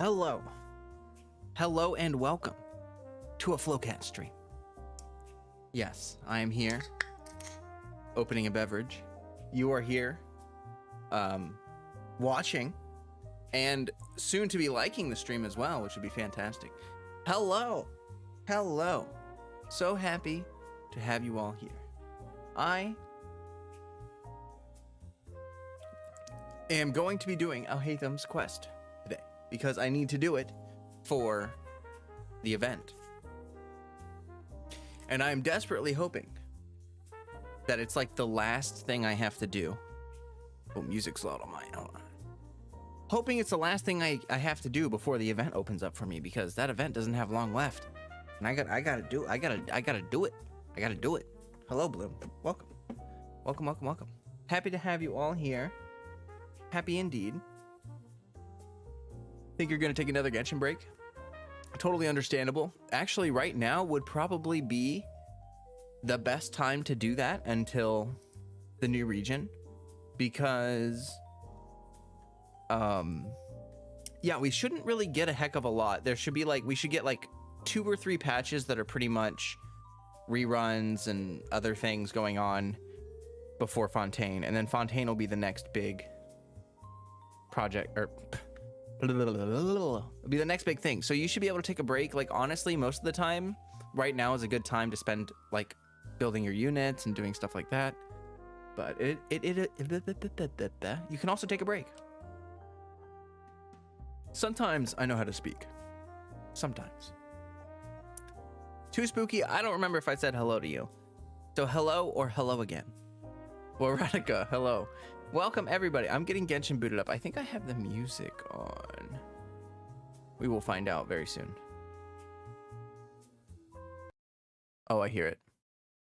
Hello. Hello and welcome to a Flowcat stream. Yes, I am here, opening a beverage. You are here, watching, and soon to be liking the stream as well, which would be fantastic. Hello. Hello. So happy to have you all here. I am going to be doing Alhaithem's quest today because I need to do it for the event. And I'm desperately hoping that it's like the last thing I have to do. Oh, music's loud on my own. Hoping it's the last thing I have to do before the event opens up for me, because that event doesn't have long left. And I gotta do it. Hello, Bloom. Welcome. Welcome. Happy to have you all here. Happy indeed. Think you're gonna take another Genshin break? Totally understandable. Actually, right now would probably be the best time to do that until the new region, because yeah, we shouldn't really get a heck of a lot. There should be like, we should get like 2 or 3 patches that are pretty much reruns and other things going on before Fontaine, and then Fontaine will be the next big project, or it'll be the next big thing. So you should be able to take a break. Like, honestly, most of the time right now is a good time to spend like building your units and doing stuff like that. But you can also take a break. Sometimes I know how to speak. Sometimes. Too spooky. I don't remember if I said hello to you. So hello or hello again. Well, Radhika, hello. Welcome everybody. I'm getting Genshin booted up. I think I have the music on. We will find out very soon. Oh, I hear it.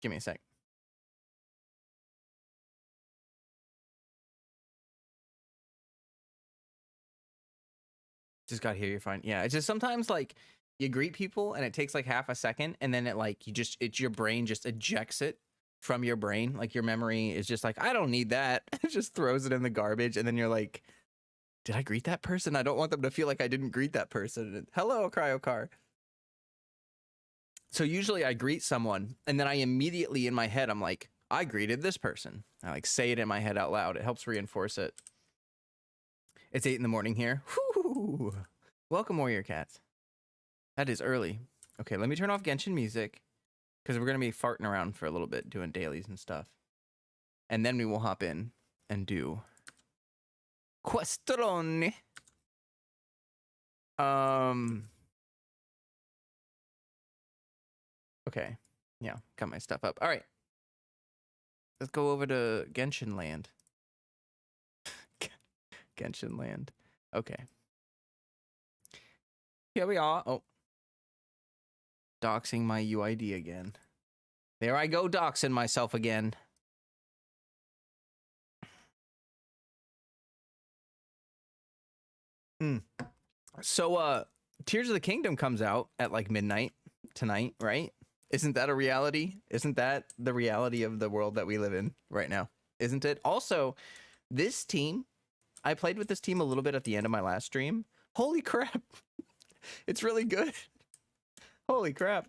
Give me a sec. Just got here, you're fine. Yeah, it's just sometimes like you greet people and it takes like half a second, and then it like your brain just ejects it from your brain. Like your memory is just like, I don't need that. It just throws it in the garbage, and then you're like, did I greet that person? I don't want them to feel like I didn't greet that person. Hello, Cryocar. So usually I greet someone and then I immediately in my head, I'm like, I greeted this person. I like say it in my head out loud. It helps reinforce it. It's 8 in the morning here. Whew. Welcome, Warrior Cats. That is early. Okay, let me turn off Genshin music, because we're going to be farting around for a little bit doing dailies and stuff. And then we will hop in and do Questrone. Okay. Yeah, got my stuff up. All right. Let's go over to Genshin land. Genshin land. Okay. Here we are. Oh. Doxing my UID again. There I go, doxing myself again. So, Tears of the Kingdom comes out at like midnight tonight, right? Isn't that a reality? Isn't that the reality of the world that we live in right now? Isn't it? Also, this team, I played with this team a little bit at the end of my last stream. Holy crap. It's really good. Holy crap.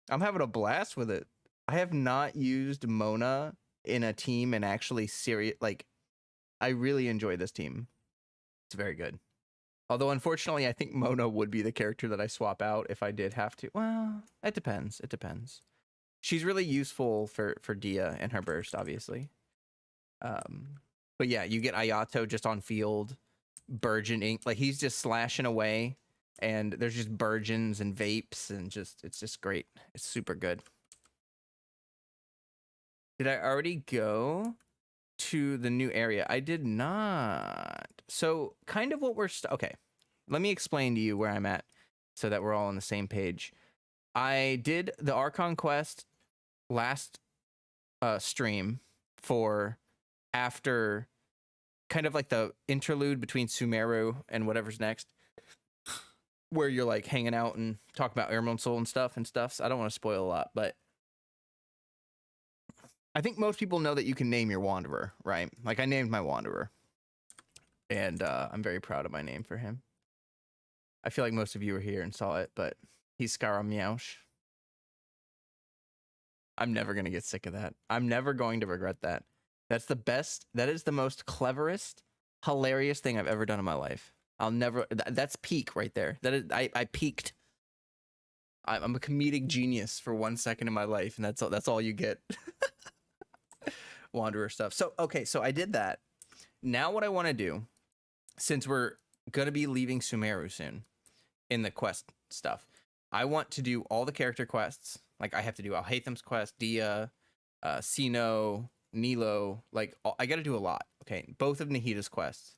I'm having a blast with it. I have not used Mona in a team and actually serious, like, I really enjoy this team. It's very good. Although, unfortunately, I think Mona would be the character that I swap out if I did have to. Well, it depends. It depends. She's really useful for Dia and her burst, obviously. But yeah, you get Ayato just on field, burgeoning. Like, he's just slashing away, and there's just burgeons and vapes, and just, it's just great. It's super good. Did I already go to the new area? I did not. So kind of what we're okay, let me explain to you where I'm at so that we're all on the same page. I did the Archon quest last stream for after kind of like the interlude between Sumeru and whatever's next, where you're like hanging out and talking about Emerald Soul and stuff. So I don't want to spoil a lot, but I think most people know that you can name your Wanderer, right? Like, I named my Wanderer, and I'm very proud of my name for him. I feel like most of you were here and saw it, but he's Scara Meowsh. I'm never going to get sick of that. I'm never going to regret that. That's the best. That is the most cleverest, hilarious thing I've ever done in my life. I'll never. That's peak right there. That is. I peaked. I'm a comedic genius for 1 second in my life, and that's all you get. Wanderer stuff. So okay, so I did that. Now what I want to do, since we're gonna be leaving Sumeru soon, in the quest stuff, I want to do all the character quests. Like I have to do Alhaithem's quest, Dia, Sino, Nilo. Like I got to do a lot. Okay, both of Nahida's quests.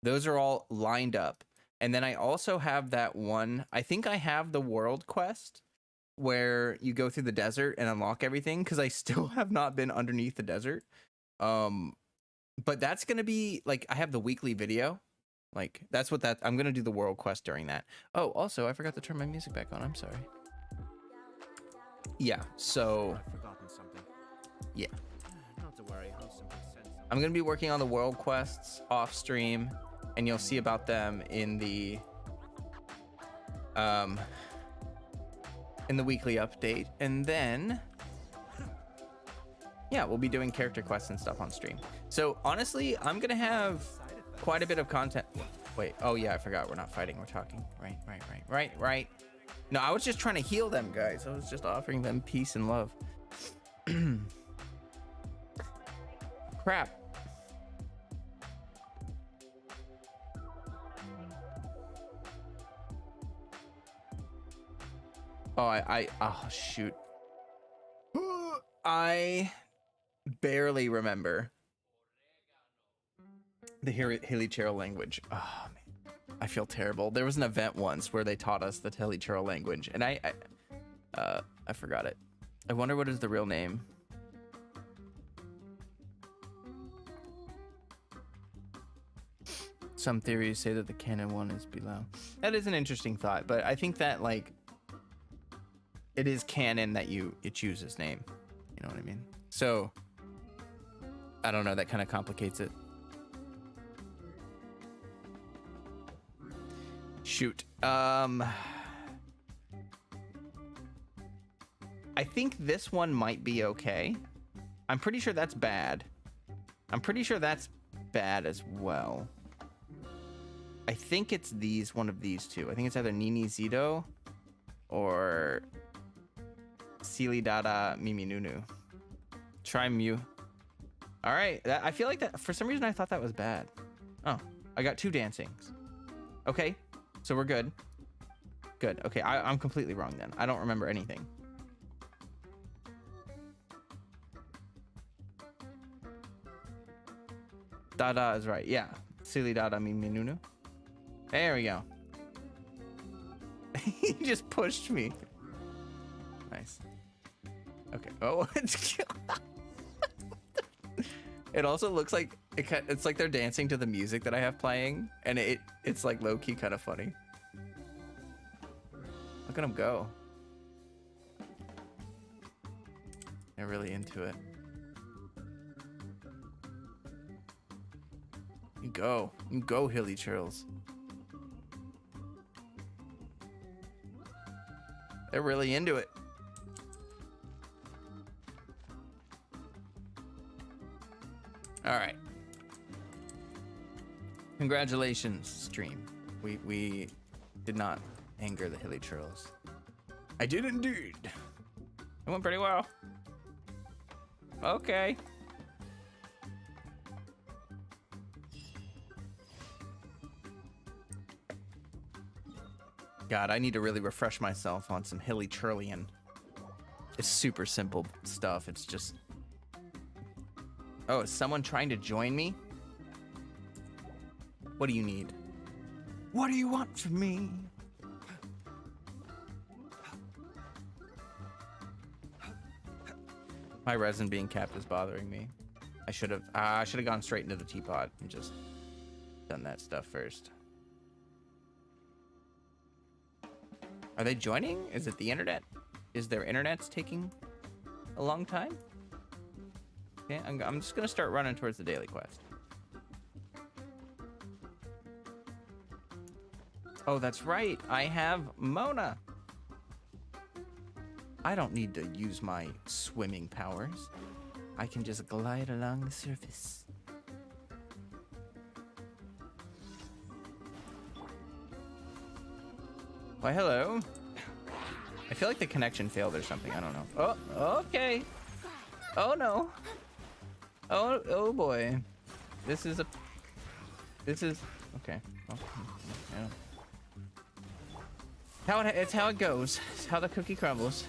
Those are all lined up. And then I also have that one. I think I have the world quest where you go through the desert and unlock everything, because I still have not been underneath the desert. But that's gonna be like, I have the weekly video. Like that's what I'm gonna do the world quest during that. Oh, also I forgot to turn my music back on. I'm sorry. Yeah, so I've forgotten something. yeah. Not to worry, I'll simply send some. I'm gonna be working on the world quests off stream, and you'll see about them in the weekly update. And then yeah, we'll be doing character quests and stuff on stream. So honestly, I'm gonna have quite a bit of content. Wait, oh yeah, I forgot we're not fighting, we're talking. Right. No, I was just trying to heal them, guys. I was just offering them peace and love. Crap. Oh, oh shoot. I barely remember the Hilichurl language. Oh man, I feel terrible. There was an event once where they taught us the Hilichurl language, and I forgot it. I wonder what is the real name. Some theories say that the canon one is below. That is an interesting thought, but I think that like it is canon that it chooses name. You know what I mean? So I don't know, that kind of complicates it. Shoot. I think this one might be okay. I'm pretty sure that's bad. I'm pretty sure that's bad as well. I think it's one of these two. I think it's either Nini Zido or Sili Dada Mimi Nunu. Try Mew. All right. I feel like that, for some reason I thought that was bad. Oh, I got 2 dancings. Okay. So we're good. Good. Okay. I'm completely wrong then. I don't remember anything. Dada is right. Yeah. Silly Dada Mimi Nunu. There we go. He just pushed me. Nice. Okay. Oh, it also looks like it's like they're dancing to the music that I have playing, and it's like low key kind of funny. Look at them go. They're really into it. You go, Hilichurls. They're really into it. All right. Congratulations, stream. We did not anger the Hilichurls. I did indeed. It went pretty well. Okay. God, I need to really refresh myself on some Hilichurlian. It's super simple stuff. It's just... Oh, is someone trying to join me? What do you need? What do you want from me? My resin being capped is bothering me. I should have gone straight into the teapot and just done that stuff first. Are they joining? Is it the internet? Is their internet's taking a long time? Okay, I'm just gonna start running towards the daily quest. Oh, that's right. I have Mona. I don't need to use my swimming powers. I can just glide along the surface. Why, hello. I feel like the connection failed or something. I don't know. Oh, okay. Oh, no. Oh boy. This is... Okay. Oh, yeah. It's how it goes. It's how the cookie crumbles.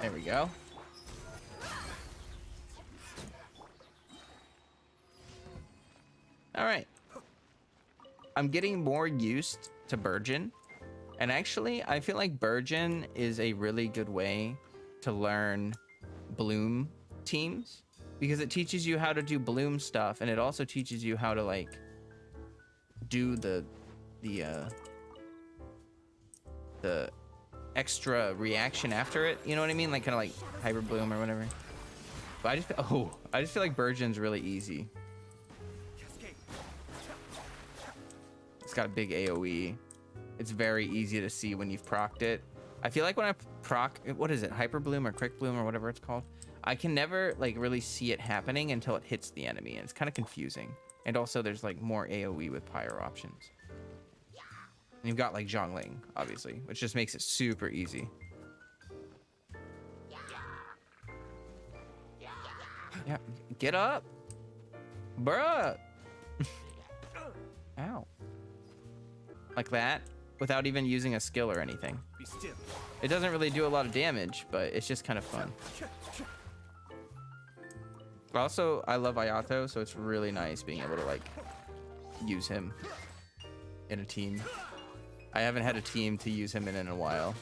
There we go. All right. I'm getting more used to Burgeon. And actually, I feel like Burgeon is a really good way to learn Bloom teams, because it teaches you how to do Bloom stuff, and it also teaches you how to like do the extra reaction after it. You know what I mean? Like kind of like Hyper Bloom or whatever. But I just feel like Burgeon's really easy. It's got a big AoE. It's very easy to see when you've procced it. I feel like when I proc, what is it, Hyper Bloom or Quick Bloom or whatever it's called, I can never like really see it happening until it hits the enemy, and it's kind of confusing. And also there's like more AoE with pyro options. And you've got like Zhongling, obviously, which just makes it super easy. Yeah, get up, bruh. Ow. Like that, without even using a skill or anything. It doesn't really do a lot of damage, but it's just kind of fun. Also, I love Ayato, so it's really nice being able to like use him in a team. I haven't had a team to use him in a while.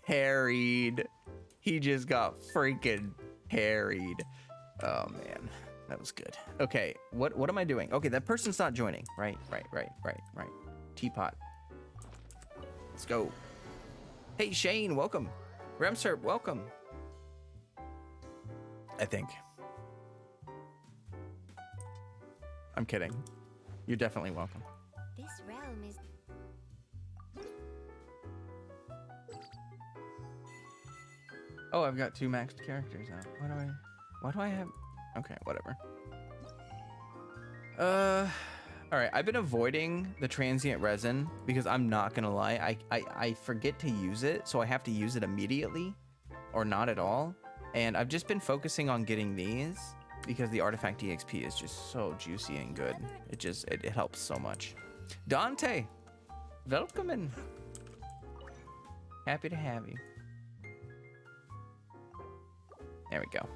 Parried. He just got freaking parried. Oh man, that was good. Okay, what am I doing? Okay, that person's not joining. Right. Teapot. Let's go. Hey Shane, welcome. Remserp, welcome. I think. I'm kidding. You're definitely welcome. This realm is... Oh, I've got 2 maxed characters now. Why do I have... Okay, whatever. All right, I've been avoiding the transient resin because I'm not gonna lie, I forget to use it, so I have to use it immediately or not at all. And I've just been focusing on getting these because the artifact EXP is just so juicy and good. It helps so much. Dante, welcome in. Happy to have you. There we go.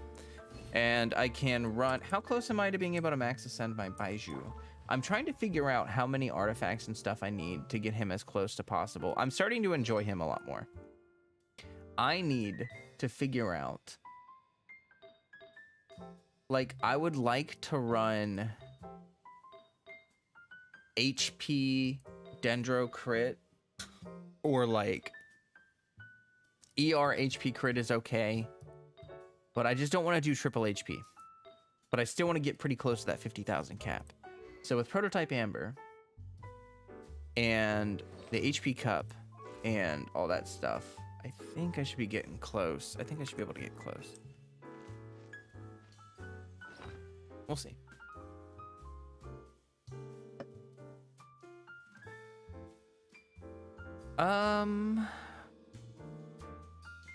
And I can run... How close am I to being able to max ascend my Baiju? I'm trying to figure out how many artifacts and stuff I need to get him as close to possible. I'm starting to enjoy him a lot more. I need to figure out... Like, I would like to run... HP Dendro crit. Or like... ER HP crit is okay. But I just don't want to do triple HP. But I still want to get pretty close to that 50,000 cap. So with Prototype Amber and the HP Cup and all that stuff, I think I should be getting close. I think I should be able to get close. We'll see.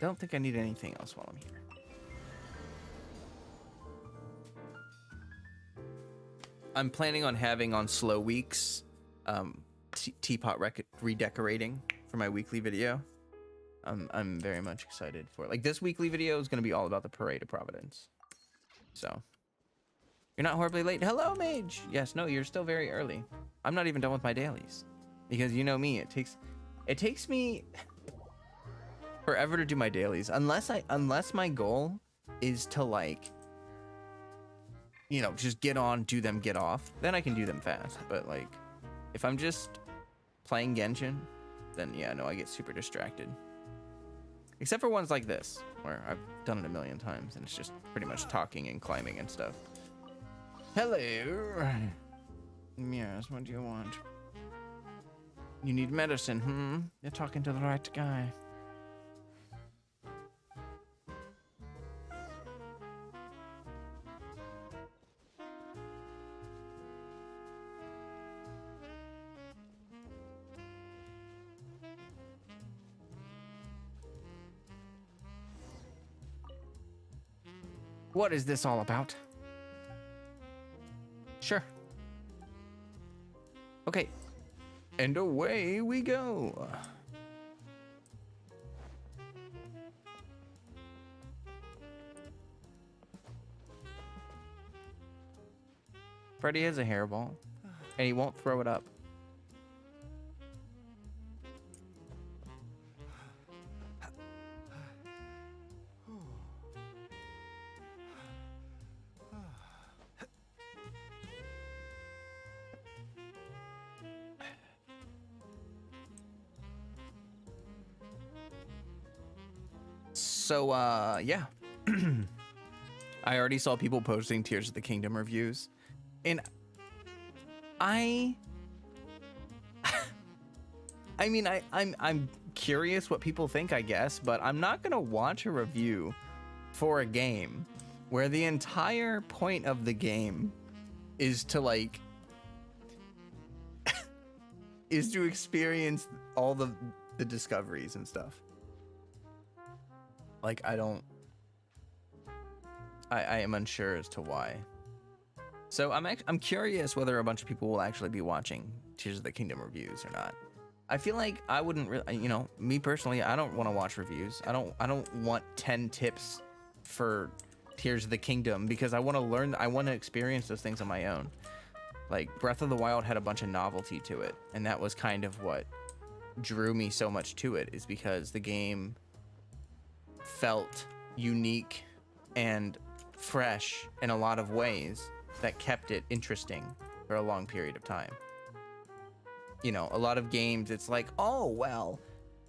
Don't think I need anything else while I'm here. I'm planning on having on slow weeks teapot redecorating for my weekly video. I'm very much excited for it. Like this weekly video is going to be all about the Parade of Providence. So you're not horribly late. Hello, Mage. Yes, no, you're still very early. I'm not even done with my dailies because you know me. It takes me forever to do my dailies unless my goal is to like, you know, just get on, do them, get off. Then I can do them fast. But like, if I'm just playing Genshin, then yeah, no, I get super distracted. Except for ones like this, where I've done it a million times, and it's just pretty much talking and climbing and stuff. Hello. Yes, what do you want? You need medicine, You're talking to the right guy. What is this all about? Sure. Okay. And away we go. Freddy has a hairball, and he won't throw it up. So, yeah. I already saw people posting Tears of the Kingdom reviews. And I mean, I'm curious what people think, I guess, but I'm not gonna watch a review for a game where the entire point of the game is to like is to experience all the discoveries and stuff. Like, I am unsure as to why. So I'm curious whether a bunch of people will actually be watching Tears of the Kingdom reviews or not. I feel like I wouldn't really, you know, me personally, I don't want to watch reviews. I don't want 10 tips for Tears of the Kingdom because I want to learn, I want to experience those things on my own. Like Breath of the Wild had a bunch of novelty to it, and that was kind of what drew me so much to it, is because the game felt unique and fresh in a lot of ways that kept it interesting for a long period of time. You know, a lot of games, it's like, oh, well,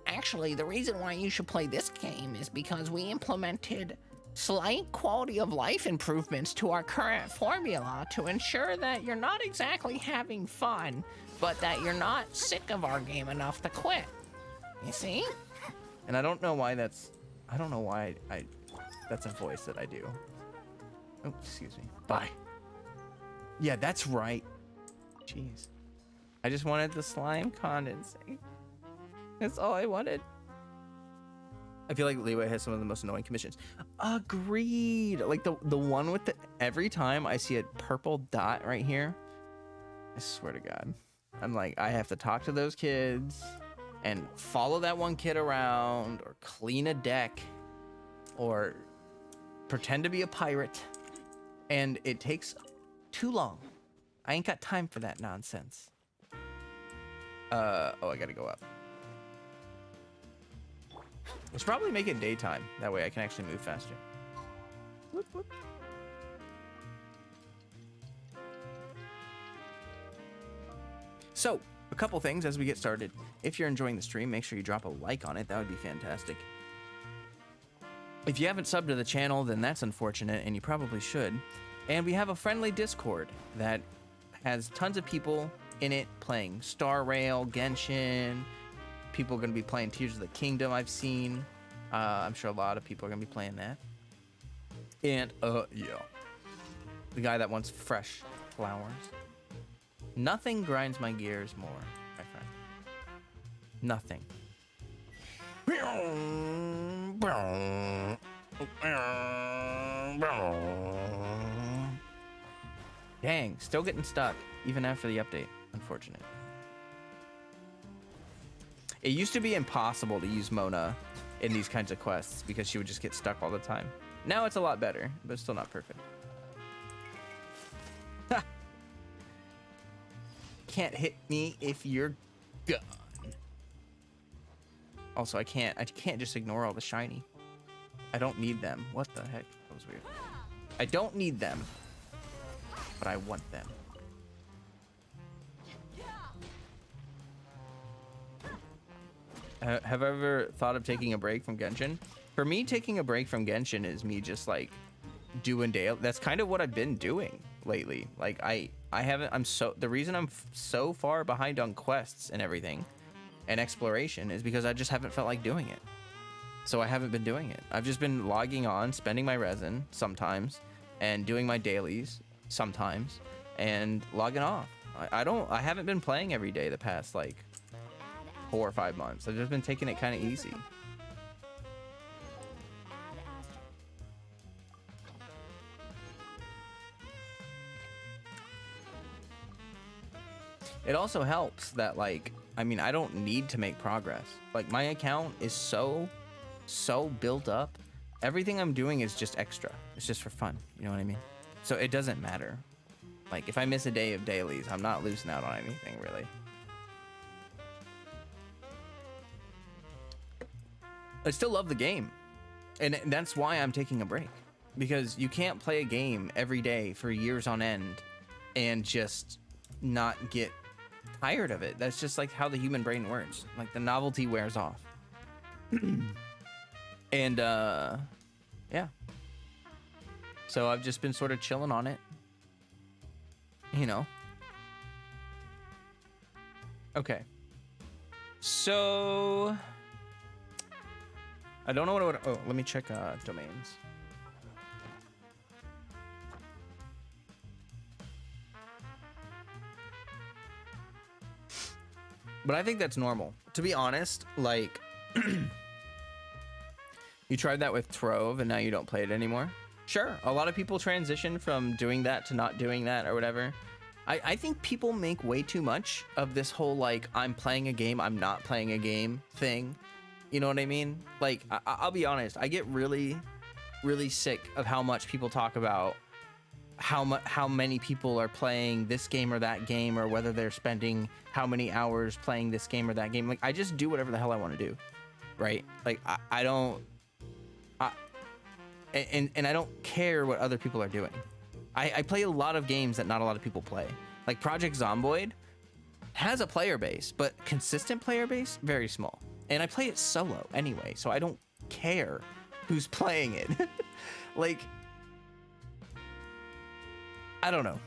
actually, the reason why you should play this game is because we implemented slight quality of life improvements to our current formula to ensure that you're not exactly having fun, but that you're not sick of our game enough to quit. You see? And I don't know why that's a voice that I do. Oh, excuse me. Bye. Yeah, that's right. Jeez. I just wanted the slime condensate. That's all I wanted. I feel like Leeway has some of the most annoying commissions. Agreed. Like the one with the, every time I see a purple dot right here, I swear to God, I'm like, I have to talk to those kids and follow that one kid around, or clean a deck, or pretend to be a pirate, and it takes too long. I ain't got time for that nonsense. Oh, I gotta go up. Let's probably make it daytime. That way I can actually move faster. Whoop, whoop. So, a couple things as we get started. If you're enjoying the stream, make sure you drop a like on it. That would be fantastic. If you haven't subbed to the channel, then that's unfortunate, and you probably should. And we have a friendly Discord that has tons of people in it playing Star Rail, Genshin. People are going to be playing Tears of the Kingdom, I've seen. I'm sure a lot of people are going to be playing that. And, yeah. The guy that wants fresh flowers. Nothing grinds my gears more, my friend. Nothing. Dang, still getting stuck, even after the update. Unfortunate. It used to be impossible to use Mona in these kinds of quests because she would just get stuck all the time. Now it's a lot better, but it's still not perfect. Ha! Can't hit me if you're gone. Also, I can't just ignore all the shiny. I don't need them. What the heck? That was weird. I don't need them, but I want them. Have I ever thought of taking a break from Genshin? For me, taking a break from Genshin is me just like doing daily. That's kind of what I've been doing lately. Like I haven't. The reason I'm so far behind on quests and everything and exploration is because I just haven't felt like doing it. So I haven't been doing it. I've just been logging on, spending my resin sometimes, and doing my dailies sometimes, and logging off. I haven't been playing every day the past like 4 or 5 months. I've just been taking it kind of easy. It also helps that like, I mean, I don't need to make progress. Like my account is so built up. Everything I'm doing is just extra. It's just for fun. You know what I mean? So it doesn't matter. Like if I miss a day of dailies, I'm not losing out on anything really. I still love the game. And that's why I'm taking a break. Because you can't play a game every day for years on end and just not get tired of it. That's just like how the human brain works. Like the novelty wears off. And yeah. So I've just been sort of chilling on it. You know. Okay. So I don't know what oh, let me check domains. But I think that's normal. To be honest, like you tried that with Trove and now you don't play it anymore. Sure, a lot of people transition from doing that to not doing that or whatever. I think people make way too much of this whole like I'm playing a game, I'm not playing a game thing. You know what I mean? Like I'll be honest, I get really sick of how much people talk about how many people are playing this game or that game, or whether they're spending how many hours playing this game or that game. Like I just do whatever the hell I want to do, right? Like I don't and I don't care what other people are doing. I play a lot of games that not a lot of people play. Like Project Zomboid has a player base, but consistent player base, very small. And I play it solo anyway, so I don't care who's playing it. Like, I don't know.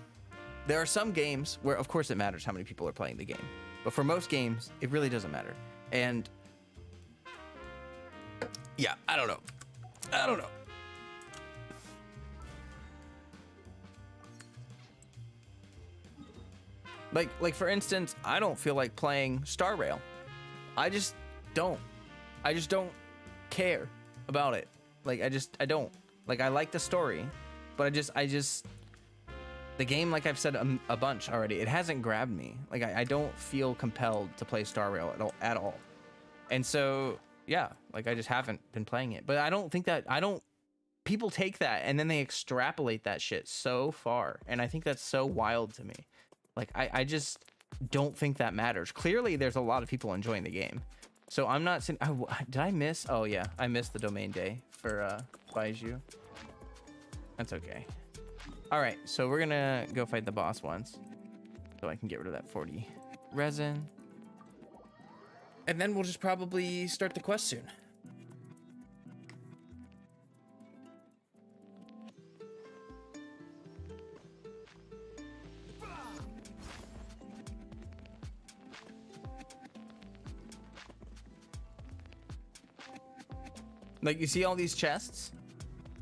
There are some games where, of course, it matters how many people are playing the game. But for most games, it really doesn't matter. And yeah, I don't know. Like for instance, I don't feel like playing Star Rail. I just don't care about it. Like I don't. Like I like the story, but I just the game, like I've said a bunch already, it hasn't grabbed me. Like I don't feel compelled to play Star Rail at all. And so yeah, like I just haven't been playing it. But I don't think that people take that and then they extrapolate that shit so far, and I think that's so wild to me. Like I just don't think that matters. Clearly there's a lot of people enjoying the game, so I'm not saying did I miss oh yeah, I missed the domain day for Baiju. That's okay. All right, so we're gonna go fight the boss once so I can get rid of that 40 resin, and then we'll just probably start the quest soon. Like, you see all these chests?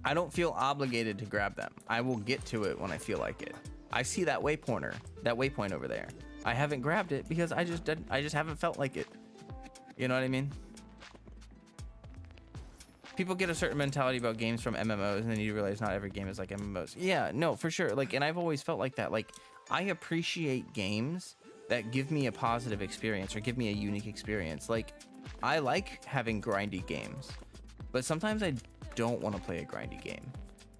I don't feel obligated to grab them. I will get to it when I feel like it. I see that waypoint over there. I haven't grabbed it because I just haven't felt like it. You know what I mean? People get a certain mentality about games from MMOs, and then you realize not every game is like MMOs. Yeah, no, for sure. Like, and I've always felt like that. Like, I appreciate games that give me a positive experience or give me a unique experience. Like, I like having grindy games, but sometimes I don't want to play a grindy game.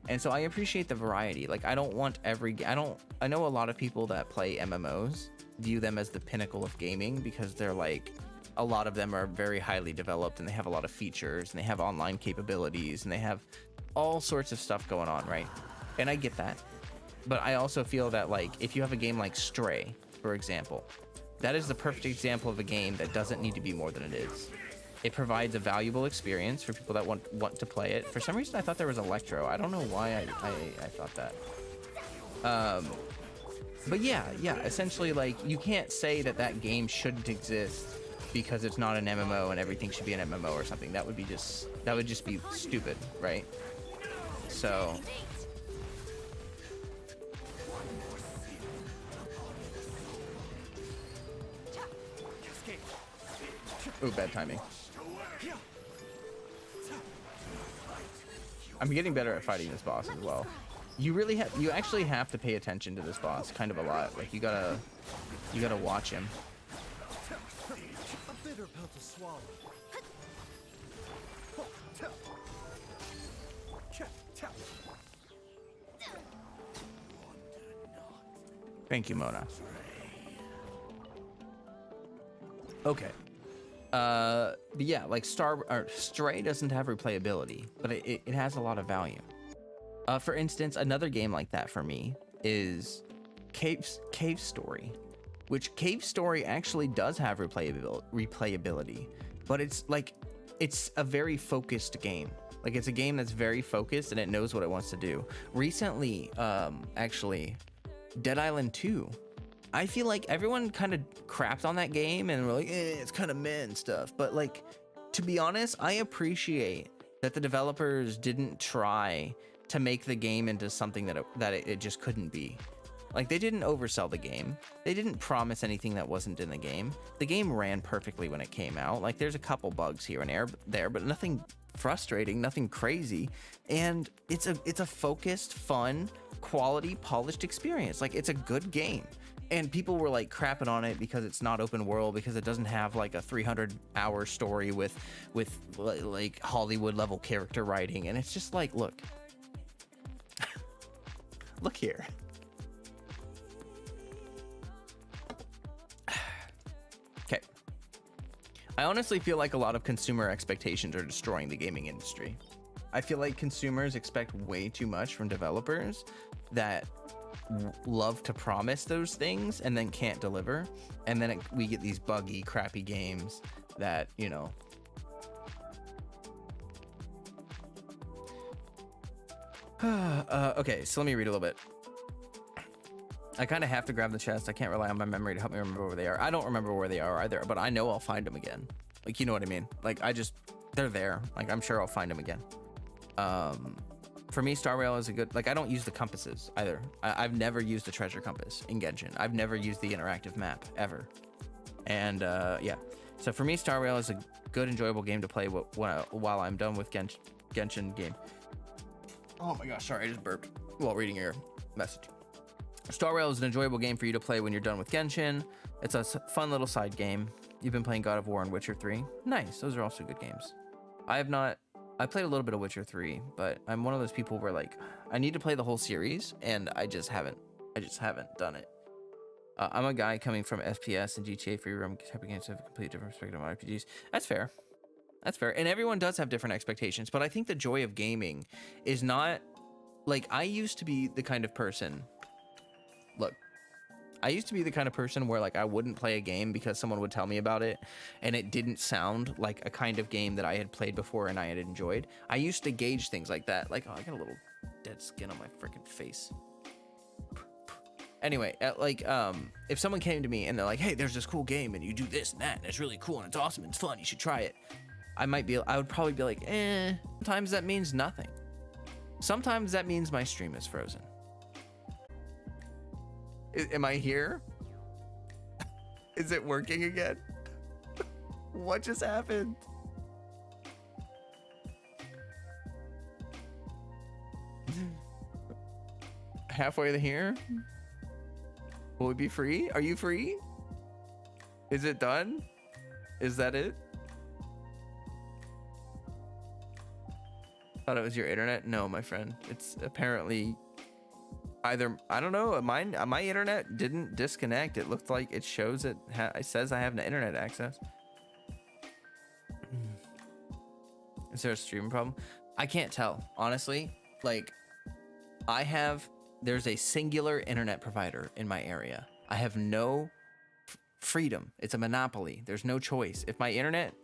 And so I appreciate the variety. Like, I don't want I know a lot of people that play MMOs view them as the pinnacle of gaming because they're like, a lot of them are very highly developed and they have a lot of features and they have online capabilities and they have all sorts of stuff going on, right? And I get that. But I also feel that, like, if you have a game like Stray, for example, that is the perfect example of a game that doesn't need to be more than it is. It provides a valuable experience for people that want to play it. For some reason, I thought there was Electro. I don't know why I thought that. But yeah, essentially, like, you can't say that that game shouldn't exist because it's not an MMO and everything should be an MMO or something. That would just be stupid, right? So ooh, bad timing. I'm getting better at fighting this boss as well. You actually have to pay attention to this boss kind of a lot. Like, you gotta watch him. A bitter pill to swallow. Thank you, Mona. Okay. But yeah, like Stray doesn't have replayability, but it has a lot of value. For instance, another game like that for me is Cave Story, which Cave Story actually does have replayability, but it's a very focused game. Like, it's a game that's very focused and it knows what it wants to do. Recently, actually, Dead Island 2. I feel like everyone kind of crapped on that game and were like, it's kind of meh and stuff. But, like, to be honest, I appreciate that the developers didn't try to make the game into something that it just couldn't be. Like, they didn't oversell the game. They didn't promise anything that wasn't in the game. The game ran perfectly when it came out. Like, there's a couple bugs here and there, but nothing frustrating, nothing crazy. And it's a focused, fun, quality, polished experience. Like, it's a good game. And people were like crapping on it because it's not open world, because it doesn't have like a 300-hour story with like Hollywood level character writing. And it's just like, look, look here. Okay. I honestly feel like a lot of consumer expectations are destroying the gaming industry. I feel like consumers expect way too much from developers that love to promise those things and then can't deliver, and then we get these buggy, crappy games that, you know. Okay, so let me read a little bit. I kind of have to grab the chest. I can't rely on my memory to help me remember where they are. I don't remember where they are either, but I know I'll find them again. Like, you know what I mean? Like, they're there. Like, I'm sure I'll find them again. For me, Star Rail is a good, like, I don't use the compasses either. I've never used a treasure compass in Genshin. I've never used the interactive map ever. And yeah, so for me, Star Rail is a good, enjoyable game to play while I'm done with Genshin game. Oh my gosh, sorry, I just burped while reading your message. Star Rail is an enjoyable game for you to play when you're done with Genshin. It's a fun little side game. You've been playing God of War and Witcher 3. Nice, those are also good games. I played a little bit of Witcher 3, but I'm one of those people where, like, I need to play the whole series, and I just haven't done it. I'm a guy coming from FPS and GTA free roam type of games have a completely different perspective on RPGs. That's fair. That's fair. And everyone does have different expectations, but I think the joy of gaming is not, like, I used to be the kind of person, look, I used to be the kind of person where, like, I wouldn't play a game because someone would tell me about it and it didn't sound like a kind of game that I had played before and I had enjoyed. I used to gauge things like that. Like, oh, I got a little dead skin on my freaking face. Anyway, if someone came to me and they're like, hey, there's this cool game and you do this and that and it's really cool and it's awesome and it's fun, you should try it. I would probably be like, sometimes that means nothing. Sometimes that means my stream is frozen. Am I here? Is it working again? What just happened? Halfway to here? Will we be free? Are you free? Is it done? Is that it? Thought it was your internet? No, my friend. It's apparently either, I don't know, my internet didn't disconnect. It looked like it shows it says I have internet access. Is there a streaming problem? I can't tell, honestly. Like, there's a singular internet provider in my area. I have no freedom. It's a monopoly. There's no choice. If my internet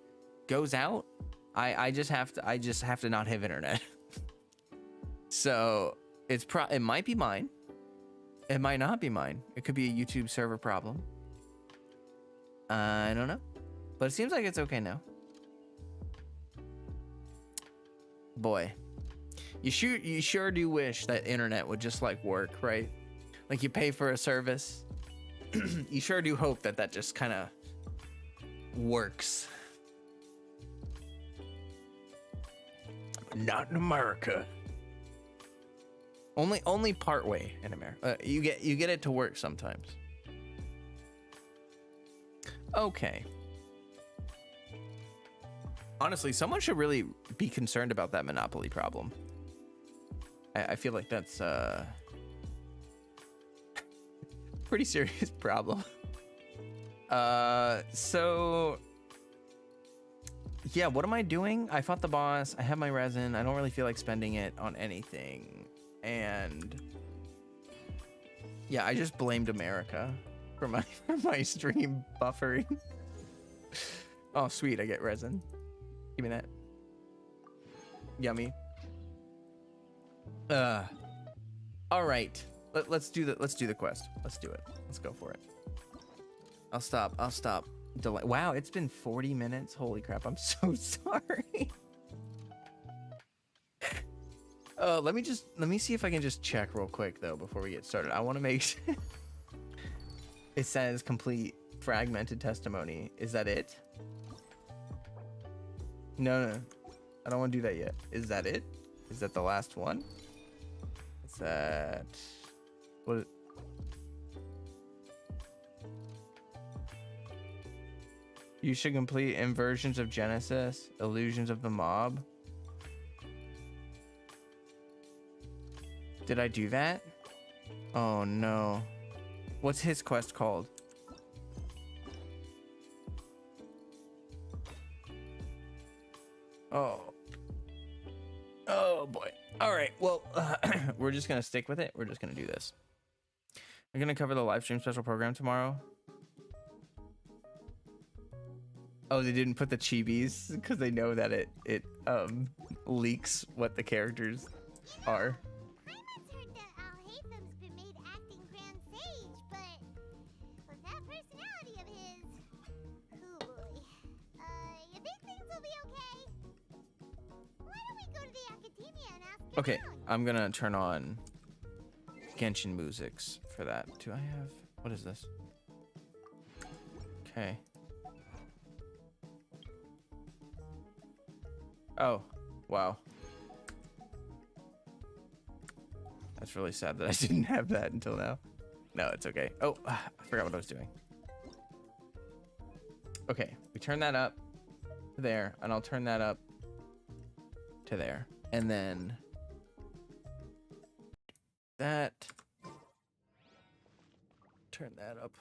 goes out, I just have to not have internet. So it might be mine. It might not be mine. It could be a YouTube server problem. I don't know. But it seems like it's okay now. Boy. You sure do wish that internet would just like work, right? Like you pay for a service. You sure do hope that just kind of works. Not in America. Only part way in America. You get it to work sometimes. Okay. Honestly, someone should really be concerned about that monopoly problem. I feel like that's pretty serious problem. So yeah, what am I doing? I fought the boss. I have my resin. I don't really feel like spending it on anything. And yeah, I just blamed America for my stream buffering. Oh, sweet. I get resin. Give me that. Yummy. All right. Let's do the quest. Let's do it. Let's go for it. I'll stop. Delay. Wow, it's been 40 minutes. Holy crap. I'm so sorry. Let me see if I can just check real quick though before we get started. I want to make sure. It says complete fragmented testimony. Is that it? No. I don't want to do that yet. Is that it? Is that the last one? Is that what? You should complete Inversions of Genesis, Illusions of the Mob. Did I do that? Oh no. What's his quest called? Oh boy. All right. Well, we're just going to stick with it. We're just going to do this. I'm going to cover the live stream special program tomorrow. Oh, they didn't put the chibis because they know that it leaks what the characters are. I once heard that Alhaithem's been made acting Grand Sage, but with that personality of his, oh boy. You think things will be okay? Why don't we go to the academia and ask him Okay, out? I'm gonna turn on Genshin musics for that. Do I have, what is this? Okay. Oh, wow. That's really sad that I didn't have that until now. No, it's okay. Oh, I forgot what I was doing. Okay, we turn that up to there, and I'll turn that up to there. And then that. Turn that up.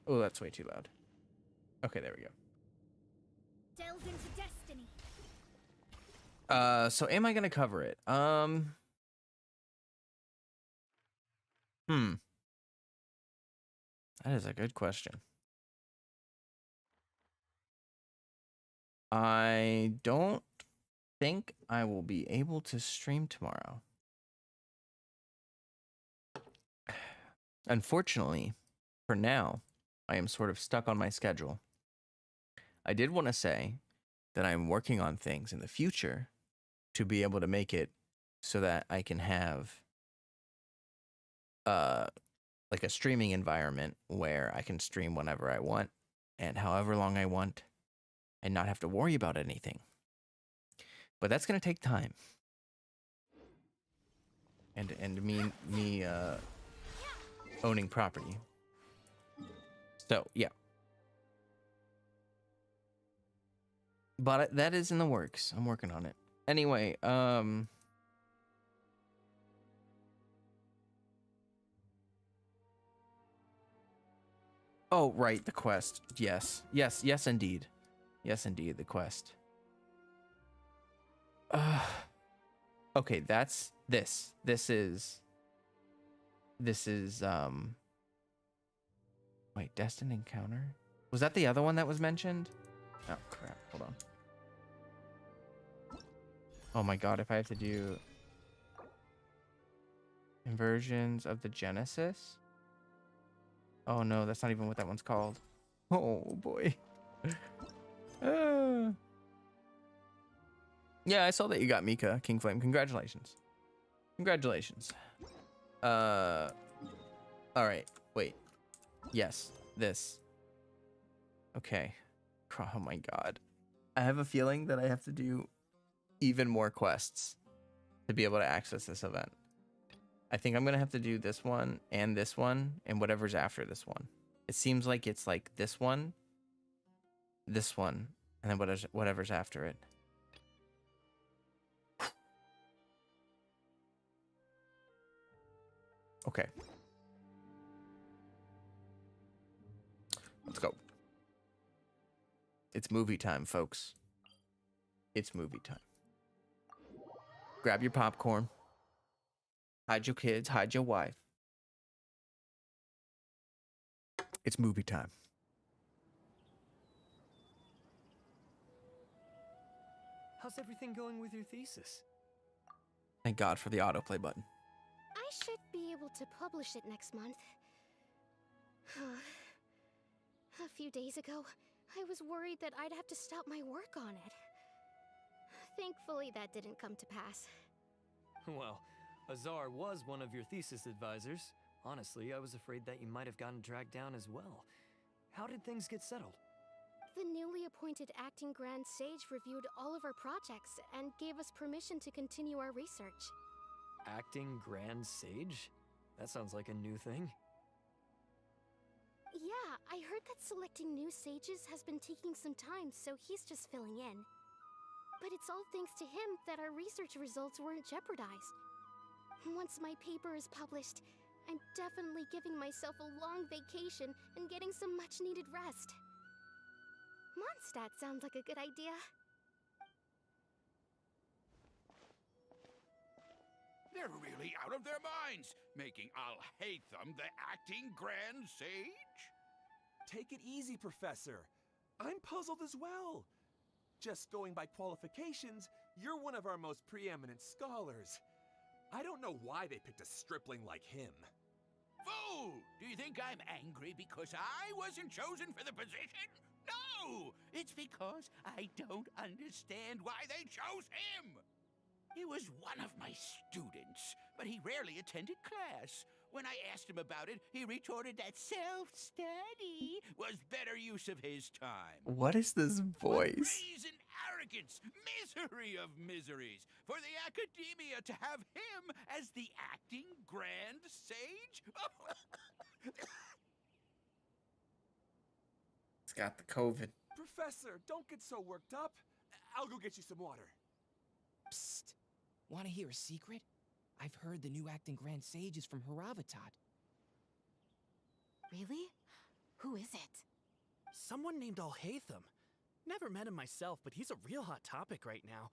Oh, that's way too loud. Okay, there we go. Delve into destiny. So am I gonna cover it? That is a good question. I don't think I will be able to stream tomorrow. Unfortunately, for now, I am sort of stuck on my schedule. I did want to say that I'm working on things in the future to be able to make it so that I can have like a streaming environment where I can stream whenever I want and however long I want and not have to worry about anything. But that's going to take time. And me owning property. So, yeah. But that is in the works. I'm working on it. Anyway, oh, right, the quest. Yes, indeed. Yes, indeed, the quest. Okay, that's this. This is wait, Destined Encounter? Was that the other one that was mentioned? Oh crap! Hold on. Oh my god! If I have to do inversions of the Genesis. Oh no, that's not even what that one's called. Oh boy. Yeah, I saw that you got Mika King Flame. Congratulations. Congratulations. All right. Wait. Yes, this. Okay. Oh my god. I have a feeling that I have to do even more quests to be able to access this event. I think I'm gonna have to do this one and whatever's after this one. It seems like it's like this one, and then whatever's after it. Okay. Let's go. It's movie time, folks. It's movie time. Grab your popcorn. Hide your kids, hide your wife. It's movie time. How's everything going with your thesis? Thank God for the autoplay button. I should be able to publish it next month. A few days ago, I was worried that I'd have to stop my work on it. Thankfully, that didn't come to pass. Well, Azar was one of your thesis advisors. Honestly, I was afraid that you might have gotten dragged down as well. How did things get settled? The newly appointed acting Grand Sage reviewed all of our projects and gave us permission to continue our research. Acting Grand Sage? That sounds like a new thing. Yeah, I heard that selecting new sages has been taking some time, so he's just filling in. But it's all thanks to him that our research results weren't jeopardized. Once my paper is published, I'm definitely giving myself a long vacation and getting some much-needed rest. Mondstadt sounds like a good idea. They're really out of their minds, making Alhaithem the acting Grand Sage? Take it easy, Professor. I'm puzzled as well. Just going by qualifications, you're one of our most preeminent scholars. I don't know why they picked a stripling like him. Fool! Do you think I'm angry because I wasn't chosen for the position? No! It's because I don't understand why they chose him! He was one of my students, but he rarely attended class. When I asked him about it, he retorted that self-study was better use of his time. What is this voice? Brazen arrogance, misery of miseries, for the academia to have him as the acting Grand Sage? It's got the COVID. Professor, don't get so worked up. I'll go get you some water. Psst. Want to hear a secret? I've heard the new acting Grand Sage is from Haravatat. Really? Who is it? Someone named Alhaithem. Never met him myself, but he's a real hot topic right now.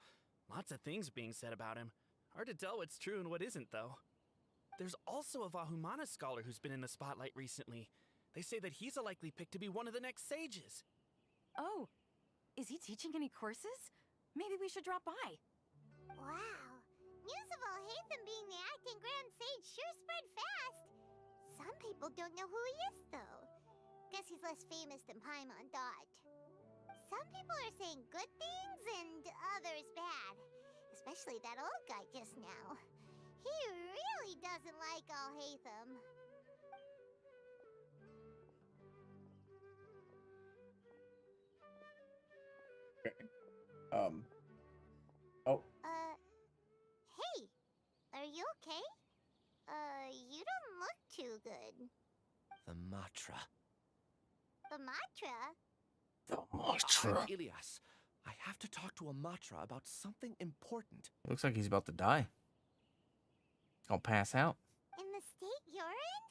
Lots of things being said about him. Hard to tell what's true and what isn't, though. There's also a Vahumana scholar who's been in the spotlight recently. They say that he's a likely pick to be one of the next sages. Oh, is he teaching any courses? Maybe we should drop by. Wow. News of Alhaithem being the acting Grand Sage sure spread fast. Some people don't know who he is, though. Guess he's less famous than Paimon Dot. Some people are saying good things and others bad. Especially that old guy just now. He really doesn't like Alhaithem. Oh. Hey, are you okay? You don't look too good. The Matra. The Matra? The Matra. I'm Ilias. I have to talk to a Matra about something important. It looks like he's about to die. I'll pass out. In the state you're in?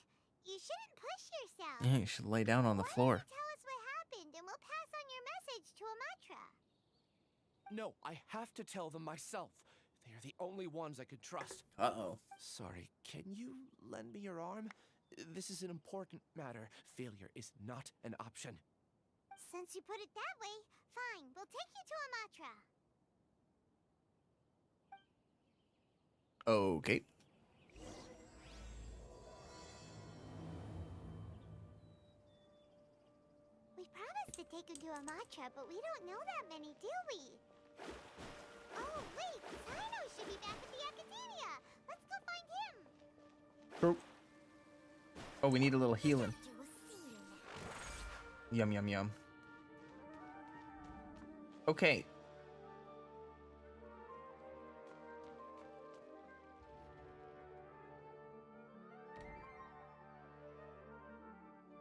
You shouldn't push yourself. Yeah, you should lay down on the Why floor. don't you tell us what happened and we'll pass on your message to a Matra? No, I have to tell them myself. They are the only ones I could trust. Uh-oh. Sorry, can you lend me your arm? This is an important matter. Failure is not an option. Since you put it that way, fine. We'll take you to Amatra. Okay. We promised to take you to Amatra, but we don't know that many, do we? Oh, wait! Sino should be back at the Academia! Let's go find him! True. Oh, we need a little healing. You will see you now. Yum, yum, yum. Okay.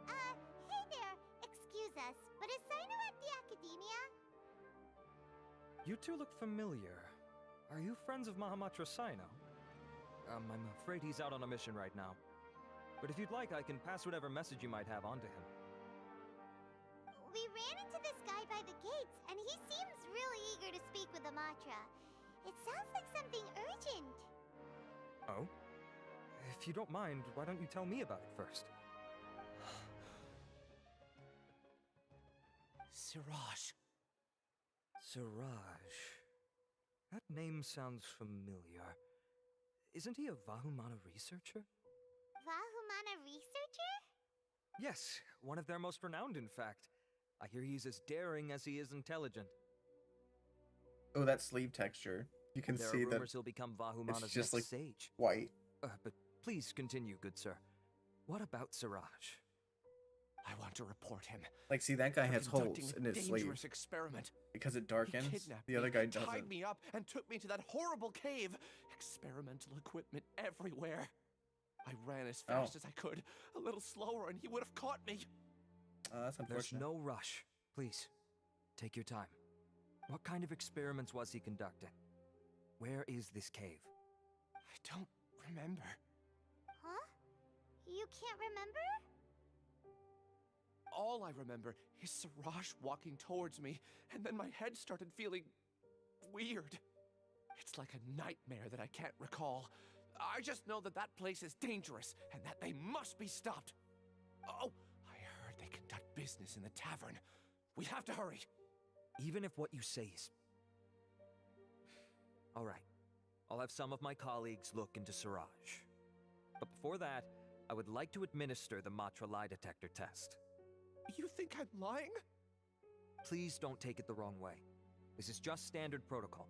Hey there! Excuse us, but is Sino at the Academia? You two look familiar. Are you friends of Mahamatra Sino? I'm afraid he's out on a mission right now. But if you'd like, I can pass whatever message you might have on to him. We ran into this guy by the gates, and he seems really eager to speak with Amatra. It sounds like something urgent. Oh? If you don't mind, why don't you tell me about it first? Siraj. Siraj. That name sounds familiar. Isn't he a Vahumana researcher? Vahumana researcher? Yes, one of their most renowned, in fact. I hear he's as daring as he is intelligent. Oh, that sleeve texture. You can There see are that rumors he'll become Vahumana's it's just next like sage. white. But please continue, good sir. What about Siraj? I want to report him. Like, see, that guy for has conducting holes a in his sleeve dangerous experiment. because it He darkens. kidnapped The other me, guy tied doesn't. me up, and took me to that horrible cave. Experimental equipment everywhere. I ran as fast as I could, a little slower, and he would have caught me. Oh, that's There's unfortunate. no rush. Please, take your time. What kind of experiments was he conducting? Where is this cave? I don't remember. Huh? You can't remember? All I remember is Siraj walking towards me, and then my head started feeling weird. It's like a nightmare that I can't recall. I just know that that place is dangerous, and that they must be stopped. Oh, I heard they conduct business in the tavern. We have to hurry. Even if what you say is... All right. I'll have some of my colleagues look into Siraj. But before that, I would like to administer the Matra lie detector test. You think I'm lying? Please don't take it the wrong way. This is just standard protocol.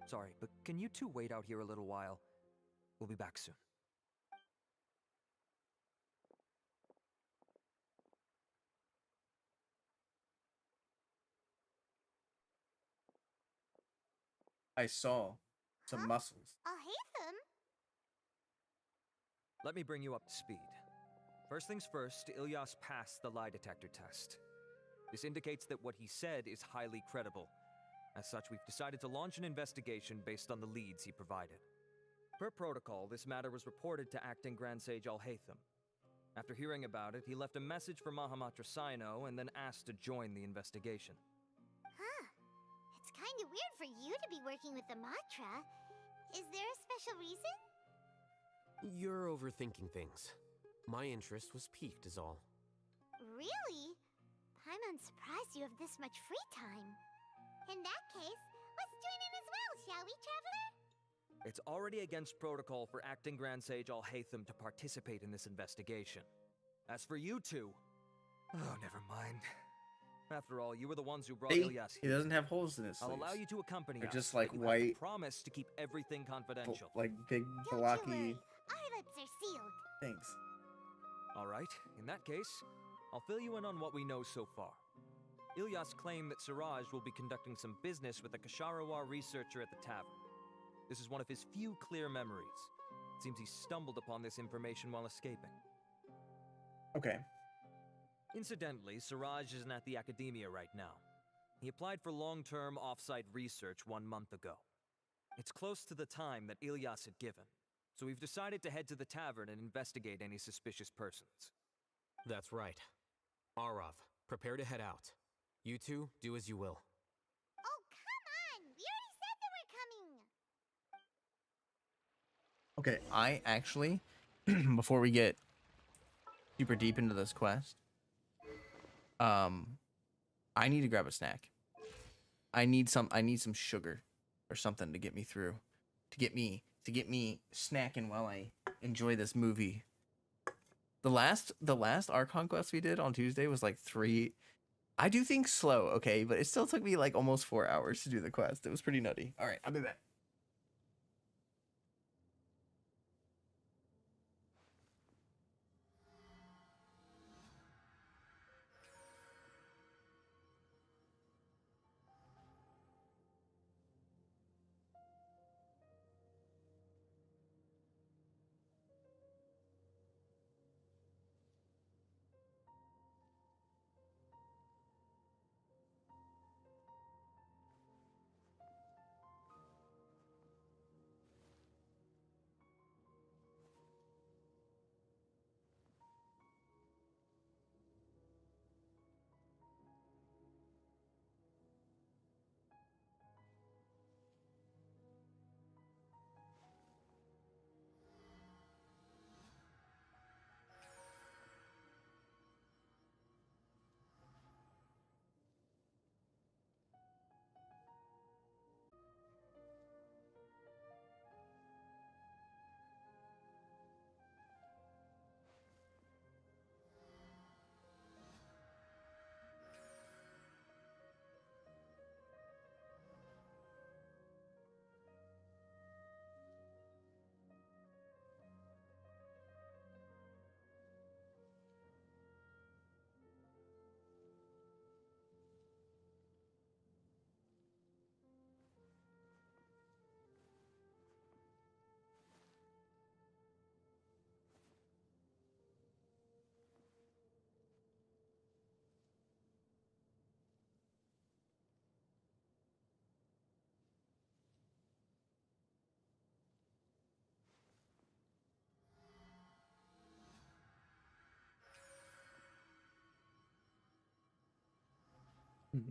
Sorry, but can you two wait out here a little while? We'll be back soon. I saw some Huh? muscles. Alhaithem? Let me bring you up to speed. First things first, Ilyas passed the lie detector test. This indicates that what he said is highly credible. As such, we've decided to launch an investigation based on the leads he provided. Per protocol, this matter was reported to Acting Grand Sage Alhaithem. After hearing about it, he left a message for Mahamatra Sino and then asked to join the investigation. Huh. It's kind of weird for you to be working with the Matra. Is there a special reason? You're overthinking things. My interest was piqued is all. Really? I'm unsurprised you have this much free time. In that case, let's join in as well, shall we, Traveler? It's already against protocol for Acting Grand Sage Alhaithem to participate in this investigation. As for you two... Oh, never mind. After all, you were the ones who brought See? Ilyas He here. doesn't have holes in his I'll sleeves. allow you to accompany They're us. just but like you have to white, promise to keep everything confidential. like big Don't blocky you worry. Our lips are sealed. things. All right, in that case, I'll fill you in on what we know so far. Ilyas claimed that Siraj will be conducting some business with a Kasharawar researcher at the tavern. This is one of his few clear memories. It seems he stumbled upon this information while escaping. Okay. Incidentally, Siraj isn't at the Academia right now. He applied for long-term off-site research 1 month ago. It's close to the time that Ilyas had given, so we've decided to head to the tavern and investigate any suspicious persons. That's right. Arav, prepare to head out. You two, do as you will. Oh, come on! We already said that we're coming! Okay, I actually, before we get super deep into this quest, I need to grab a snack. I need some sugar or something to get me through, to get me snacking while I enjoy this movie. The last Archon quest we did on Tuesday was like 3. I do think slow, okay, but it still took me like almost 4 hours to do the quest. It was pretty nutty. All right, I'll be back.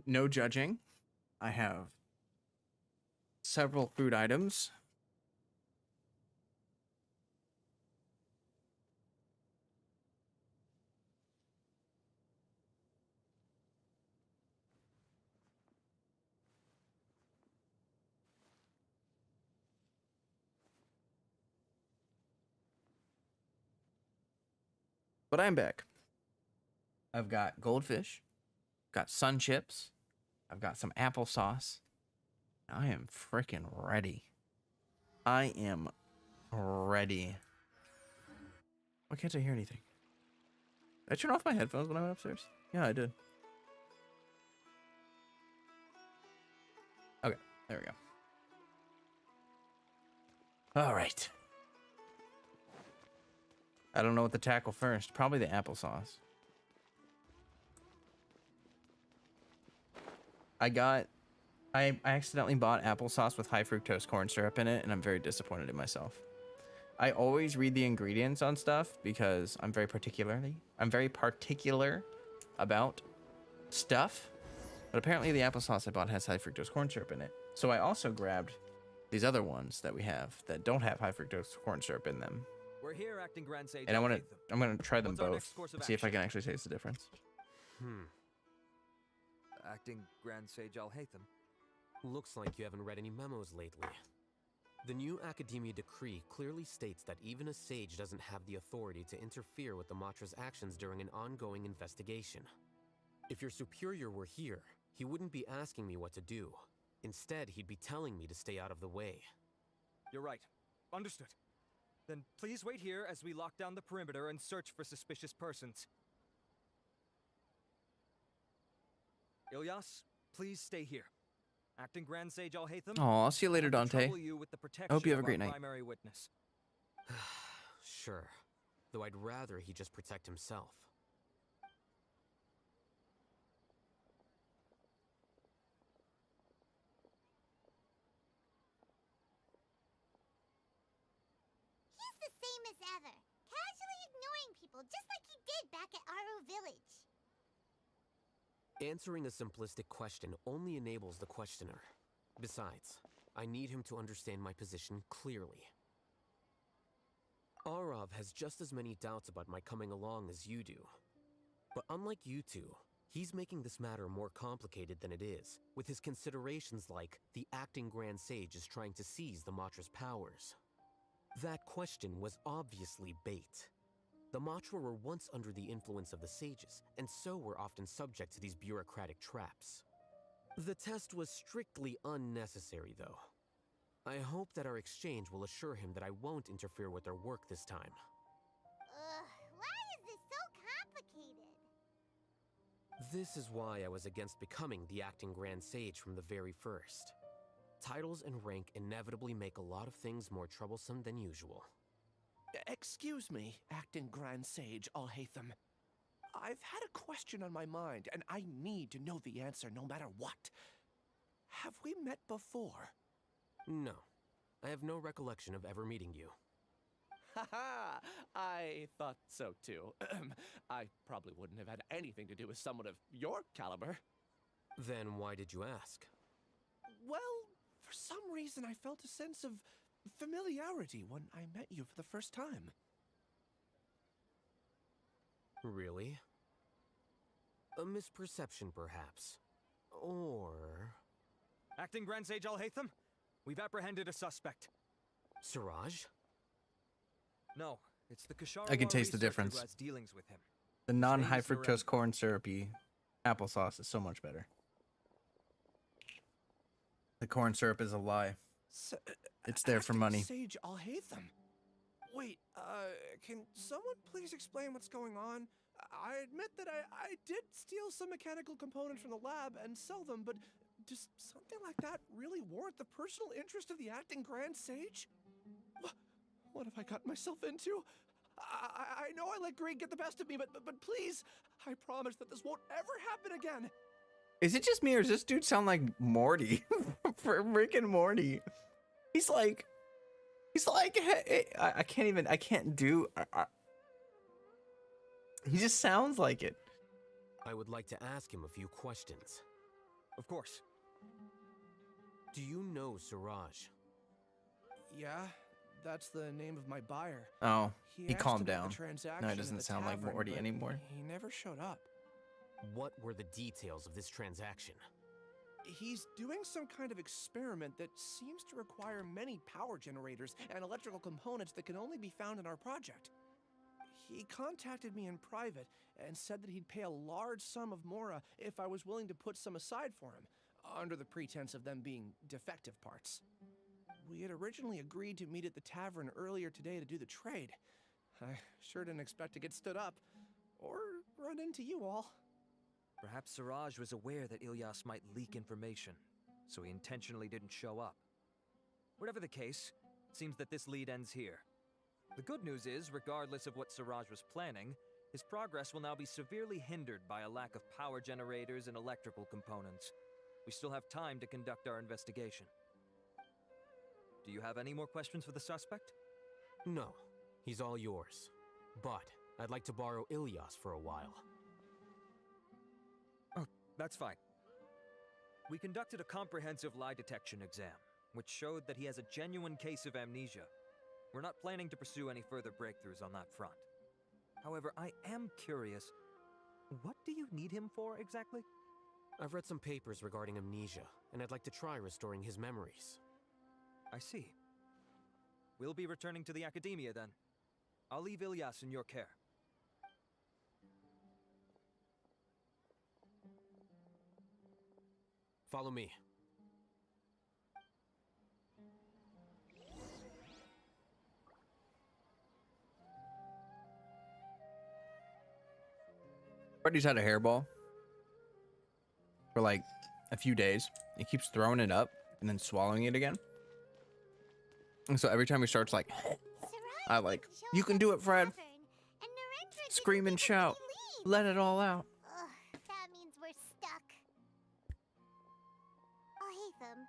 No judging. I have several food items. But I'm back. I've got goldfish, got sun chips, I've got some applesauce. I am freaking ready. I am ready. Why can't I hear anything? Did I turn off my headphones when I went upstairs? Yeah, I did. Okay, there we go. All right. I don't know what to tackle first. Probably the applesauce. I accidentally bought applesauce with high fructose corn syrup in it, and I'm very disappointed in myself. I always read the ingredients on stuff because I'm very particular about stuff. But apparently the applesauce I bought has high fructose corn syrup in it. So I also grabbed these other ones that we have that don't have high fructose corn syrup in them. We're here, acting Grand Sage. And I'm gonna try them What's our both next course of and see if I action? can actually taste the difference. Acting Grand Sage Alhaithem. Looks like you haven't read any memos lately. The new Academia decree clearly states that even a sage doesn't have the authority to interfere with the Matra's actions during an ongoing investigation. If your superior were here, he wouldn't be asking me what to do. Instead, he'd be telling me to stay out of the way. You're right. Understood. Then please wait here as we lock down the perimeter and search for suspicious persons. Ilyas, please stay here. Acting Grand Sage Alhaithem. Oh, I'll see you later, I want to Dante. trouble you with the protection I hope you have a of great our night. primary witness. Sure. Though I'd rather he just protect himself. He's the same as ever, casually ignoring people just like he did back at Aro Village. Answering a simplistic question only enables the questioner. Besides, I need him to understand my position clearly. Arav has just as many doubts about my coming along as you do. But unlike you two, He's making this matter more complicated than it is, with his considerations like the acting Grand Sage is trying to seize the Matra's powers. That question was obviously bait. The Matra were once under the influence of the sages, and so were often subject to these bureaucratic traps. The test was strictly unnecessary, though. I hope that our exchange will assure him that I won't interfere with their work this time. Why is this so complicated? This is why I was against becoming the acting Grand Sage from the very first. Titles and rank inevitably make a lot of things more troublesome than usual. Excuse me, acting Grand Sage Alhaithem. I've had a question on my mind, and I need to know the answer no matter what. Have we met before? No. I have no recollection of ever meeting you. Haha, I thought so too. I probably wouldn't have had anything to do with someone of your caliber. Then why did you ask? Well, for some reason I felt a sense of familiarity when I met you for the first time. Really? A misperception, perhaps. Or... Acting Grand Sage Alhaithem, we've apprehended a suspect. Siraj? No, it's the Kashara I can taste the difference. who has dealings with him. The non-high Name's fructose Narendra. corn syrupy applesauce is so much better. The corn syrup is a lie. It's there for Acting money. Sage Alhaithem. Wait, can someone please explain what's going on? I admit that I did steal some mechanical components from the lab and sell them, but does something like that really warrant the personal interest of the acting Grand Sage? What have I gotten myself into? I know I let greed get the best of me, but please, I promise that this won't ever happen again. Is it just me or does this dude sound like Morty from Rick and Morty? He's like, hey, I can't do. He just sounds like it. I would like to ask him a few questions. Of course. Do you know Siraj? Yeah, that's the name of my buyer. Oh, he asked calmed about down. the transaction No, he in doesn't the sound like tavern, Morty but anymore. He never showed up. What were the details of this transaction? He's doing some kind of experiment that seems to require many power generators and electrical components that can only be found in our project. He contacted me in private and said that he'd pay a large sum of Mora if I was willing to put some aside for him, under the pretense of them being defective parts. We had originally agreed to meet at the tavern earlier today to do the trade. I sure didn't expect to get stood up, or run into you all. Perhaps Siraj was aware that Ilyas might leak information, so he intentionally didn't show up. Whatever the case, it seems that this lead ends here. The good news is, regardless of what Siraj was planning, his progress will now be severely hindered by a lack of power generators and electrical components. We still have time to conduct our investigation. Do you have any more questions for the suspect? No, he's all yours. But I'd like to borrow Ilyas for a while. Oh, that's fine. We conducted a comprehensive lie detection exam, which showed that he has a genuine case of amnesia. We're not planning to pursue any further breakthroughs on that front. However, I am curious, what do you need him for exactly? I've read some papers regarding amnesia, and I'd like to try restoring his memories. I see. We'll be returning to the Academia then. I'll leave Ilyas in your care. Follow me. Freddy's had a hairball for like a few days. He keeps throwing it up and then swallowing it again. And so every time he starts like, I like, you can do it, Fred. Scream and shout. Let it all out. Ugh, that means we're stuck. Alhaithem,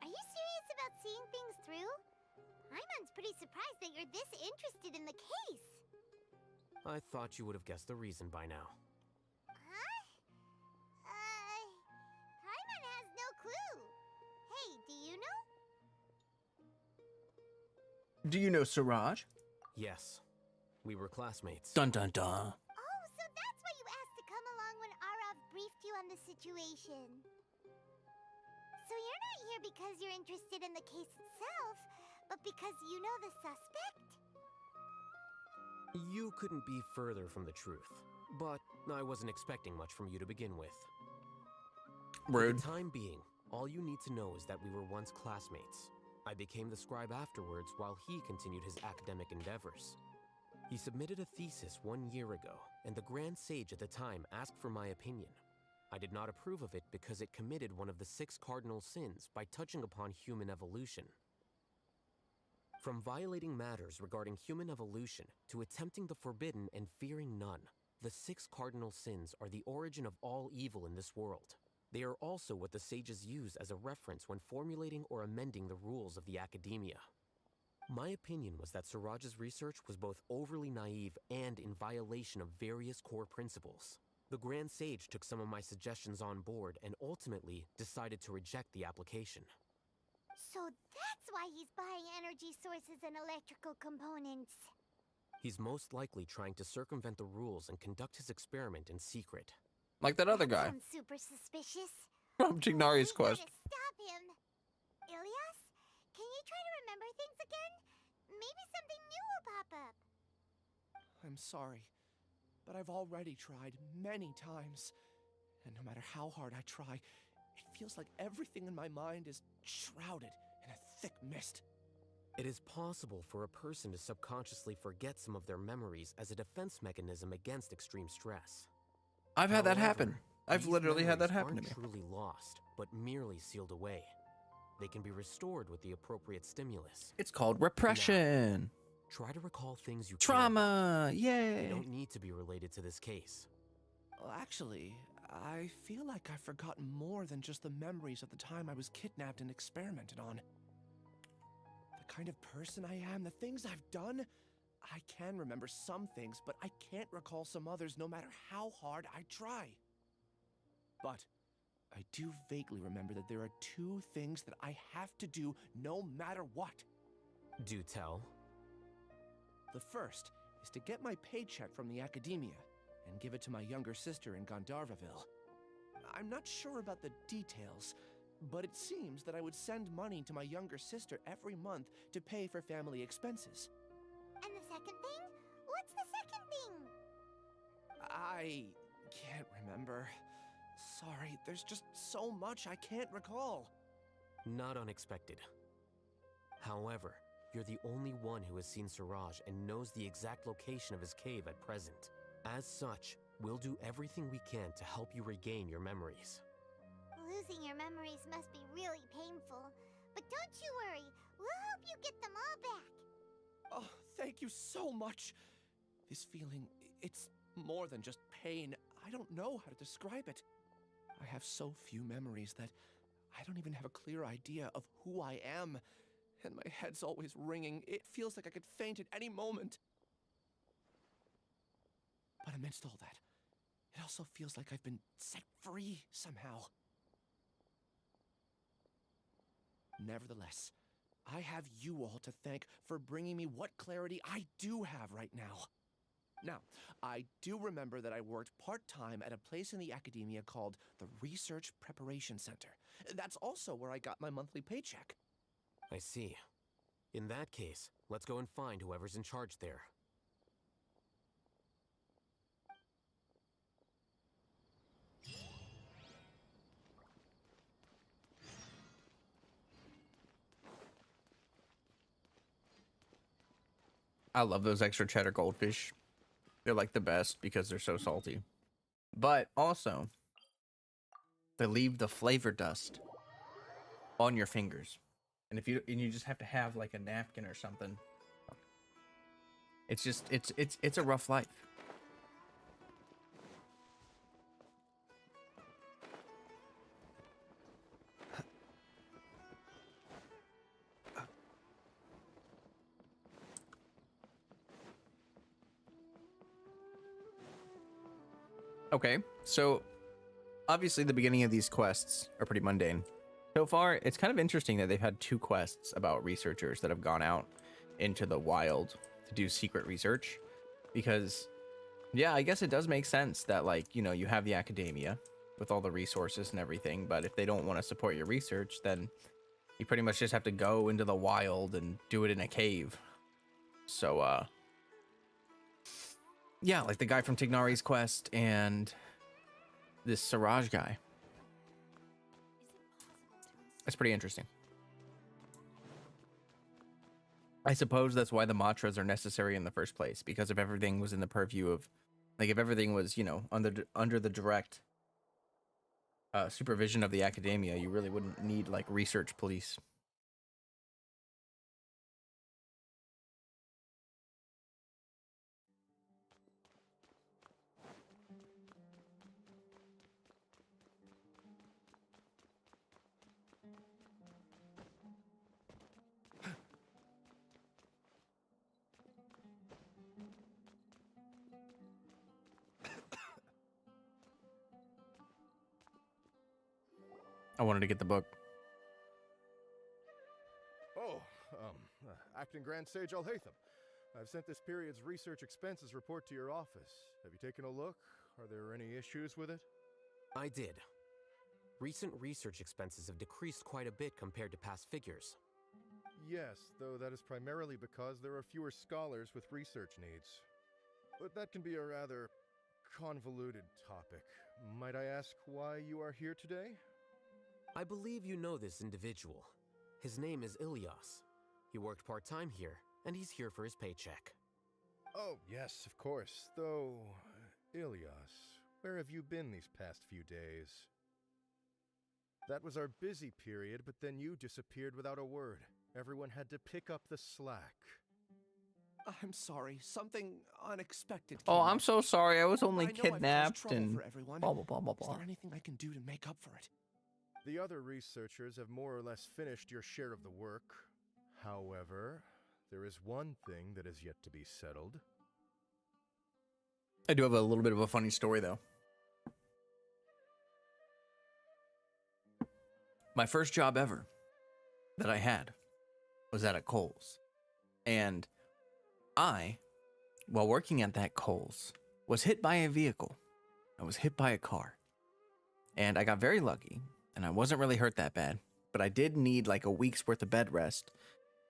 are you serious about seeing things through? Paimon's pretty surprised that you're this interested in the case. I thought you would have guessed the reason by now. Huh? Paimon has no clue. Hey, do you know? Do you know Siraj? Yes. We were classmates. Dun dun dun. Oh, so that's why you asked to come along when Arav briefed on the situation. So you're not here because you're interested in the case itself, but because you know the suspect? You couldn't be further from the truth, but I wasn't expecting much from you to begin with. Rude. For the time being, all you need to know is that we were once classmates. I became the scribe afterwards while he continued his academic endeavors. He submitted a thesis 1 year ago, and the Grand Sage at the time asked for my opinion. I did not approve of it because it committed one of the 6 cardinal sins by touching upon human evolution. From violating matters regarding human evolution to attempting the forbidden and fearing none, the 6 cardinal sins are the origin of all evil in this world. They are also what the sages use as a reference when formulating or amending the rules of the academia. My opinion was that Siraj's research was both overly naive and in violation of various core principles. The Grand Sage took some of my suggestions on board and ultimately decided to reject the application. So that's why he's buying energy sources and electrical components. He's most likely trying to circumvent the rules and conduct his experiment in secret. Like that other guy. Sounds super suspicious. From Tignari's We quest. gotta stop him. Ilyas, can you try to remember things again? Maybe something new will pop up. I'm sorry, but I've already tried many times. And no matter how hard I try, it feels like everything in my mind is shrouded in a thick mist. It is possible for a person to subconsciously forget some of their memories as a defense mechanism against extreme stress. I've had that However, happen. I've these literally had that memories happen to me. aren't truly lost, but merely sealed away. They can be restored with the appropriate stimulus. It's called repression. Try to recall things you Trauma. They Yay. don't need to be related to this case. Well, actually, I feel like I've forgotten more than just the memories of the time I was kidnapped and experimented on. The kind of person I am, the things I've done, I can remember some things, but I can't recall some others no matter how hard I try. But I do vaguely remember that there are 2 things that I have to do no matter what. Do tell. The first is to get my paycheck from the academia and give it to my younger sister in Gandharvaville. I'm not sure about the details, but it seems that I would send money to my younger sister every month to pay for family expenses. And the second thing? What's the second thing? I can't remember. Sorry, there's just so much I can't recall. Not unexpected. However, you're the only one who has seen Siraj and knows the exact location of his cave at present. As such, we'll do everything we can to help you regain your memories. Losing your memories must be really painful. But don't you worry, we'll help you get them all back. Oh, thank you so much. This feeling, it's more than just pain. I don't know how to describe it. I have so few memories that I don't even have a clear idea of who I am. And my head's always ringing. It feels like I could faint at any moment. But amidst all that, it also feels like I've been set free somehow. Nevertheless, I have you all to thank for bringing me what clarity I do have right now. Now, I do remember that I worked part-time at a place in the academia called the Research Preparation Center. That's also where I got my monthly paycheck. I see. In that case, let's go and find whoever's in charge there. I love those extra cheddar goldfish. They're like the best because they're so salty. But also, they leave the flavor dust on your fingers. And if you just have to have like a napkin or something. It's just it's a rough life. Okay, so obviously the beginning of these quests are pretty mundane. So far, it's kind of interesting that they've had 2 quests about researchers that have gone out into the wild to do secret research. Because, yeah, I guess it does make sense that, like, you know, you have the academia, with all the resources and everything. But if they don't want to support your research, then you pretty much just have to go into the wild and do it in a cave. So, yeah, like the guy from Tignari's quest and this Siraj guy. That's pretty interesting. I suppose that's why the mantras are necessary in the first place, because if everything was in the purview of, like, if everything was, you know, under the direct supervision of the academia, you really wouldn't need, like, research police. I wanted to get the book. Oh, Acting Grand Sage Alhaithem. I've sent this period's research expenses report to your office. Have you taken a look? Are there any issues with it? I did. Recent research expenses have decreased quite a bit compared to past figures. Yes, though that is primarily because there are fewer scholars with research needs. But that can be a rather convoluted topic. Might I ask why you are here today? I believe you know this individual. His name is Ilyas. He worked part-time here, and he's here for his paycheck. Oh, yes, of course. Though, Ilyas, where have you been these past few days? That was our busy period, but then you disappeared without a word. Everyone had to pick up the slack. I'm sorry, something unexpected Oh, came I'm up. so sorry. I was only I know I've caused kidnapped trouble and for everyone. blah, blah, blah, blah, Is blah. there anything I can do to make up for it? The other researchers have more or less finished your share of the work. However, there is one thing that is yet to be settled. I do have a little bit of a funny story, though. My first job ever that I had was at a Kohl's. And I, while working at that Kohl's, was hit by a vehicle. I was hit by a car. And I got very lucky, and I wasn't really hurt that bad. But I did need like a week's worth of bed rest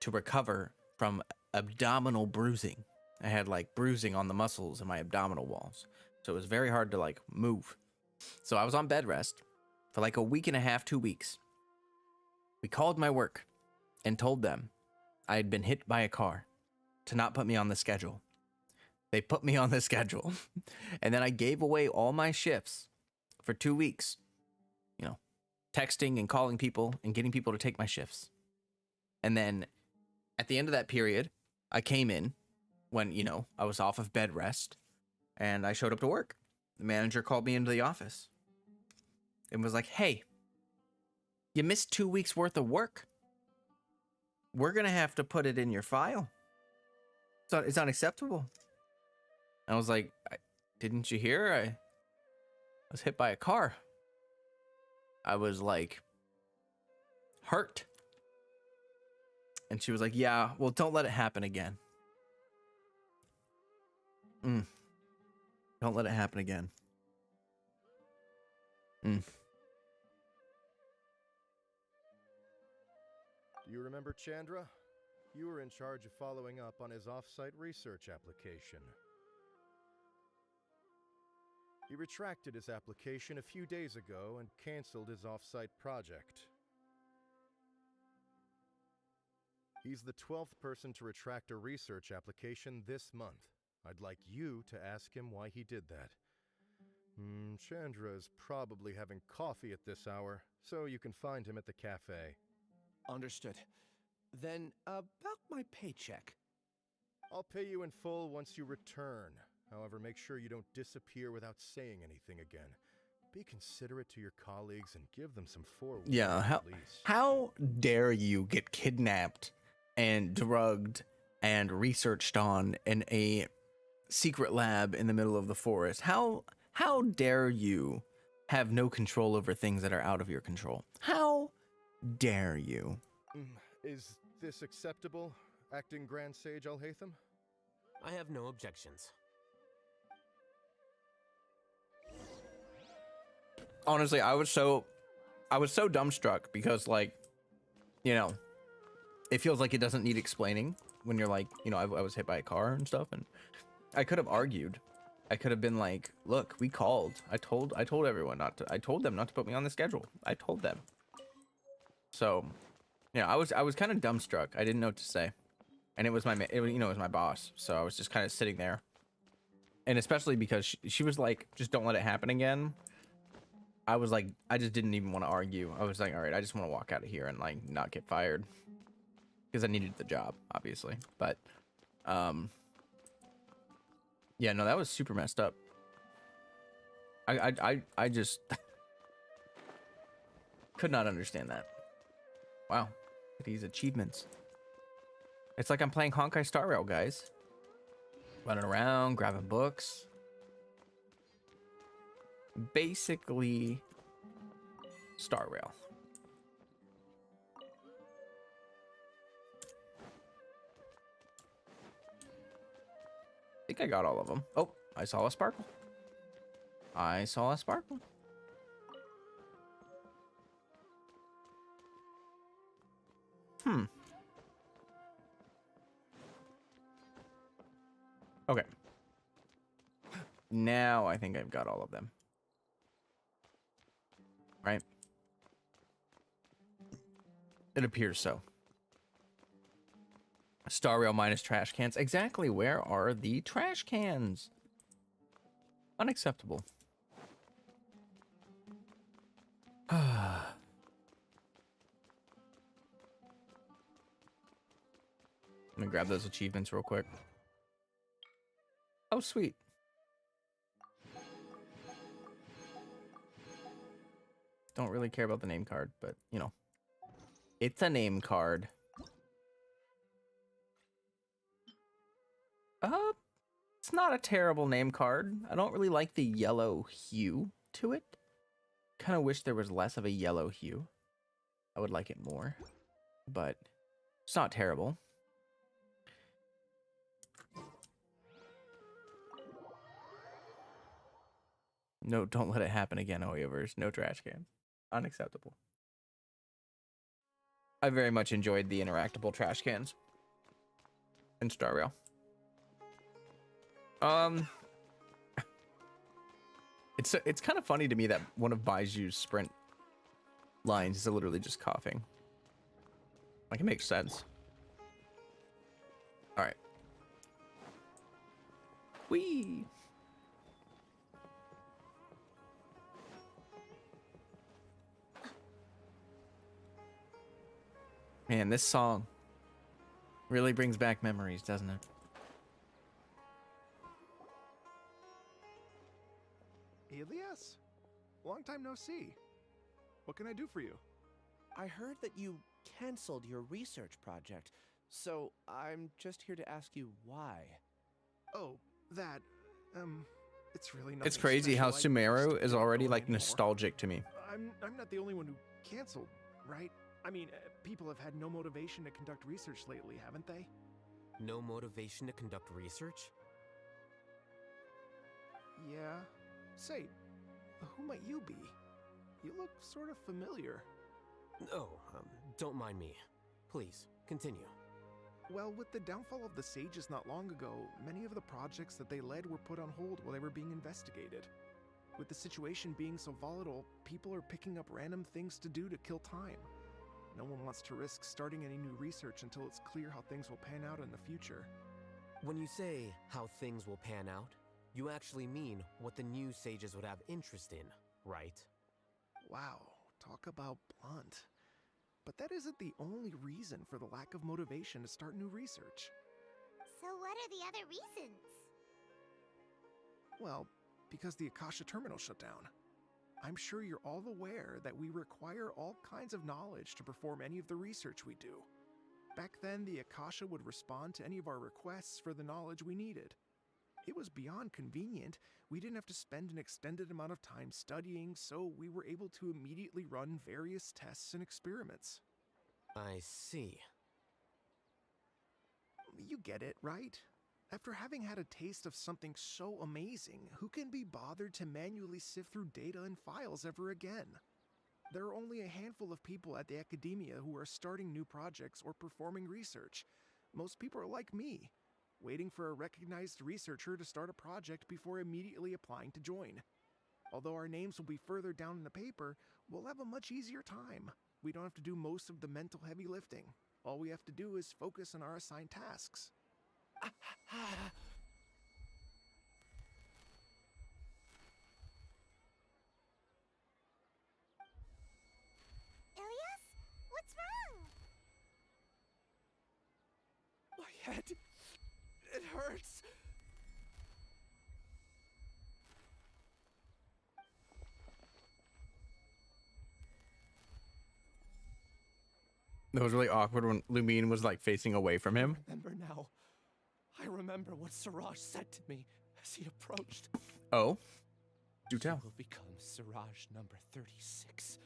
to recover from abdominal bruising. I had like bruising on the muscles in my abdominal walls. So it was very hard to like move. So I was on bed rest for like a week and a half, 2 weeks. We called my work and told them I had been hit by a car to not put me on the schedule. They put me on the schedule. And then I gave away all my shifts for 2 weeks. You know, texting and calling people and getting people to take my shifts. And then at the end of that period, I came in when, you know, I was off of bed rest and I showed up to work. The manager called me into the office and was like, hey, you missed 2 weeks worth of work. We're going to have to put it in your file. It's unacceptable. I was like, didn't you hear? I was hit by a car. I was like, hurt. And she was like, yeah, well, don't let it happen again. Don't let it happen again. Do you remember Chandra? You were in charge of following up on his off-site research application. He retracted his application a few days ago and canceled his off-site project. He's the 12th person to retract a research application this month. I'd like you to ask him why he did that. Chandra is probably having coffee at this hour, so you can find him at the cafe. Understood. Then, about my paycheck. I'll pay you in full once you return. However, make sure you don't disappear without saying anything again. Be considerate to your colleagues and give them some forewarning. Yeah, how dare you get kidnapped and drugged and researched on in a secret lab in the middle of the forest? How dare you have no control over things that are out of your control? How dare you? Is this acceptable, Acting Grand Sage Alhaithem? I have no objections. honestly, I was so dumbstruck because, like, you know, it feels like it doesn't need explaining when you're like, you know, I was hit by a car and stuff, and I could have argued. I could have been like, look, we called. I told everyone not to. I told them not to put me on the schedule. I told them. So, yeah, I was kind of dumbstruck. I didn't know what to say, and it was it was my boss. So I was just kind of sitting there, and especially because she was like, just don't let it happen again. I was like, I just didn't even want to argue. I was like, all right, I just want to walk out of here and like not get fired because I needed the job, obviously. But, yeah, no, that was super messed up. I just could not understand that. Wow, look at these achievements. It's like I'm playing Honkai Star Rail, guys. Running around, grabbing books. Basically Star Rail. I think I got all of them. Oh, I saw a sparkle. I saw a sparkle. Okay. Now I think I've got all of them. Right? It appears so. Star Rail minus trash cans. Exactly. Where are the trash cans? Unacceptable. I'm gonna grab those achievements real quick. Oh, sweet. Don't really care about the name card, but, you know. It's a name card. It's not a terrible name card. I don't really like the yellow hue to it. Kind of wish there was less of a yellow hue. I would like it more, but it's not terrible. No, don't let it happen again, Hoyoverse. No trash can. Unacceptable. I very much enjoyed the interactable trash cans in Star Rail. It's kind of funny to me that one of Baiju's sprint lines is literally just coughing. Like, it makes sense. All right. Whee! Man, this song really brings back memories, doesn't it? Elias? Long time no see. What can I do for you? I heard that you canceled your research project, so I'm just here to ask you why. Oh, that, it's really not. It's crazy how Sumeru is already like nostalgic to me. I'm not the only one who canceled, right? I mean, people have had no motivation to conduct research lately, haven't they? No motivation to conduct research? Yeah. Say, who might you be? You look sort of familiar. Oh, don't mind me. Please, continue. Well, with the downfall of the Sages not long ago, many of the projects that they led were put on hold while they were being investigated. With the situation being so volatile, people are picking up random things to do to kill time. No one wants to risk starting any new research until it's clear how things will pan out in the future. When you say how things will pan out, you actually mean what the new sages would have interest in, right? Wow, talk about blunt. But that isn't the only reason for the lack of motivation to start new research. So what are the other reasons? Well, because the Akasha terminal shut down. I'm sure you're all aware that we require all kinds of knowledge to perform any of the research we do. Back then, the Akasha would respond to any of our requests for the knowledge we needed. It was beyond convenient. We didn't have to spend an extended amount of time studying, so we were able to immediately run various tests and experiments. I see. You get it, right? After having had a taste of something so amazing, who can be bothered to manually sift through data and files ever again? There are only a handful of people at the academia who are starting new projects or performing research. Most people are like me, waiting for a recognized researcher to start a project before immediately applying to join. Although our names will be further down in the paper, we'll have a much easier time. We don't have to do most of the mental heavy lifting. All we have to do is focus on our assigned tasks. Ilias? What's wrong? My head. It hurts. It was really awkward when Lumine was like facing away from him. Remember now. I remember what Siraj said to me as he approached. Oh? Do You tell. will become Siraj number 36.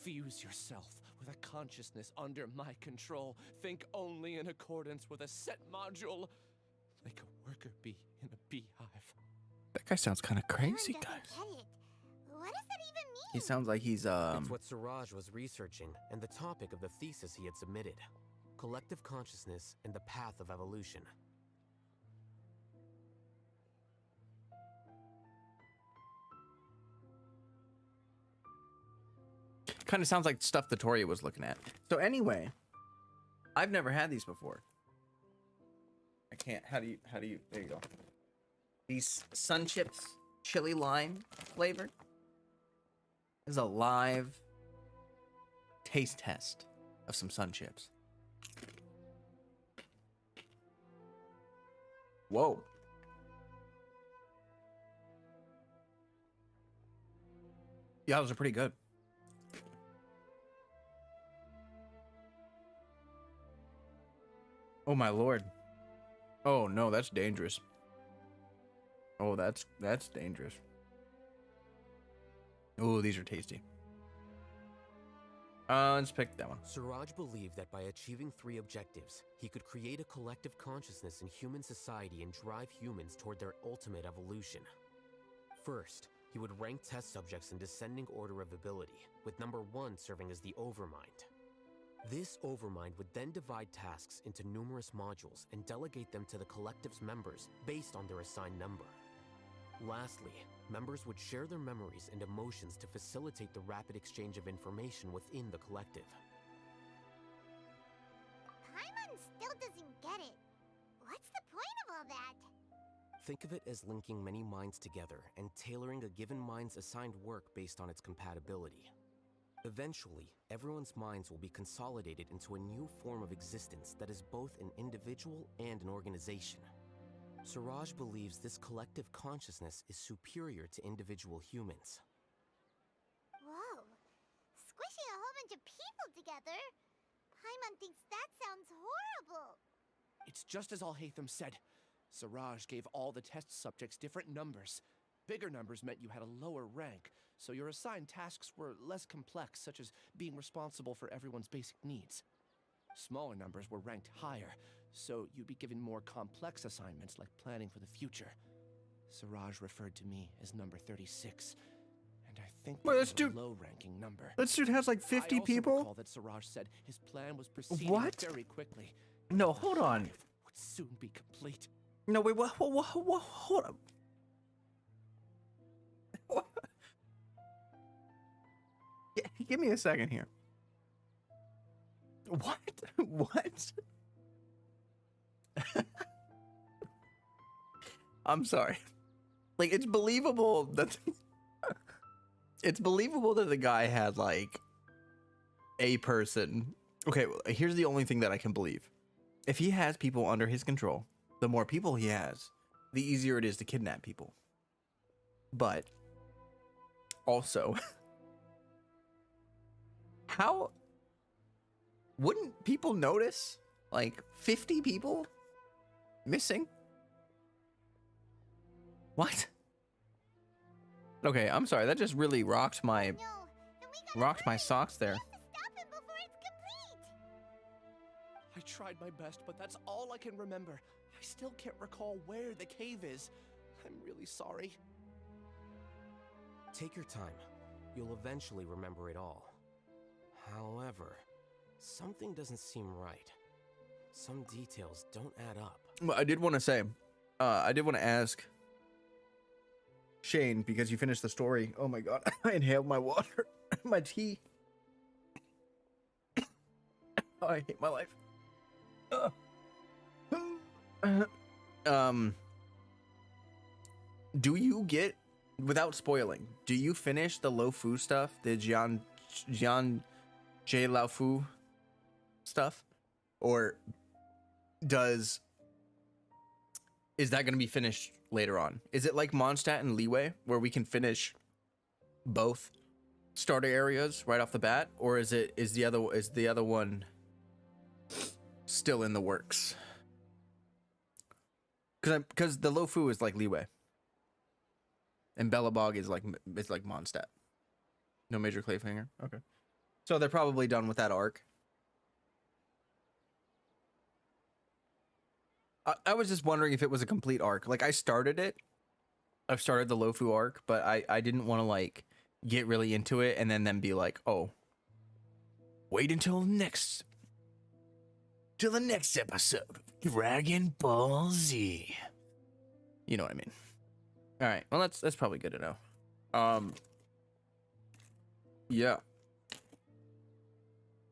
Fuse yourself with a consciousness under my control. Think only in accordance with a set module, like a worker bee in a beehive. That guy sounds kind of crazy, Aaron guys. doesn't get it. What does that even mean? He sounds like he's It's what Siraj was researching and the topic of the thesis he had submitted. Collective consciousness and the path of evolution. kind of sounds like stuff the Toria was looking at. So anyway, I've never had these before. I can't. How do you? There you go. These Sun Chips chili lime flavor. This is a live taste test of some Sun Chips. Whoa. Yeah, those are pretty good. Oh my lord. Oh no, that's dangerous. Oh, that's dangerous. Oh, these are tasty. Let's pick that one. Siraj believed that by achieving 3 objectives, he could create a collective consciousness in human society and drive humans toward their ultimate evolution. First, he would rank test subjects in descending order of ability, with number 1 serving as the Overmind. This Overmind would then divide tasks into numerous modules and delegate them to the collective's members based on their assigned number. Lastly, members would share their memories and emotions to facilitate the rapid exchange of information within the collective. Paimon still doesn't get it. What's the point of all that? Think of it as linking many minds together and tailoring a given mind's assigned work based on its compatibility. Eventually, everyone's minds will be consolidated into a new form of existence that is both an individual and an organization. Siraj believes this collective consciousness is superior to individual humans. Whoa. Squishing a whole bunch of people together? Paimon thinks that sounds horrible. It's just as Alhaithem said. Siraj gave all the test subjects different numbers. Bigger numbers meant you had a lower rank, so your assigned tasks were less complex, such as being responsible for everyone's basic needs. Smaller numbers were ranked higher, so you'd be given more complex assignments like planning for the future. Siraj referred to me as number 36, and I think Wait, that's this a dude- low-ranking number. This dude has like 50 I also people? recall that Siraj said his plan was proceeding What? very quickly. No, hold on. Would soon be complete. No, wait, what, hold up. What? Give me a second here. What? What? I'm sorry. Like, it's believable that it's believable that the guy had like a person. Okay, well, here's the only thing that I can believe. If he has people under his control, the more people he has, the easier it is to kidnap people. But also, how wouldn't people notice like 50 people missing? What? Okay, I'm sorry. That just really rocked my No, then we gotta rocked my hurry. socks there. We have to stop him before it's complete. I tried my best, but that's all I can remember. I still can't recall where the cave is. I'm really sorry. Take your time. You'll eventually remember it all. However, something doesn't seem right. Some details don't add up. Well, I did want to say, I did want to ask Shane, because you finished the story. Oh my god, I inhaled my water, my tea. Oh, I hate my life. Do you get, without spoiling, do you finish the Lo Fu stuff, the Jian J Lao Fu stuff, or is that going to be finished later on? Is it like Mondstadt and Leeway, where we can finish both starter areas right off the bat, or is the other one still in the works? Because the Lo Fu is like Leeway, and Bellabog is like Mondstadt. No major Clayfinger. Okay, so they're probably done with that arc. I was just wondering if it was a complete arc. Like, I've started the Lo Fu arc, but I didn't want to like get really into it and then be like, oh, wait until the next episode of Dragon Ball Z. You know what I mean? All right. Well, that's probably good to know. Yeah.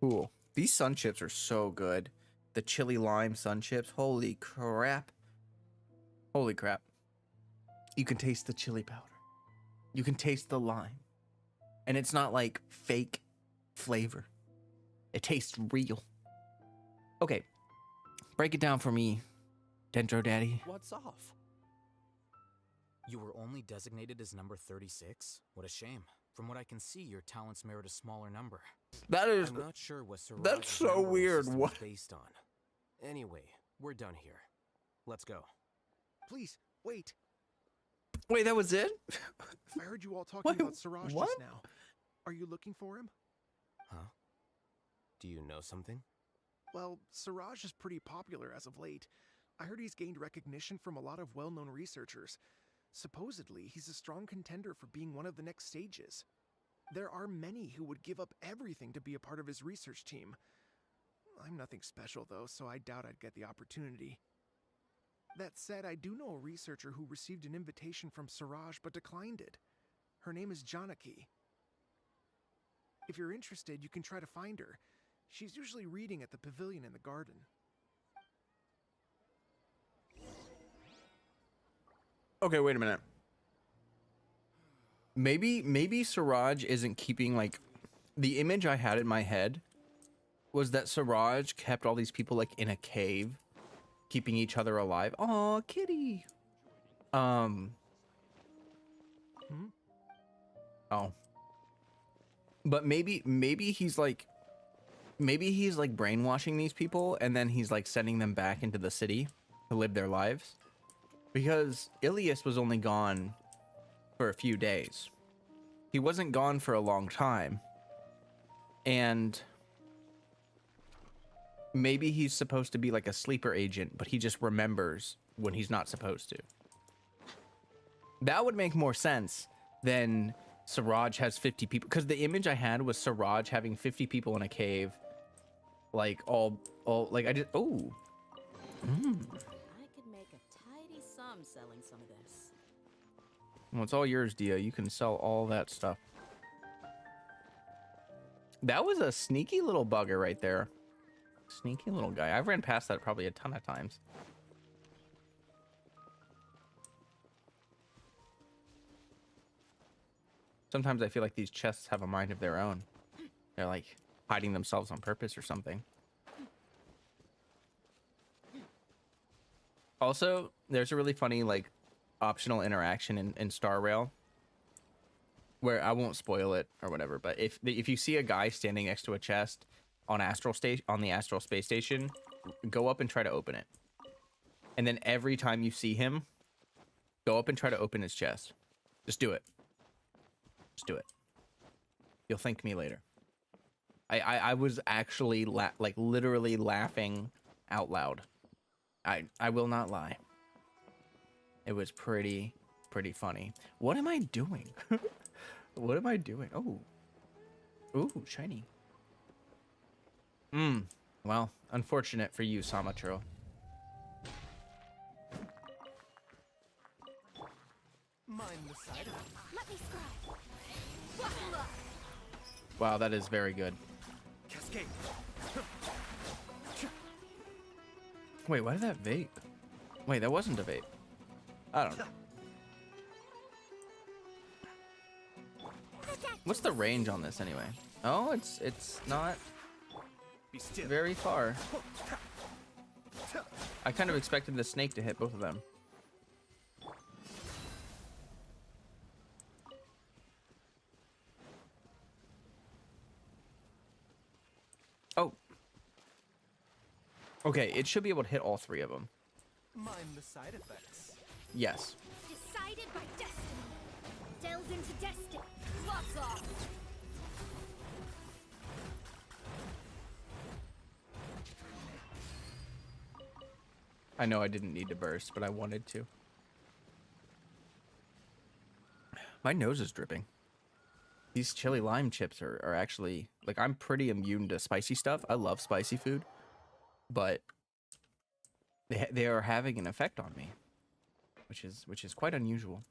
Cool. These sun chips are so good. The chili lime sun chips. Holy crap. Holy crap. You can taste the chili powder. You can taste the lime. And it's not like fake flavor. It tastes real. Okay. Break it down for me, Dendro Daddy. What's off? You were only designated as number 36? What a shame. From what I can see, your talents merit a smaller number. That is... I'm not sure what that's so weird. What? Based on. Anyway, we're done here. Let's go. Please, wait. Wait, that was it? I heard you all talking about Siraj just now. Are you looking for him? Huh? Do you know something? Well, Siraj is pretty popular as of late. I heard he's gained recognition from a lot of well-known researchers. Supposedly, he's a strong contender for being one of the next sages. There are many who would give up everything to be a part of his research team. I'm nothing special, though, so I doubt I'd get the opportunity. That said, I do know a researcher who received an invitation from Siraj but declined it. Her name is Janaki. If you're interested, you can try to find her. She's usually reading at the pavilion in the garden. Okay, wait a minute. Maybe Siraj isn't keeping, like, the image I had in my head was that Siraj kept all these people like in a cave, keeping each other alive. Aw, kitty. Oh. But maybe he's like brainwashing these people, and then he's like sending them back into the city to live their lives. Because Ilias was only gone for a few days. He wasn't gone for a long time. And maybe he's supposed to be like a sleeper agent, but he just remembers when he's not supposed to. That would make more sense than Siraj has 50 people. Because the image I had was Siraj having 50 people in a cave. Like, all like, I just, oh. I could make a tidy sum selling some of this. Well, it's all yours, Dia. You can sell all that stuff. That was a sneaky little bugger right there. Sneaky little guy. I've ran past that probably a ton of times. Sometimes I feel like these chests have a mind of their own. They're like hiding themselves on purpose or something. Also, there's a really funny like optional interaction in Star Rail where I won't spoil it or whatever, but if you see a guy standing next to a chest on the Astral Space Station, go up and try to open it. And then every time you see him, go up and try to open his chest. Just do it. Just do it. You'll thank me later. I was actually like literally laughing out loud I will not lie. It was pretty funny. What am I doing? What am I doing? Oh. Ooh, shiny. Well, unfortunate for you, Samatro. Mind the side of it. Let me scry. Wow, that is very good. Cascade. Wait, why did that vape? Wait, that wasn't a vape. I don't know. What's the range on this anyway? Oh, it's not very far. I kind of expected the snake to hit both of them. Oh. Okay, it should be able to hit all three of them. Mind the side effects. Yes. Decided by destiny. Delved into destiny. Lots off. I know I didn't need to burst, but I wanted to. My nose is dripping. These chili lime chips are actually, like, I'm pretty immune to spicy stuff. I love spicy food, but they are having an effect on me, which is quite unusual.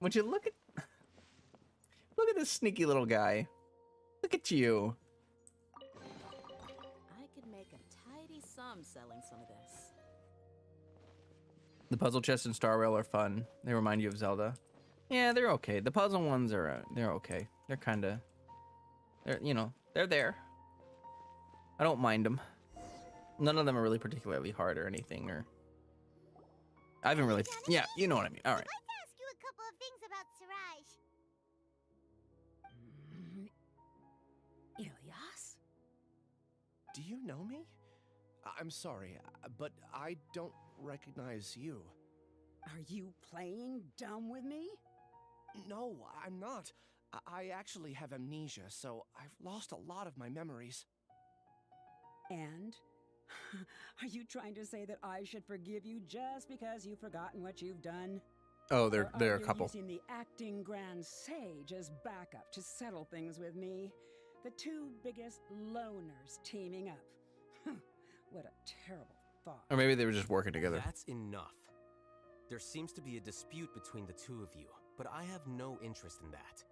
Would you look at this sneaky little guy? Look at you. I could make a tidy sum selling some of this. The puzzle chest and Star Rail are fun. They remind you of Zelda. Yeah, they're okay. The puzzle ones are they're okay. They're kind of they're there. I don't mind them. None of them are really particularly hard or anything, or I haven't really. Yeah, you know what I mean. All right. I'd like to ask you a couple of things about Siraj. Ilyas? Do you know me? I'm sorry, but I don't recognize you. Are you playing dumb with me? No, I'm not. I actually have amnesia, so I've lost a lot of my memories. And? Are you trying to say that I should forgive you just because you've forgotten what you've done? Oh, they're Or a are you couple. using the acting grand sage as backup to settle things with me? The two biggest loners teaming up. What a terrible thought. Or maybe they were just working together. That's enough. There seems to be a dispute between the two of you, but I have no interest in that.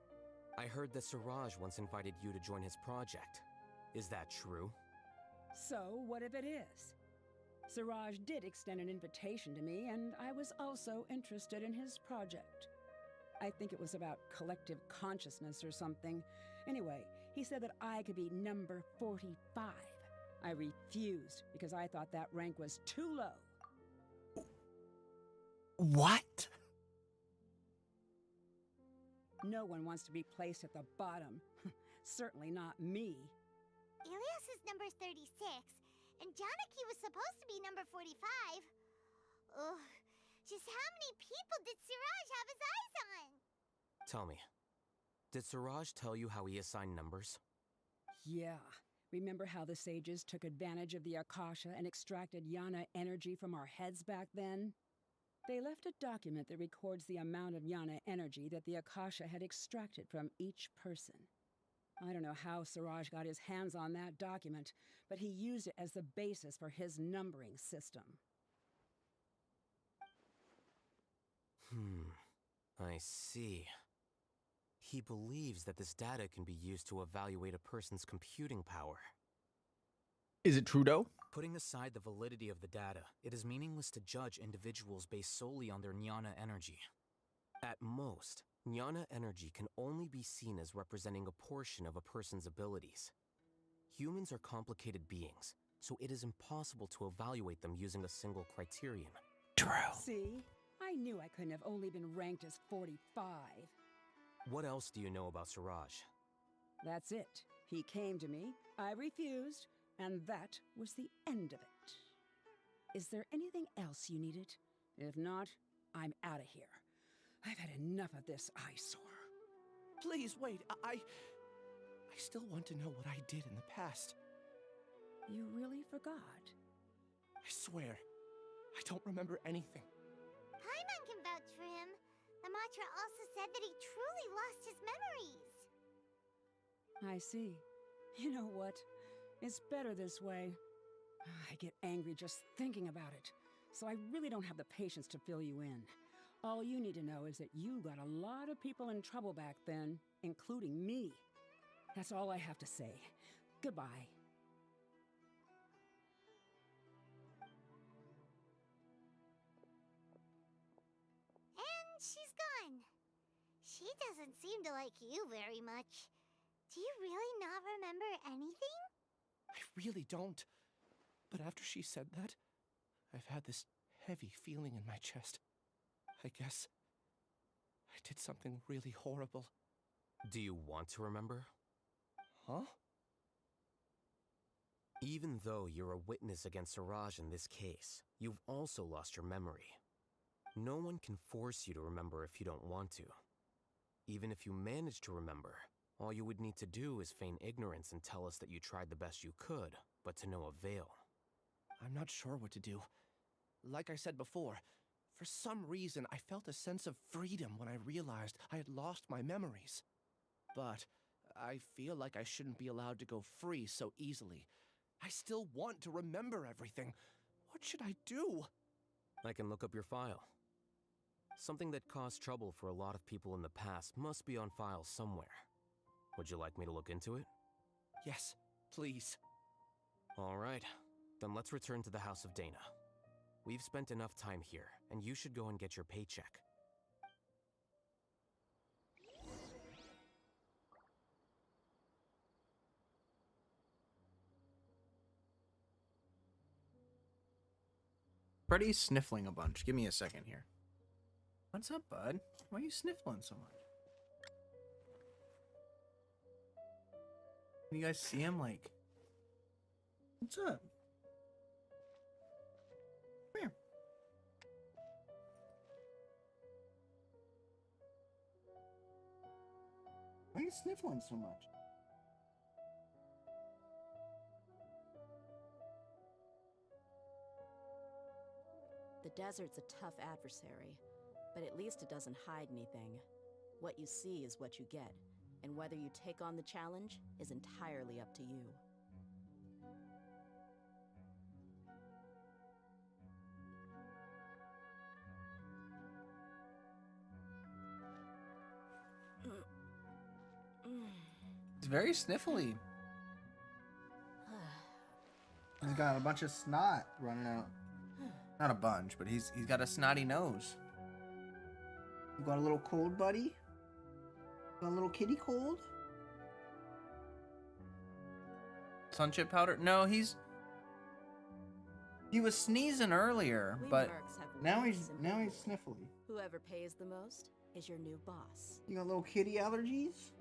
I heard that Siraj once invited you to join his project. Is that true? So, what if it is? Siraj did extend an invitation to me, and I was also interested in his project. I think it was about collective consciousness or something. Anyway, he said that I could be number 45. I refused because I thought that rank was too low. What? No one wants to be placed at the bottom. Certainly not me. Ilias is number 36, and Janaki was supposed to be number 45. Ugh, just how many people did Siraj have his eyes on? Tell me, did Siraj tell you how he assigned numbers? Yeah. Remember how the sages took advantage of the Akasha and extracted Yana energy from our heads back then? They left a document that records the amount of Yana energy that the Akasha had extracted from each person. I don't know how Siraj got his hands on that document, but he used it as the basis for his numbering system. I see. He believes that this data can be used to evaluate a person's computing power. Is it Trudeau? Putting aside the validity of the data, it is meaningless to judge individuals based solely on their jnana energy. At most, jnana energy can only be seen as representing a portion of a person's abilities. Humans are complicated beings, so it is impossible to evaluate them using a single criterion. True. See? I knew I couldn't have only been ranked as 45. What else do you know about Siraj? That's it. He came to me, I refused, and that was the end of it. Is there anything else you needed? If not, I'm out of here. I've had enough of this eyesore. Please wait. I still want to know what I did in the past. You really forgot? I swear, I don't remember anything. Paimon can vouch for him. The mantra also said that he truly lost his memories. I see. You know what? It's better this way. I get angry just thinking about it, so I really don't have the patience to fill you in. All you need to know is that you got a lot of people in trouble back then, including me. That's all I have to say. Goodbye. And she's gone. She doesn't seem to like you very much. Do you really not remember anything? I really don't. But after she said that, I've had this heavy feeling in my chest. I guess I did something really horrible. Do you want to remember? Huh? Even though you're a witness against Siraj in this case, you've also lost your memory. No one can force you to remember if you don't want to. Even if you manage to remember, all you would need to do is feign ignorance and tell us that you tried the best you could, but to no avail. I'm not sure what to do. Like I said before, for some reason I felt a sense of freedom when I realized I had lost my memories. But I feel like I shouldn't be allowed to go free so easily. I still want to remember everything. What should I do? I can look up your file. Something that caused trouble for a lot of people in the past must be on file somewhere. Would you like me to look into it? Yes, please. All right, then let's return to the House of Dana. We've spent enough time here, and you should go and get your paycheck. Freddy's sniffling a bunch. Give me a second here. What's up, bud? Why are you sniffling so much? You guys see him, like... What's up? Come here. Why are you sniffling so much? The desert's a tough adversary, but at least it doesn't hide anything. What you see is what you get, and whether you take on the challenge is entirely up to you. It's very sniffly. He's got a bunch of snot running out. Not a bunch, but he's got a snotty nose. You got a little cold, buddy? Got a little kitty cold? Sunchip powder? No, he was sneezing earlier, We but mercs have now one he's symbol. sniffly. Whoever pays the most is your new boss. You got little kitty allergies?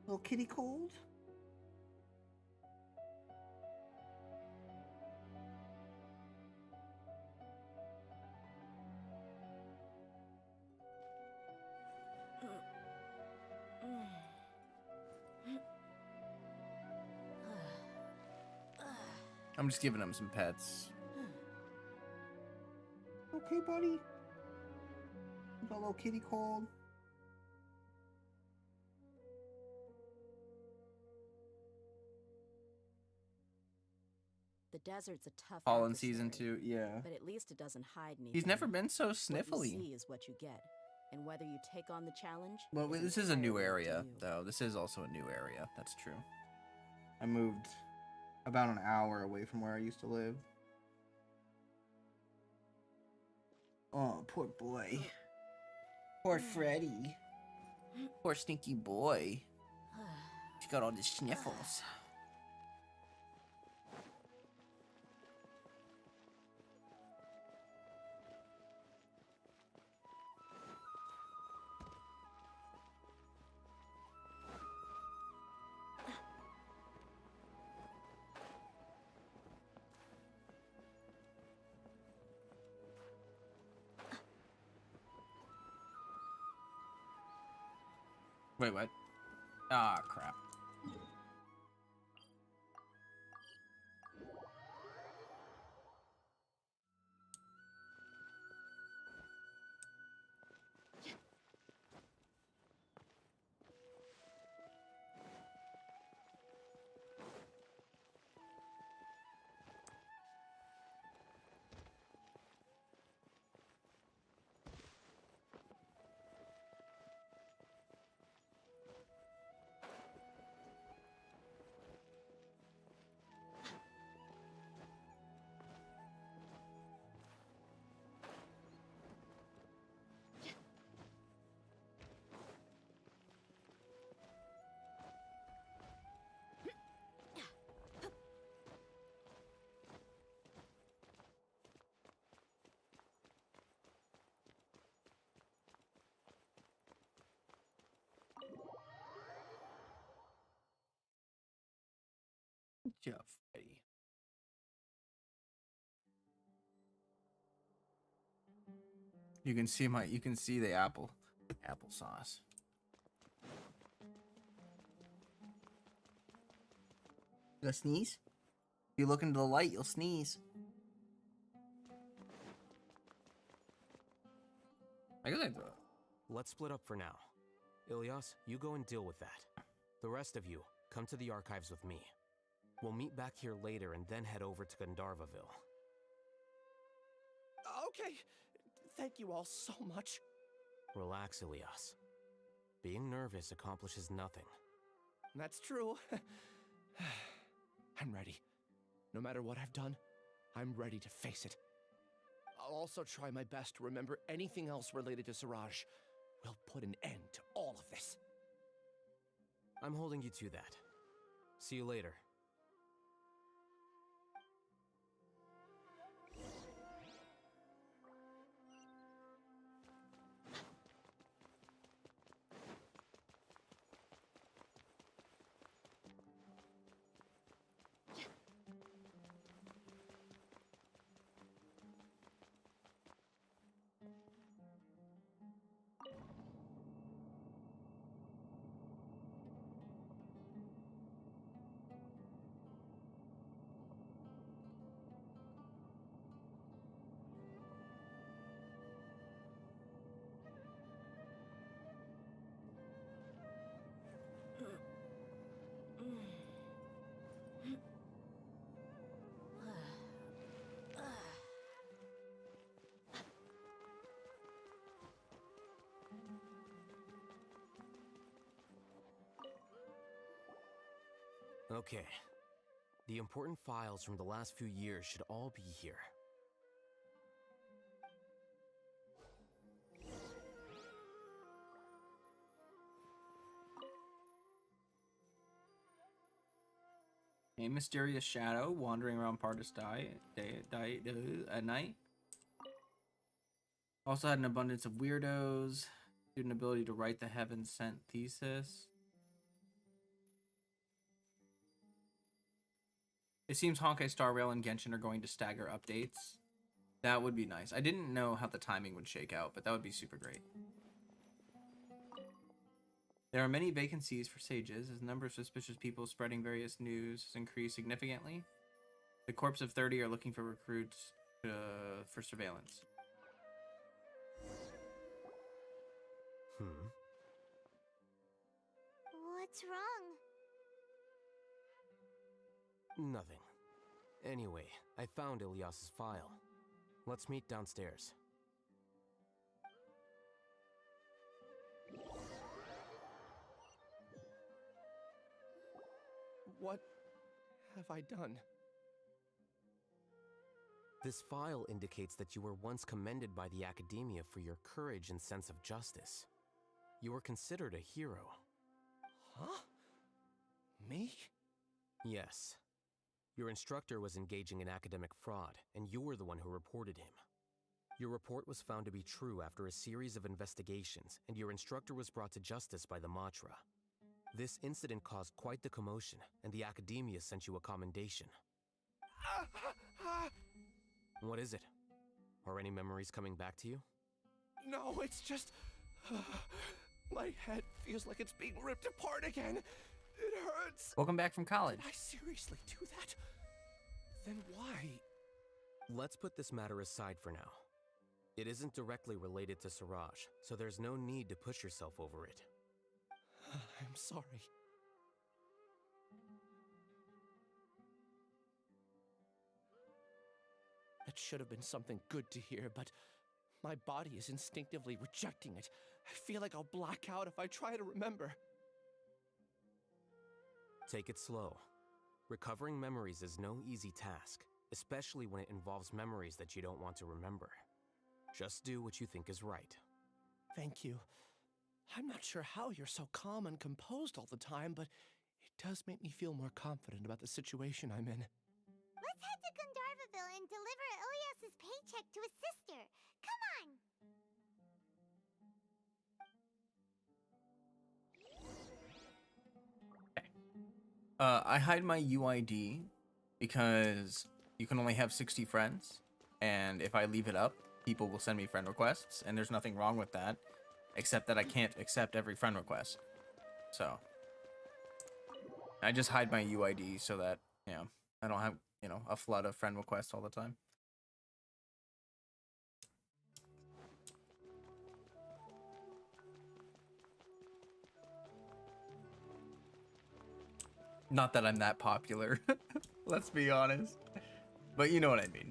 Little kitty cold? I'm just giving him some pets. Okay, buddy. You got a little kitty cold. The desert's a tough All in adversary, season 2, yeah. but at least it doesn't hide anything. He's never been so What sniffly. you see is what you get, and whether you take on the challenge. Well, this is a new entirely up to area, you. though. This is also a new area. That's true. I moved about an hour away from where I used to live. Oh, poor boy. Poor Freddy. Poor stinky boy. He's got all the sniffles. Wait, what? Ah, crap. Jeff. You can see the applesauce. You gonna sneeze? If you look into the light, you'll sneeze. I guess I do it. Let's split up for now. Ilyas, you go and deal with that. The rest of you, come to the archives with me. We'll meet back here later and then head over to Gandharvaville. Okay. Thank you all so much. Relax, Ilyas. Being nervous accomplishes nothing. That's true. I'm ready. No matter what I've done, I'm ready to face it. I'll also try my best to remember anything else related to Siraj. We'll put an end to all of this. I'm holding you to that. See you later. Okay. The important files from the last few years should all be here. A mysterious shadow wandering around Partis at night. Also had an abundance of weirdos. Student ability to write the heaven sent thesis. It seems Honkai Star Rail and Genshin are going to stagger updates. That would be nice. I didn't know how the timing would shake out, but that would be super great. There are many vacancies for sages, as the number of suspicious people spreading various news has increased significantly. The corps of 30 are looking for recruits for surveillance. What's wrong? Nothing. Anyway, I found Ilyas's file. Let's meet downstairs. What have I done? This file indicates that you were once commended by the Academia for your courage and sense of justice. You were considered a hero. Huh? Me? Yes. Your instructor was engaging in academic fraud, and you were the one who reported him. Your report was found to be true after a series of investigations, and your instructor was brought to justice by the Matra. This incident caused quite the commotion, and the Academia sent you a commendation. What is it? Are any memories coming back to you? No, it's just... my head feels like it's being ripped apart again. It hurts. Welcome back from college. Did I seriously do that? Then why? Let's put this matter aside for now. It isn't directly related to Siraj, so there's no need to push yourself over it. I'm sorry. That should have been something good to hear, but my body is instinctively rejecting it. I feel like I'll black out if I try to remember. Take it slow. Recovering memories is no easy task, especially when it involves memories that you don't want to remember. Just do what you think is right. Thank you. I'm not sure how you're so calm and composed all the time, but it does make me feel more confident about the situation I'm in. Let's head to Gandharvaville and deliver Ilyas's paycheck to his sister. Come on! I hide my UID because you can only have 60 friends, and if I leave it up, people will send me friend requests, and there's nothing wrong with that, except that I can't accept every friend request. So I just hide my UID so that, you know, I don't have, you know, a flood of friend requests all the time. Not that I'm that popular, let's be honest. But you know what I mean.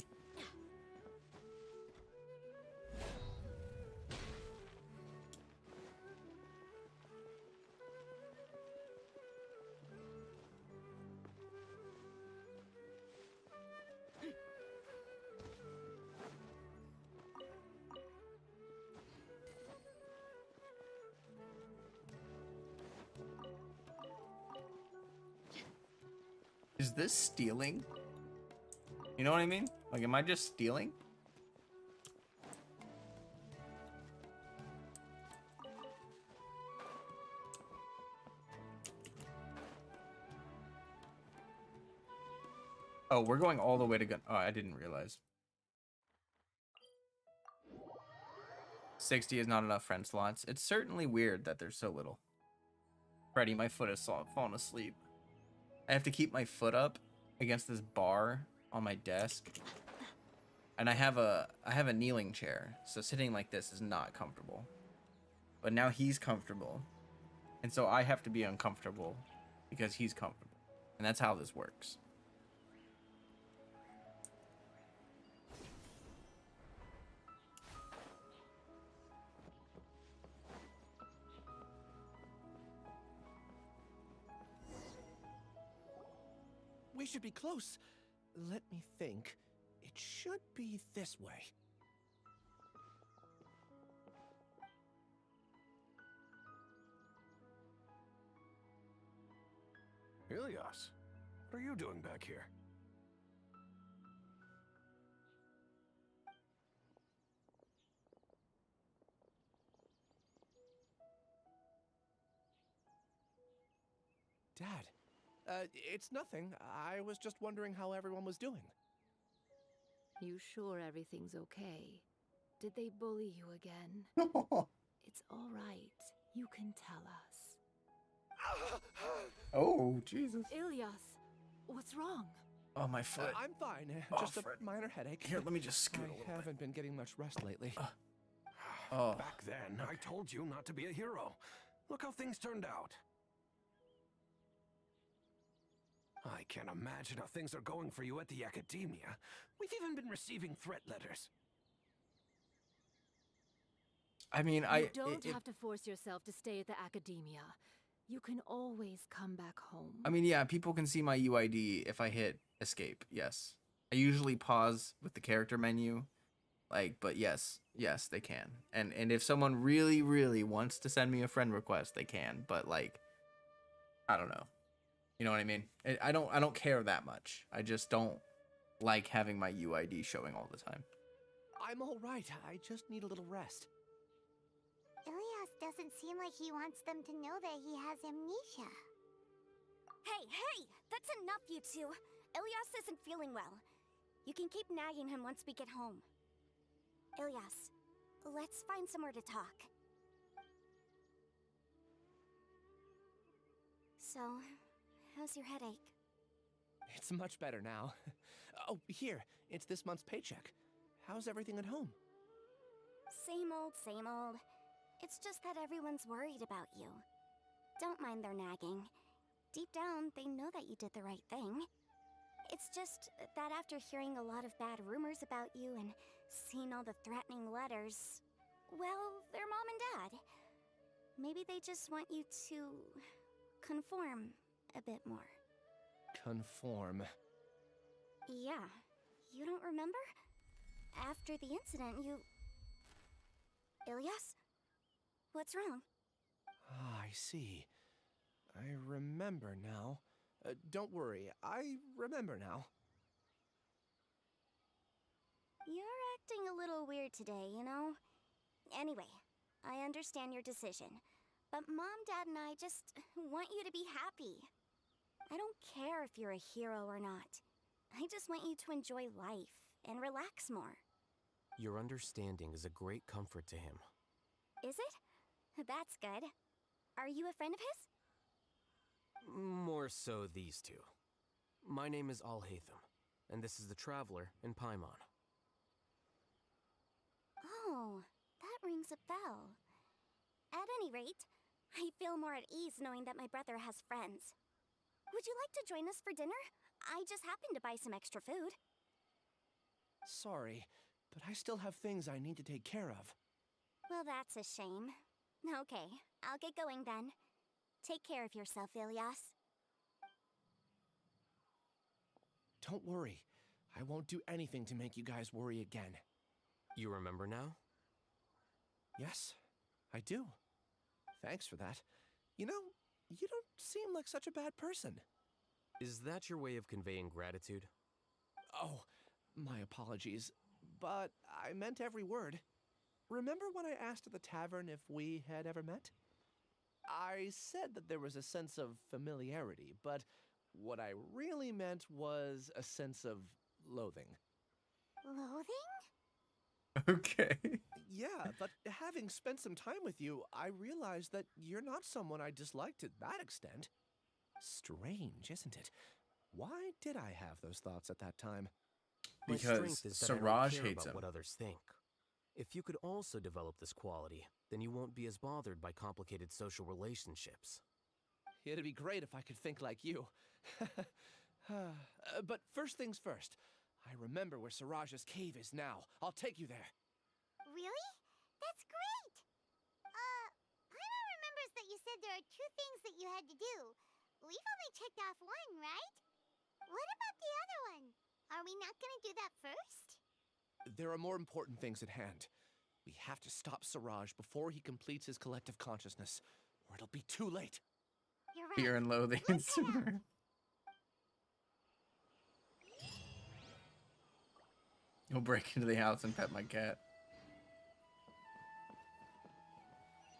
Is this stealing? You know what I mean? Like, am I just stealing? Oh, we're going all the way to Oh, I didn't realize. 60 is not enough friend slots. It's certainly weird that there's so little. Freddy, my foot has fallen asleep. I have to keep my foot up against this bar on my desk. And I have a kneeling chair, so sitting like this is not comfortable. But now he's comfortable. And so I have to be uncomfortable because he's comfortable. And that's how this works. We should be close. Let me think. It should be this way. Ilias, what are you doing back here? Dad, it's nothing. I was just wondering how everyone was doing. You sure everything's okay? Did they bully you again? It's all right. You can tell us. Oh, Jesus. Ilyas, what's wrong? Oh, my foot. I'm fine. Oh, Just Fred. a minor headache. Here, let me just scoot a little I haven't been getting much rest lately. Oh. Back then, I told you not to be a hero. Look how things turned out. I can't imagine how things are going for you at the Academia. We've even been receiving threat letters. I mean, You don't have to force yourself to stay at the Academia. You can always come back home. I mean, yeah, people can see my UID if I hit escape. Yes. I usually pause with the character menu. Like, but yes, they can. And if someone really, really wants to send me a friend request, they can. But like, I don't know. You know what I mean? I don't care that much. I just don't like having my UID showing all the time. I'm all right. I just need a little rest. Ilias doesn't seem like he wants them to know that he has amnesia. Hey! That's enough, you two! Ilias isn't feeling well. You can keep nagging him once we get home. Ilias, let's find somewhere to talk. So, how's your headache? It's much better now. Oh, here. It's this month's paycheck. How's everything at home? Same old, same old. It's just that everyone's worried about you. Don't mind their nagging. Deep down, they know that you did the right thing. It's just that after hearing a lot of bad rumors about you and seeing all the threatening letters, well, they're mom and dad. Maybe they just want you to conform a bit more. Conform. Yeah. You don't remember? After the incident, you... Ilias? What's wrong? Ah, I see. I remember now. Don't worry, I remember now. You're acting a little weird today, you know? Anyway, I understand your decision. But Mom, Dad, and I just want you to be happy. I don't care if you're a hero or not. I just want you to enjoy life and relax more. Your understanding is a great comfort to him. Is it? That's good. Are you a friend of his? More so these two. My name is Alhaithem, and this is the Traveler in Paimon. Oh, that rings a bell. At any rate, I feel more at ease knowing that my brother has friends. Would you like to join us for dinner? I just happened to buy some extra food. Sorry, but I still have things I need to take care of. Well, that's a shame. Okay, I'll get going then. Take care of yourself, Ilias. Don't worry. I won't do anything to make you guys worry again. You remember now? Yes, I do. Thanks for that. You know, you don't seem like such a bad person. Is that your way of conveying gratitude? Oh, my apologies, but I meant every word. Remember when I asked at the tavern if we had ever met? I said that there was a sense of familiarity, but what I really meant was a sense of loathing. Loathing? Okay. Yeah, but having spent some time with you, I realized that you're not someone I dislike to that extent. Strange, isn't it? Why did I have those thoughts at that time? My Because strength is that I don't Siraj care hates about him. what others think. If you could also develop this quality, then you won't be as bothered by complicated social relationships. It'd be great if I could think like you. But first things first. I remember where Siraj's cave is now. I'll take you there. Really? That's great! Paimon remembers that you said there are 2 things that you had to do. We've only checked off 1, right? What about the other one? Are we not gonna do that first? There are more important things at hand. We have to stop Siraj before he completes his collective consciousness, or it'll be too late. You're right. Fear and loathing. He'll break into the house and pet my cat.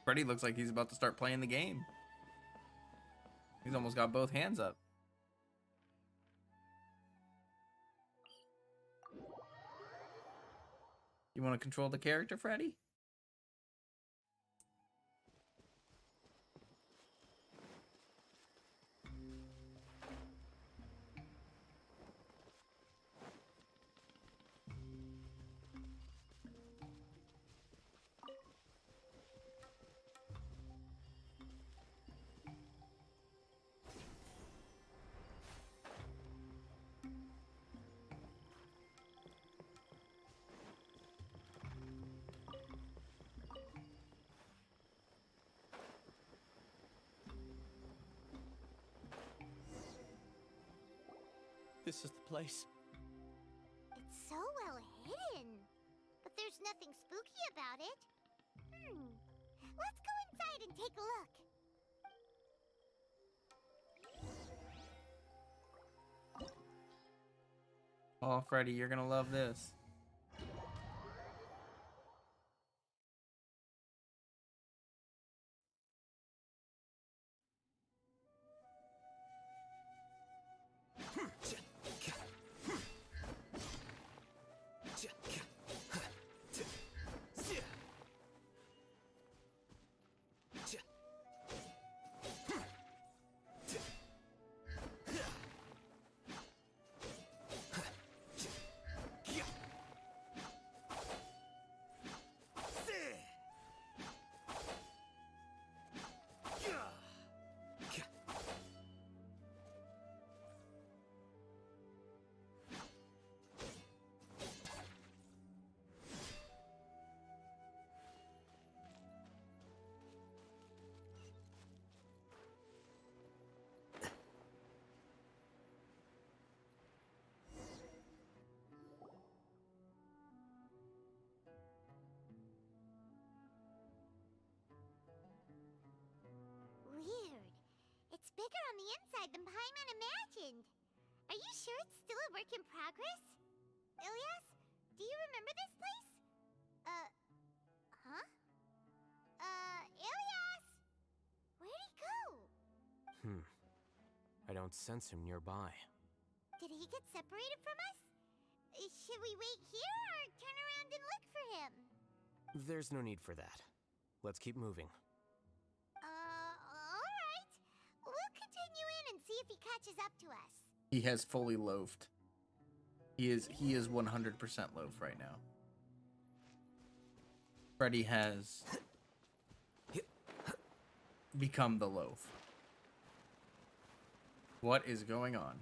Freddy looks like he's about to start playing the game. He's almost got both hands up. You want to control the character, Freddy? This is the place. It's so well hidden. But there's nothing spooky about it. Let's go inside and take a look. Oh, Freddy, you're gonna love this. Weird. It's bigger on the inside than Paimon imagined. Are you sure it's still a work in progress? Ilias, do you remember this place? Huh? Ilias! Where'd he go? I don't sense him nearby. Did he get separated from us? Should we wait here or turn around and look for him? There's no need for that. Let's keep moving. Alright. We'll continue in and see if he catches up to us. He has fully loafed. He is 100% loaf right now. Freddy has become the loaf. What is going on?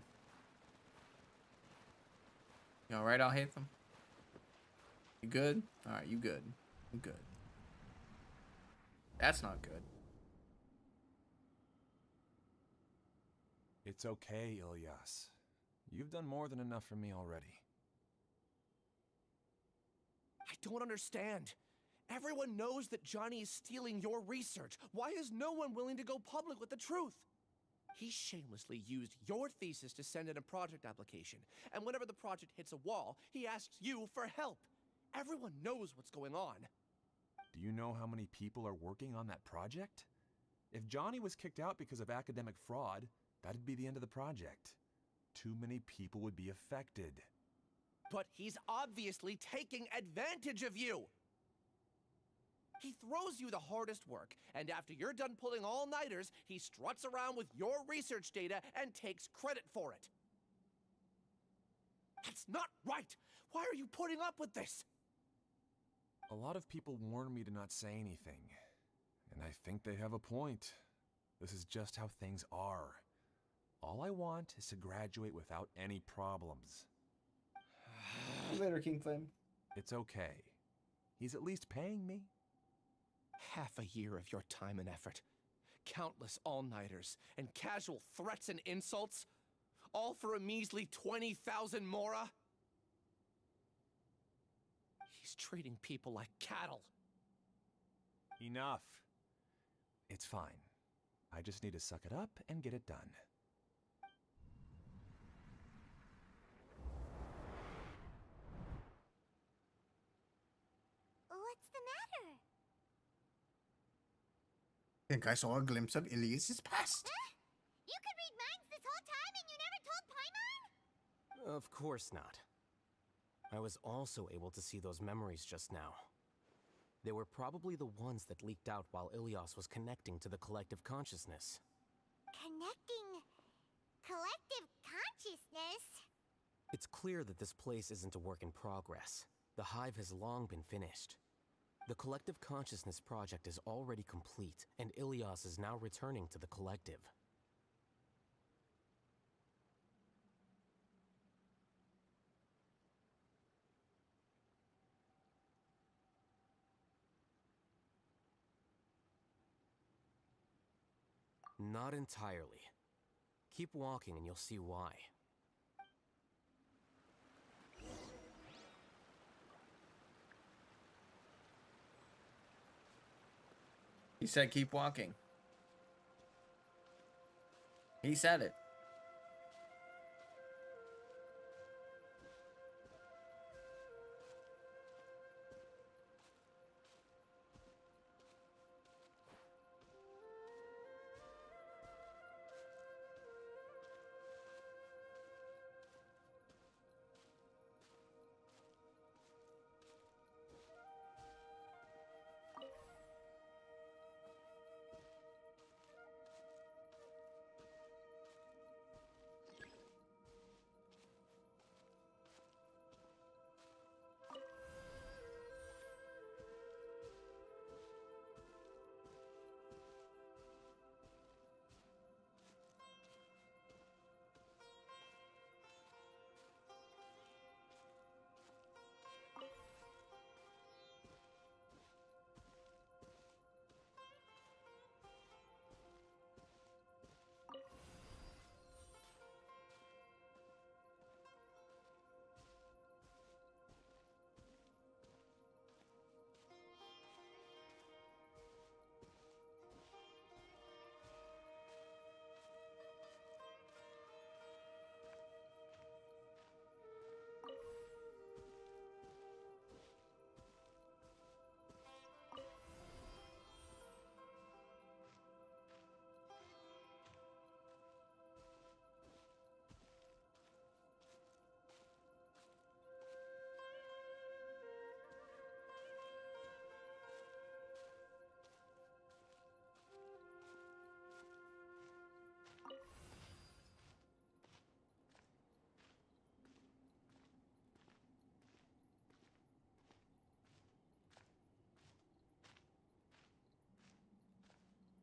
You alright, Alhaithem? You good? Alright, you good. You good. That's not good. It's okay, Ilyas. You've done more than enough for me already. I don't understand. Everyone knows that Johnny is stealing your research. Why is no one willing to go public with the truth? He shamelessly used your thesis to send in a project application, and whenever the project hits a wall, he asks you for help. Everyone knows what's going on. Do you know how many people are working on that project? If Johnny was kicked out because of academic fraud, that'd be the end of the project. Too many people would be affected. But he's obviously taking advantage of you! He throws you the hardest work, and after you're done pulling all-nighters, he struts around with your research data and takes credit for it. That's not right! Why are you putting up with this? A lot of people warn me to not say anything, and I think they have a point. This is just how things are. All I want is to graduate without any problems. Later, King Flame. It's okay. He's at least paying me. Half a year of your time and effort. Countless all-nighters and casual threats and insults. All for a measly 20,000 mora? He's treating people like cattle. Enough. It's fine. I just need to suck it up and get it done. What's the matter? I think I saw a glimpse of Ilyas's past. Huh? You could read minds this whole time and you never told Paimon? Of course not. I was also able to see those memories just now. They were probably the ones that leaked out while Ilyas was connecting to the collective consciousness. Connecting collective consciousness? It's clear that this place isn't a work in progress. The hive has long been finished. The collective consciousness project is already complete, and Ilyas is now returning to the collective. Not entirely. Keep walking and you'll see why. He said keep walking. He said it.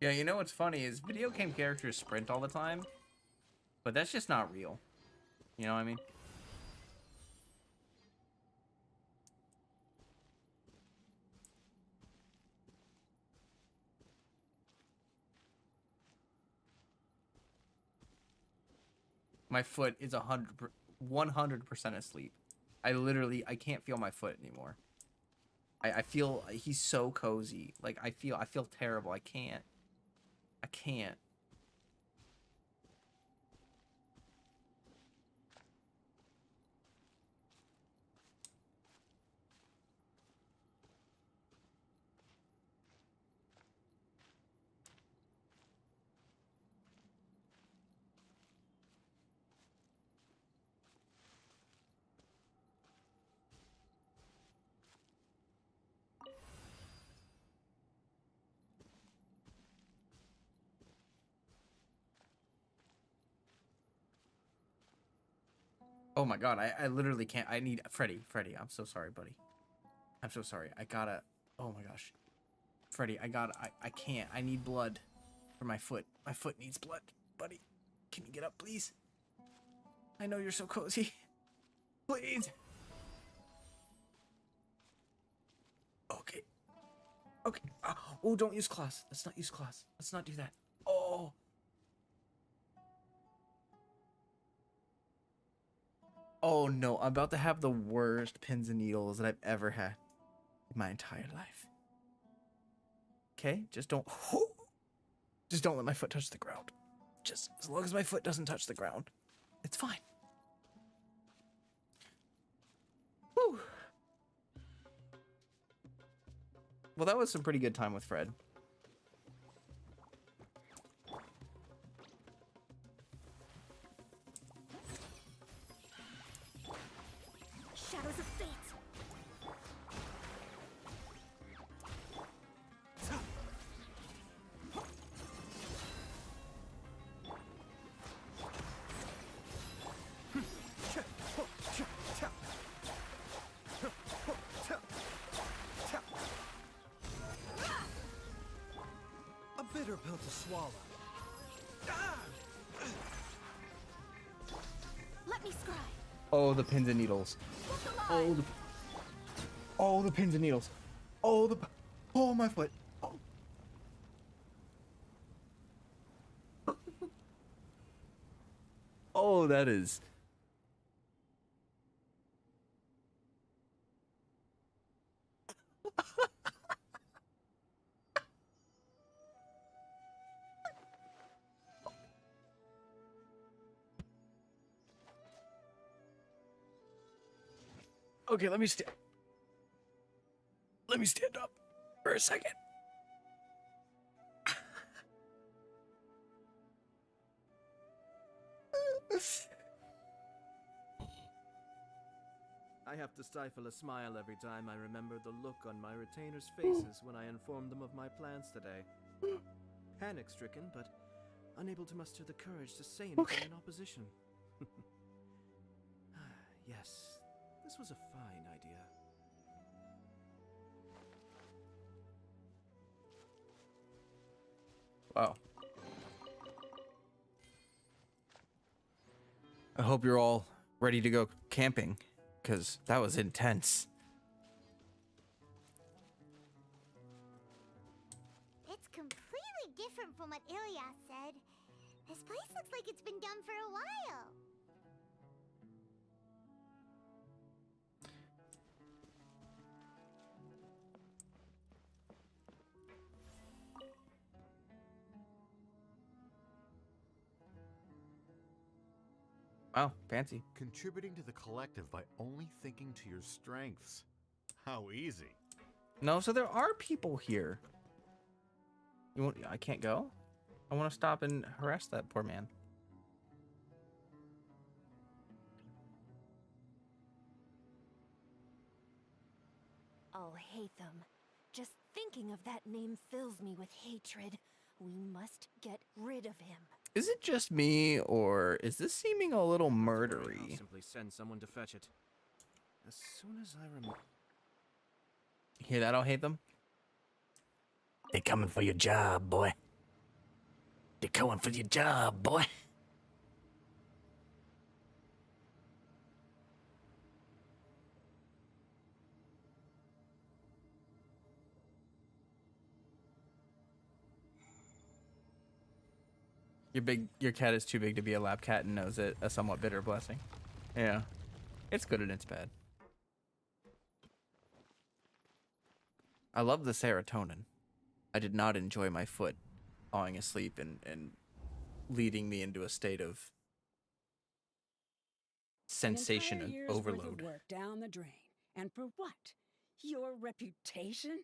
Yeah, you know what's funny is video game characters sprint all the time, but that's just not real. You know what I mean? My foot is 100% asleep. I can't feel my foot anymore. I feel he's so cozy. Like I feel terrible. I can't. Oh my god, I literally can't. I need Freddy, I'm so sorry, buddy. I'm so sorry. I gotta. Oh my gosh. Freddy, I can't. I need blood for my foot. My foot needs blood, buddy. Can you get up, please? I know you're so cozy. Please. Okay. Okay. Oh, don't use claws. Let's not use claws. Let's not do that. Oh. Oh no, I'm about to have the worst pins and needles that I've ever had in my entire life. Okay, just don't let my foot touch the ground. Just as long as my foot doesn't touch the ground, it's fine. Whew. Well, that was some pretty good time with Fred. Shadows of fate. A bitter pill to swallow. Let me scry. Oh, the pins and needles. Oh, the pins and needles. Oh, my foot. Oh, that is. Okay, let me stand up for a second. I have to stifle a smile every time I remember the look on my retainers' faces when I informed them of my plans today. Panic-stricken, but unable to muster the courage to say anything in opposition. Yes, this was a fine idea. Wow. I hope you're all ready to go camping, because that was intense. It's completely different from what Ilyas said. This place looks like it's been done for a while. Wow, fancy. Contributing to the collective by only thinking to your strengths. How easy. No, so there are people here. You want? I can't go. I want to stop and harass that poor man. Alhaithem. Just thinking of that name fills me with hatred. We must get rid of him. Is it just me, or is this seeming a little I'll murdery? simply send someone to fetch it. As soon as I remember. Hear that? I'll hate them. They coming for your job, boy. They're going for your job, boy. Your cat is too big to be a lab cat and knows it. A somewhat bitter blessing. Yeah. It's good and it's bad. I love the serotonin. I did not enjoy my foot falling asleep and leading me into a state of sensation and Year's worth overload. of work down the drain. And for what? Your reputation?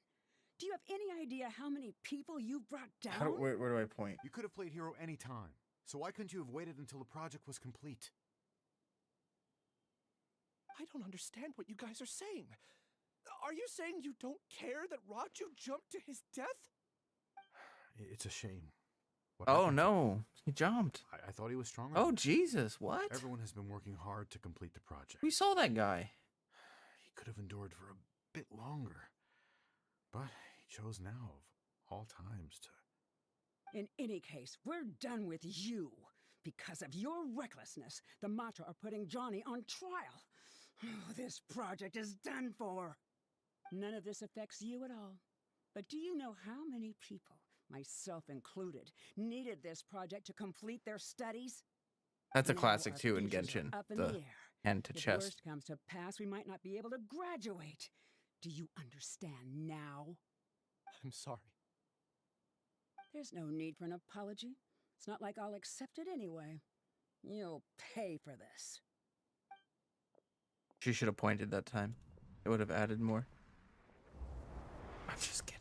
Do you have any idea how many people you've brought down? Where do I point? You could have played hero any time, so why couldn't you have waited until the project was complete? I don't understand what you guys are saying. Are you saying you don't care that Raju jumped to his death? It's a shame. What Oh happened? no, he jumped. I thought he was stronger. Oh Jesus, what? Everyone has been working hard to complete the project. We saw that guy. He could have endured for a bit longer, but he chose now of all times to... In any case, we're done with you. Because of your recklessness, the Matra are putting Johnny on trial. This project is done for. None of this affects you at all. But do you know how many people, myself included, needed this project to complete their studies? That's a Now classic our too in futures are Genshin. up in The the air. hand to If chest. worst comes to pass, we might not be able to graduate. Do you understand now? I'm sorry. There's no need for an apology. It's not like I'll accept it anyway. You'll pay for this. She should have pointed that time. It would have added more. I'm just kidding.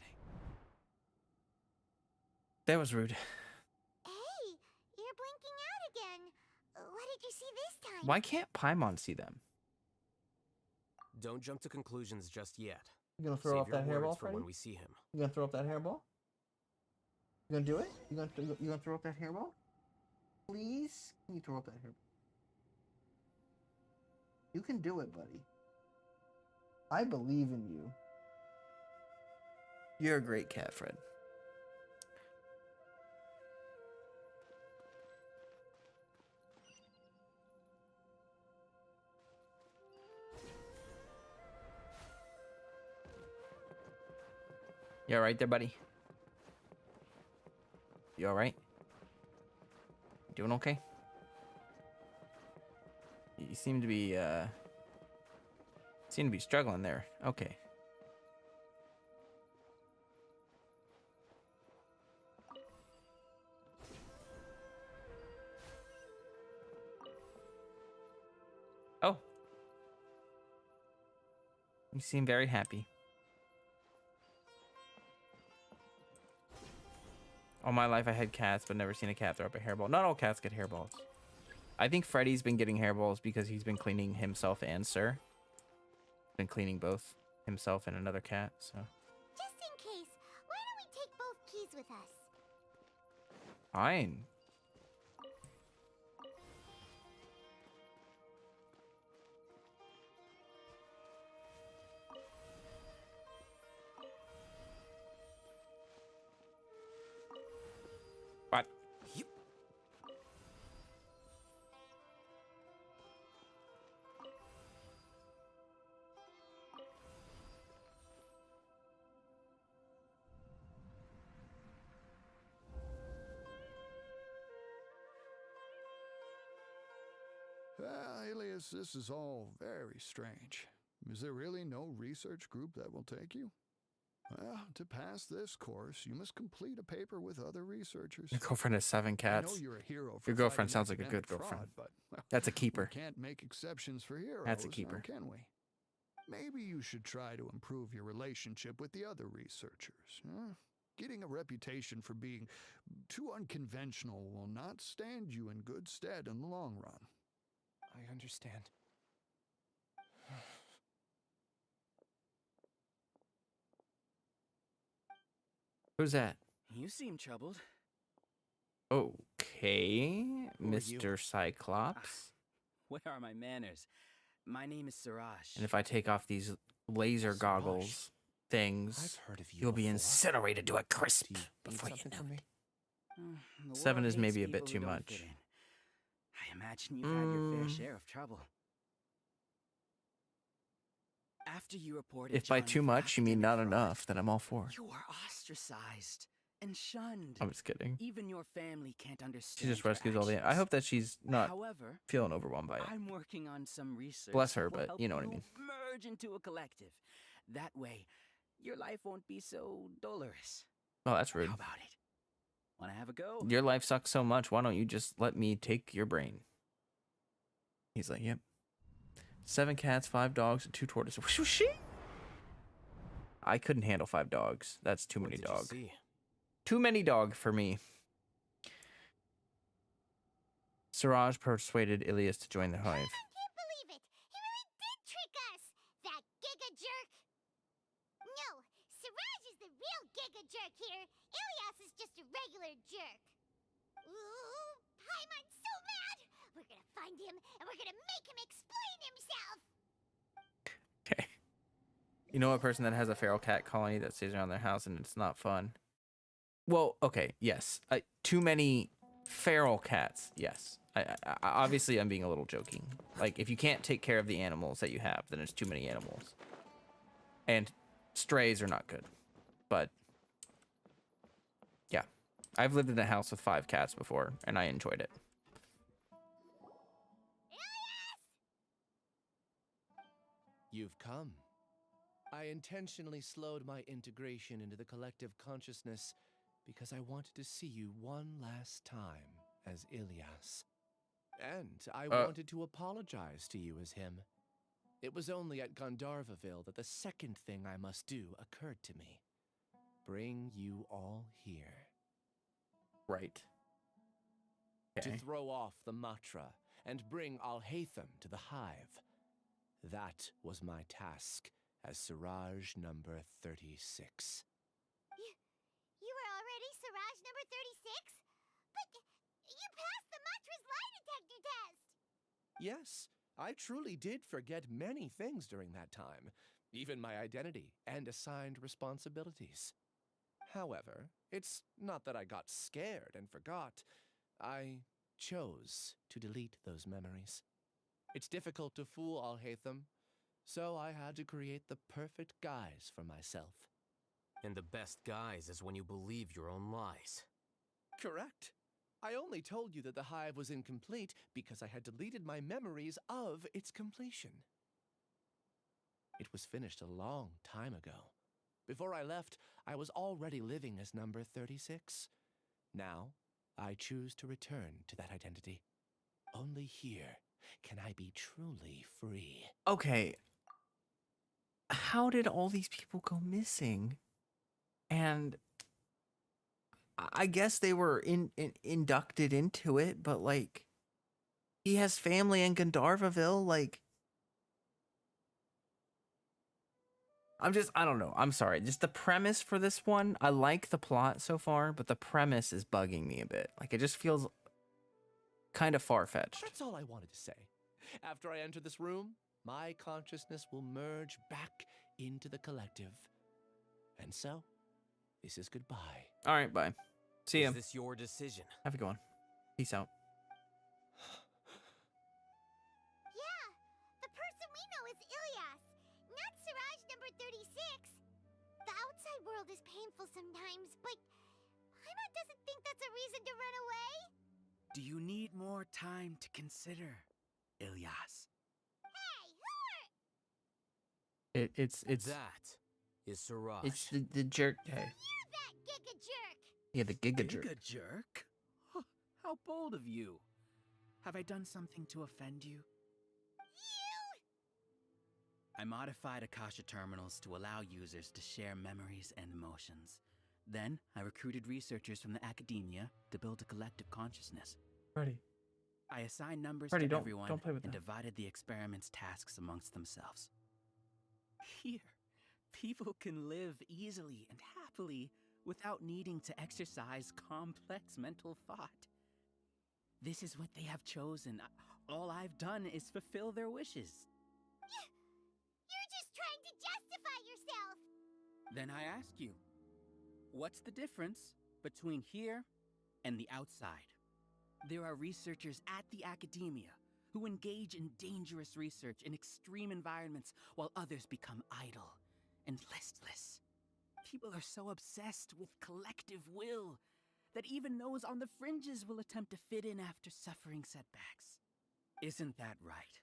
That was rude. Hey, you're blinking out again. What did you see this time? Why can't Paimon see them? Don't jump to conclusions just yet. You gonna throw Save up your that words hairball, for when Freddy? we see him. You gonna throw up that hairball? You gonna do it? You gonna throw up that hairball? Please? Can you throw up that hairball? You can do it, buddy. I believe in you. You're a great cat, Fred. You alright there, buddy? You alright? Doing okay? You seem to be struggling there. Okay. Oh. You seem very happy. All my life I had cats, but never seen a cat throw up a hairball. Not all cats get hairballs. I think Freddy's been getting hairballs because he's been cleaning himself and Sir. Been cleaning both himself and another cat, so. Just in case, why don't we take both keys with us? Fine. What? Alias, this is all very strange. Is there really no research group that will take you? Well, to pass this course, you must complete a paper with other researchers. Your girlfriend has 7 I know cats. you're a hero for Your girlfriend fighting sounds like a good academic girlfriend. fraud, but, well, That's a keeper. We can't make exceptions for heroes. That's a now, keeper. can we? Maybe you should try to improve your relationship with the other researchers. Huh? Getting a reputation for being too unconventional will not stand you in good stead in the long run. I understand. Who's that? You seem troubled. Okay, Who are you? Mr. Cyclops. Where are my manners? My name is Siraj. And if I take off these laser goggles things, I've heard of you you'll be before. incinerated to a crisp Need before you something know from it. me? The 7 world is hates maybe a bit people too who don't much. fit in. I imagine you've had your fair Mm. share of trouble. After you reported If by Johnny too for much you mean not academic fraud, enough, then I'm all for. you are ostracized and shunned. I'm just kidding. Even your family can't She understand just your rescues all the. I actions. hope that she's not However, feeling overwhelmed by it. I'm working on some research. Bless her, that will but help you know what I mean. Merge into a collective. That way, your life won't be so dolorous. Oh, that's rude. How about it? Wanna have a go? Your life sucks so much. Why don't you just let me take your brain? He's like, yep. 7 cats, 5 dogs, and 2 tortoises. I couldn't handle 5 dogs. That's too many dogs. Too many dog for me. Siraj persuaded Ilias to join the hive. I can't believe it! He really did trick us! That giga jerk! No, Siraj is the real giga jerk here. Ilias is just a regular jerk. Ooh, Paimon's so mad! We're gonna find him, and we're gonna make him explain himself! Okay. You know a person that has a feral cat colony that stays around their house and it's not fun? Well, okay, yes. Too many feral cats, yes. Obviously, I'm being a little joking. Like, if you can't take care of the animals that you have, then it's too many animals. And strays are not good. But, yeah. I've lived in a house with 5 cats before, and I enjoyed it. You've come. I intentionally slowed my integration into the collective consciousness because I wanted to see you one last time as Ilias. And I wanted to apologize to you as him. It was only at Gandharvaville that the second thing I must do occurred to me. Bring you all here. Right. To throw off the Matra and bring Alhaithem to the hive. That was my task as Siraj number 36. You were already Siraj number 36? But you passed the Matra's lie detector test! Yes, I truly did forget many things during that time, even my identity and assigned responsibilities. However, it's not that I got scared and forgot. I chose to delete those memories. It's difficult to fool Alhaithem, so I had to create the perfect guise for myself. And the best guise is when you believe your own lies. Correct. I only told you that the hive was incomplete because I had deleted my memories of its completion. It was finished a long time ago. Before I left, I was already living as number 36. Now, I choose to return to that identity. Only here can I be truly free. Okay. How did all these people go missing? And I guess they were inducted into it, but like, he has family in Gandharvaville. Like, I don't know. I'm sorry. Just the premise for this one, I like the plot so far, but the premise is bugging me a bit. Like, it just feels kind of far-fetched. That's all I wanted to say. After I enter this room, my consciousness will merge back into the collective. And so, this is goodbye. All right, bye. See ya. Is this your decision? Have a good one. Peace out. Yeah, the person we know is Ilias, not Siraj number 36. The outside world is painful sometimes, but Paimon doesn't think that's a reason to run away. Do you need more time to consider, Ilias? Hey, who are... It's that is Siraj. It's the jerk guy. You're that giga jerk! Yeah, the giga jerk. Giga jerk? Huh, how bold of you. Have I done something to offend you? I modified Akasha terminals to allow users to share memories and emotions. Then, I recruited researchers from the academia to build a collective consciousness. Ready. I assigned numbers Freddy, to don't everyone play with and that. divided the experiment's tasks amongst themselves. Here, people can live easily and happily without needing to exercise complex mental thought. This is what they have chosen. All I've done is fulfill their wishes. You're just trying to justify yourself! Then I ask you, what's the difference between here and the outside. There are researchers at the academia who engage in dangerous research in extreme environments while others become idle and listless. People are so obsessed with collective will that even those on the fringes will attempt to fit in after suffering setbacks. Isn't that right,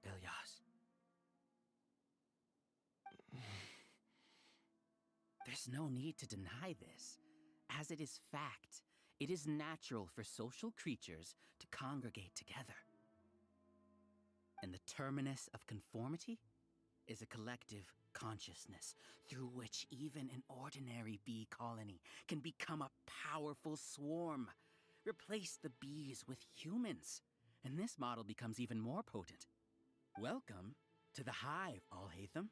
Ilyas? There's no need to deny this, as it is fact. It is natural for social creatures to congregate together. And the terminus of conformity is a collective consciousness through which even an ordinary bee colony can become a powerful swarm. Replace the bees with humans, and this model becomes even more potent. Welcome to the hive, Alhaithem.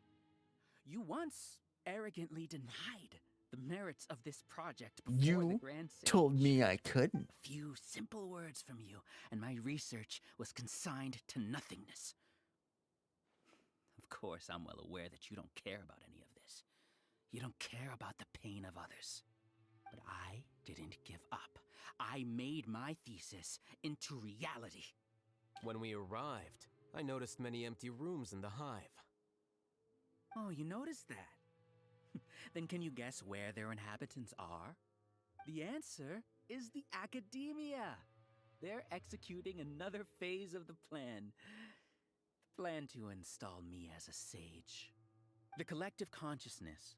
You once arrogantly denied the merits of this project before the Grand Sage. Told me I couldn't. A few simple words from you, and my research was consigned to nothingness. Of course, I'm well aware that you don't care about any of this. You don't care about the pain of others. But I didn't give up. I made my thesis into reality. When we arrived, I noticed many empty rooms in the hive. Oh, you noticed that? Then can you guess where their inhabitants are? The answer is the academia. They're executing another phase of the plan. The plan to install me as a sage. The collective consciousness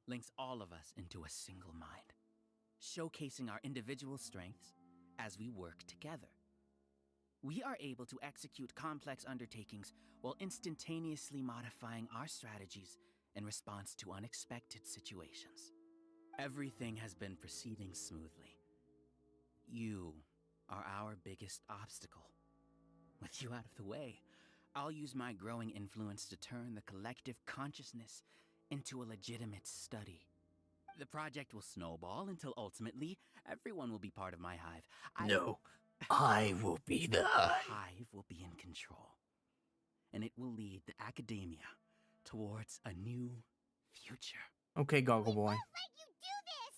links all of us into a single mind, showcasing our individual strengths as we work together. We are able to execute complex undertakings while instantaneously modifying our strategies in response to unexpected situations. Everything has been proceeding smoothly. You are our biggest obstacle. With you out of the way, I'll use my growing influence to turn the collective consciousness into a legitimate study. The project will snowball until ultimately everyone will be part of my hive. No, I will be the hive. Hive will be in control, and it will lead the academia towards a new future. Okay, Goggle Boy.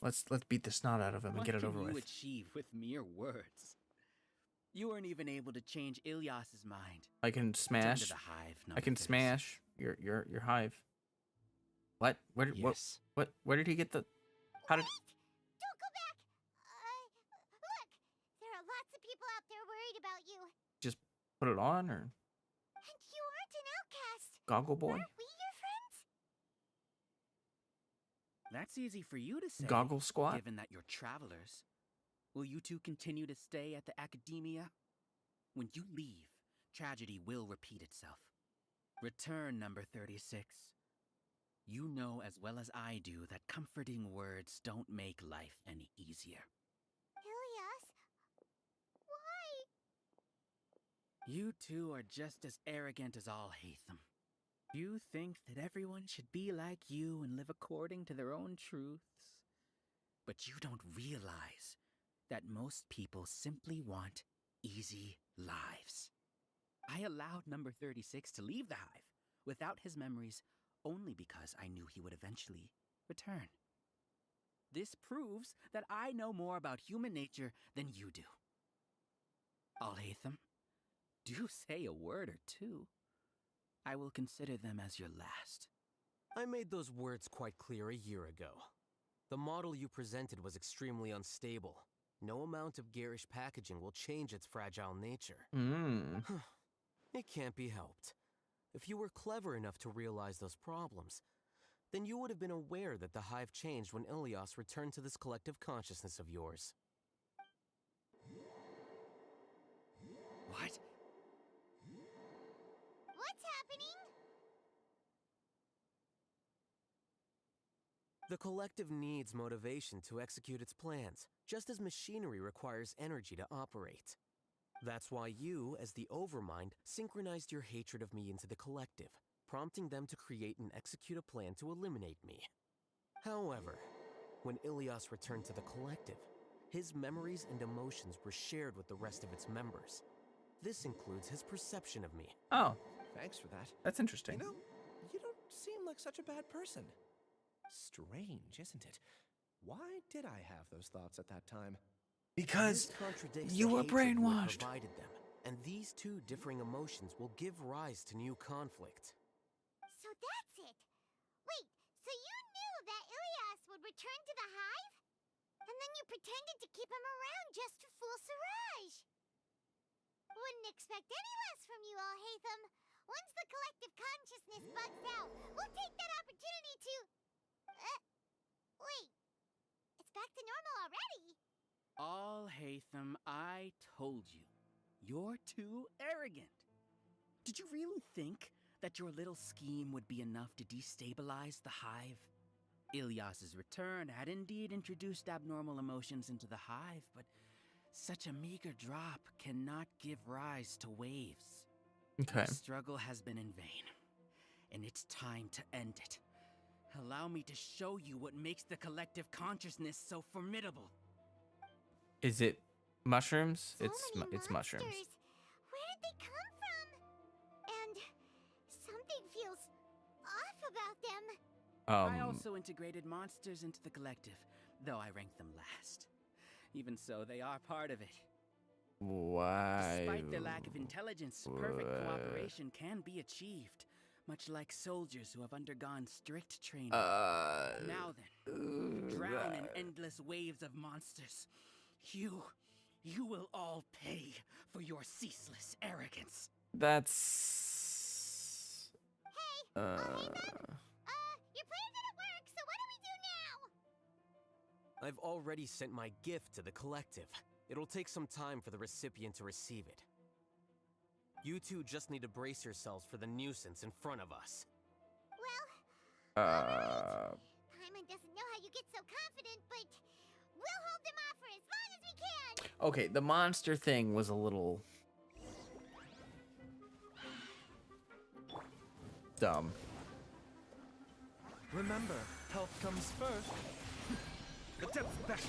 Let's beat the snot out of him and get it over What can you with. achieve with mere words? You weren't even able to change Ilyas's mind. I can Return to smash. the hive, I can 36. smash your hive. What? Where did Yes. what? Where did he get the? How did? Don't go back! Look! There are lots of people out there worried about you. Just put it on, or And you aren't an outcast. Goggle Boy? Aren't we your friends? That's easy for you to say. Goggle Squad? Given that you're travelers. Will you two continue to stay at the academia? When you leave, tragedy will repeat itself. Return, number 36. You know as well as I do that comforting words don't make life any easier. Ilyas? Why? You two are just as arrogant as Alhaithem. You think that everyone should be like you and live according to their own truths. But you don't realize that most people simply want easy lives. I allowed number 36 to leave the hive without his memories only because I knew he would eventually return. This proves that I know more about human nature than you do. Alhaithem, do say a word or two. I will consider them as your last. I made those words quite clear a year ago. The model you presented was extremely unstable. No amount of garish packaging will change its fragile nature. It can't be helped. If you were clever enough to realize those problems, then you would have been aware that the hive changed when Ilyas returned to this collective consciousness of yours. What? What's happening? The collective needs motivation to execute its plans, just as machinery requires energy to operate. That's why you, as the Overmind, synchronized your hatred of me into the collective, prompting them to create and execute a plan to eliminate me. However, when Ilyas returned to the collective, his memories and emotions were shared with the rest of its members. This includes his perception of me. Oh. Thanks for that. That's interesting. You know, you don't seem like such a bad person. Strange, isn't it? Why did I have those thoughts at that time? Because This contradicts you the were hatred you brainwashed. provided them, and these two differing emotions will give rise to new conflict. So that's it. Wait, so you knew that Ilias would return to the hive? And then you pretended to keep him around just to fool Siraj. Wouldn't expect any less from you, Alhaithem. Once the collective consciousness bugs out, we'll take that opportunity to... wait. It's back to normal already. Alhaithem, I told you. You're too arrogant. Did you really think that your little scheme would be enough to destabilize the hive? Ilias's return had indeed introduced abnormal emotions into the hive, but such a meager drop cannot give rise to waves. Okay. The struggle has been in vain, and it's time to end it. Allow me to show you what makes the collective consciousness so formidable. Is it mushrooms? So It's many it's mushrooms. monsters. Where did they come from? And something feels off about them. I also integrated monsters into the collective, though I ranked them last. Even so, they are part of it. Why? Despite their lack of intelligence, perfect cooperation can be achieved, much like soldiers who have undergone strict training. Now then, drown in endless waves of monsters. You will all pay for your ceaseless arrogance. That's... Your plan didn't work, so what do we do now? I've already sent my gift to the collective. It'll take some time for the recipient to receive it. You two just need to brace yourselves for the nuisance in front of us. Paimon doesn't know how you get so confident, but we'll hold them off for as long as we can. Okay, the monster thing was a little... dumb. Remember, health comes first. The depth's back.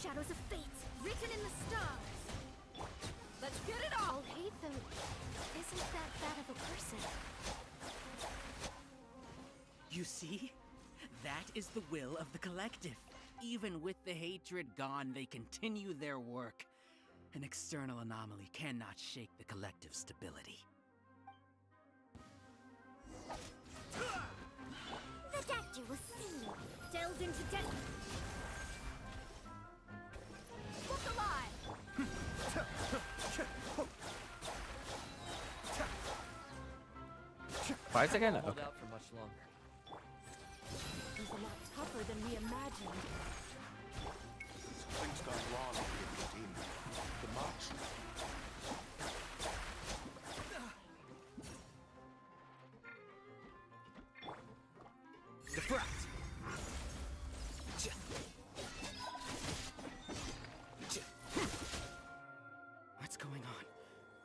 Shadows of fate, written in the stars. Let's get it all. Alhaithem isn't that bad of a person. You see? That is the will of the collective. Even with the hatred gone, they continue their work. An external anomaly cannot shake the collective's stability. The doctor will see you. Delved into death. Look alive! 5 seconds? Hold Okay. out for much longer. He's a lot tougher than we imagined. Something's gone wrong with the Academia. The march. Defract! What's going on?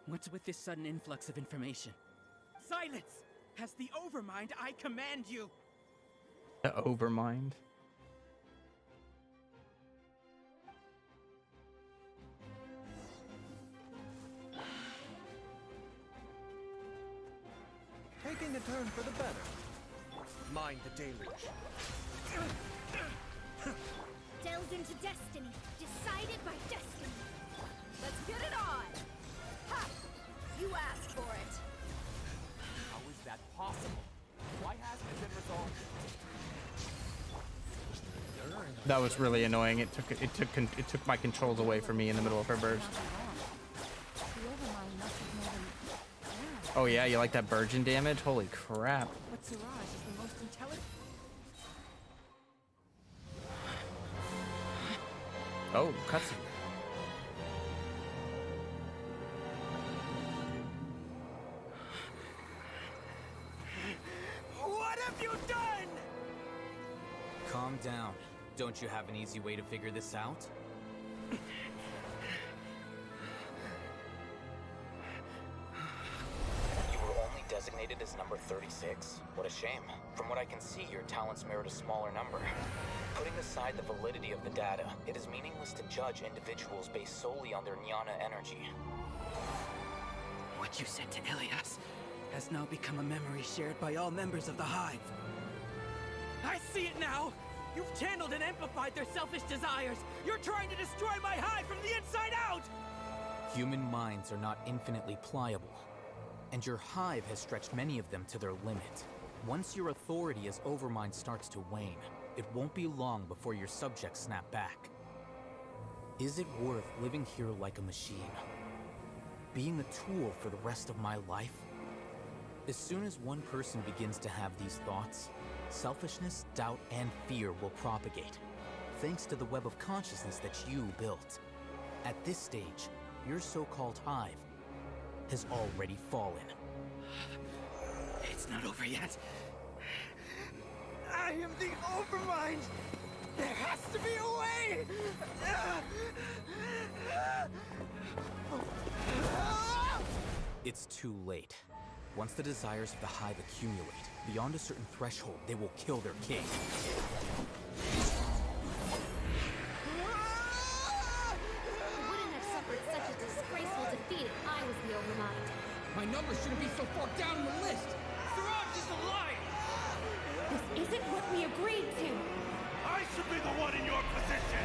What's with this sudden influx of information? Silence! As the Overmind, I command you! The Overmind? Taking a turn for the better. Mind the deluge. Delved into destiny, decided by destiny. Let's get it on! Ha! You asked for it. How is that possible? Why hasn't it been resolved? That was really annoying. It took my controls away from me in the middle of her burst. The Overmind must have made him... Yeah. Oh yeah, you like that burgeon damage? Holy crap. But Siraj is the most intelligent... Oh, cutscene. What have you done? Calm down. Don't you have an easy way to figure this out? You were only designated as number 36? What a shame. From what I can see, your talents merit a smaller number. Putting aside the validity of the data, it is meaningless to judge individuals based solely on their jnana energy. What you said to Ilias has now become a memory shared by all members of the Hive. I see it now! You've channeled and amplified their selfish desires! You're trying to destroy my hive from the inside out! Human minds are not infinitely pliable, and your hive has stretched many of them to their limit. Once your authority as Overmind starts to wane, it won't be long before your subjects snap back. Is it worth living here like a machine? Being a tool for the rest of my life? As soon as one person begins to have these thoughts, selfishness, doubt, and fear will propagate, thanks to the web of consciousness that you built. At this stage, your so-called hive has already fallen. It's not over yet. I am the Overmind! There has to be a way! It's too late. Once the desires of the hive accumulate, beyond a certain threshold, they will kill their king. I wouldn't have suffered such a disgraceful defeat if I was the Overmind. My number shouldn't be so far down the list! Siraj is alive! This isn't what we agreed to! I should be the one in your position!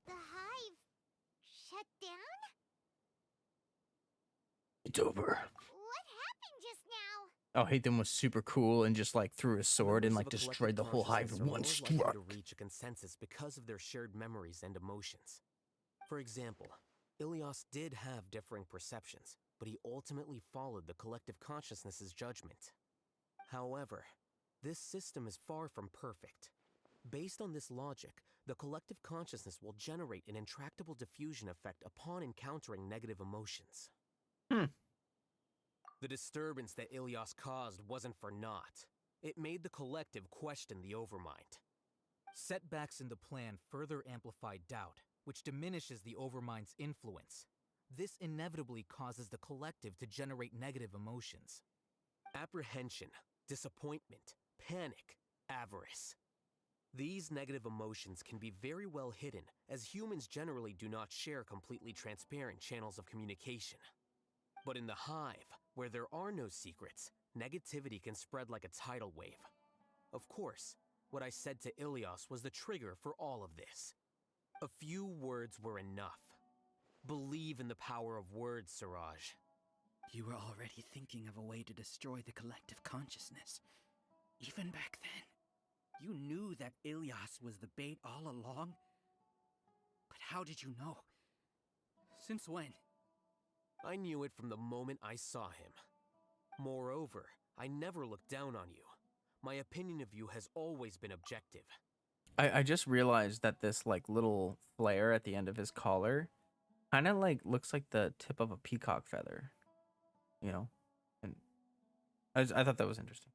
The hive shut down? It's over. What happened just now? Alhaithem was super cool and just like threw his sword and like destroyed the whole hive in one struck. To reach a consensus because of their shared memories and emotions. For example, Ilias did have differing perceptions, but he ultimately followed the collective consciousness's judgment. However, this system is far from perfect. Based on this logic, the collective consciousness will generate an intractable diffusion effect upon encountering negative emotions. The disturbance that Ilias caused wasn't for naught. It made the collective question the Overmind. Setbacks in the plan further amplify doubt, which diminishes the Overmind's influence. This inevitably causes the collective to generate negative emotions. Apprehension, disappointment, panic, avarice. These negative emotions can be very well hidden, as humans generally do not share completely transparent channels of communication. But in the hive, where there are no secrets, negativity can spread like a tidal wave. Of course, what I said to Ilias was the trigger for all of this. A few words were enough. Believe in the power of words, Siraj. You were already thinking of a way to destroy the collective consciousness. Even back then. You knew that Ilias was the bait all along? But how did you know? Since when? I knew it from the moment I saw him. Moreover, I never looked down on you. My opinion of you has always been objective. I just realized that this like little flare at the end of his collar kind of like looks like the tip of a peacock feather, you know, and I thought that was interesting.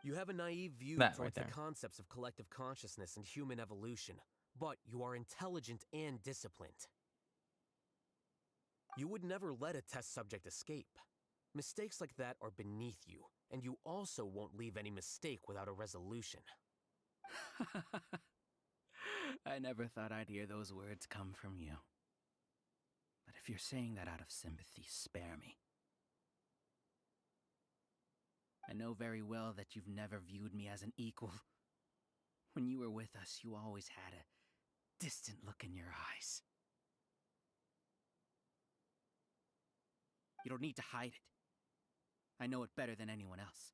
You have a naive view That towards right the there. concepts of collective consciousness and human evolution, but you are intelligent and disciplined. You would never let a test subject escape. Mistakes like that are beneath you, and you also won't leave any mistake without a resolution. I never thought I'd hear those words come from you. But if you're saying that out of sympathy, spare me. I know very well that you've never viewed me as an equal. When you were with us, you always had a distant look in your eyes. You don't need to hide it. I know it better than anyone else.